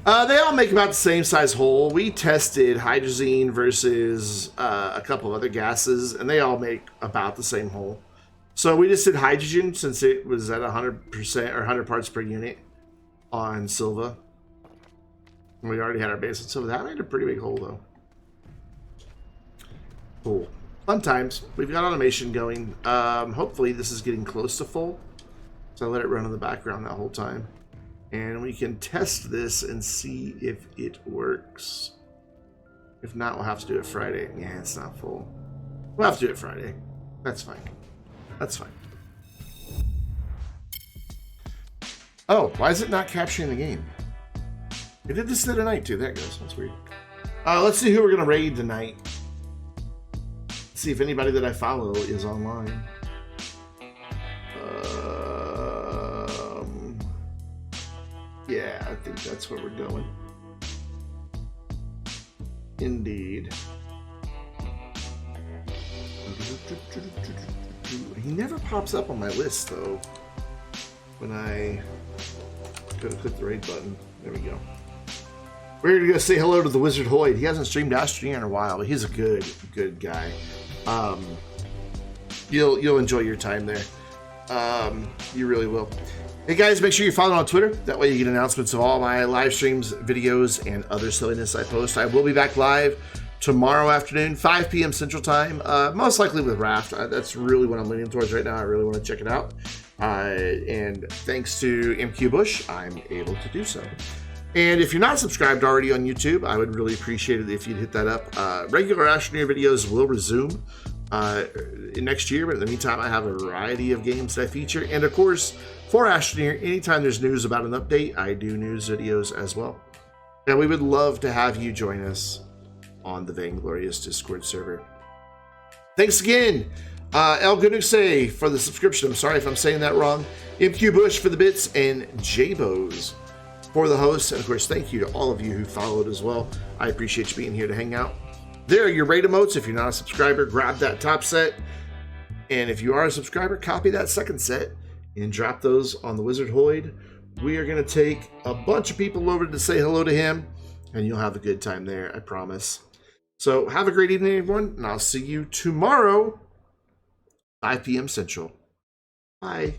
they all make about the same size hole. We tested hydrazine versus a couple of other gases, and they all make about the same hole. So we just did hydrogen since it was at 100% or 100 parts per unit on Silva. And we already had our base on Silva. That made a pretty big hole though. Cool. Fun times. We've got automation going. Hopefully this is getting close to full. So I let it run in the background that whole time. And we can test this and see if it works. If not, we'll have to do it Friday. Yeah, it's not full. We'll have to do it Friday. That's fine. That's fine. Oh, why is it not capturing the game? It did this the other night too. There it goes. That's weird. Let's see who we're going to raid tonight. See if anybody that I follow is online. Yeah, I think that's where we're going. Indeed. He never pops up on my list though when I go to click the raid button. There we go. We're gonna go say hello to the Wizard Hoyd. He hasn't streamed Astroneer in a while, but he's a good guy. You'll enjoy your time there. You really will. Hey guys, make sure you follow on Twitter. That way you get announcements of all my live streams, videos, and other silliness I post. I will be back live tomorrow afternoon, 5 p.m. Central Time, most likely with Raft. That's really what I'm leaning towards right now. I really want to check it out. And thanks to MQ Bush, I'm able to do so. And if you're not subscribed already on YouTube, I would really appreciate it if you'd hit that up. Regular Astroneer videos will resume next year, but in the meantime, I have a variety of games that I feature. And of course, for Astroneer, anytime there's news about an update, I do news videos as well. And we would love to have you join us on the Vainglorious Discord server. Thanks again, El Gunuse for the subscription. I'm sorry if I'm saying that wrong. MQ Bush for the bits, and J-Bose for the host. And of course, thank you to all of you who followed as well. I appreciate you being here to hang out. There are your raid emotes. If you're not a subscriber, grab that top set. And if you are a subscriber, copy that second set and drop those on the Wizard Hoid. We are going to take a bunch of people over to say hello to him, and you'll have a good time there, I promise. So have a great evening, everyone, and I'll see you tomorrow, 5 p.m. Central. Bye.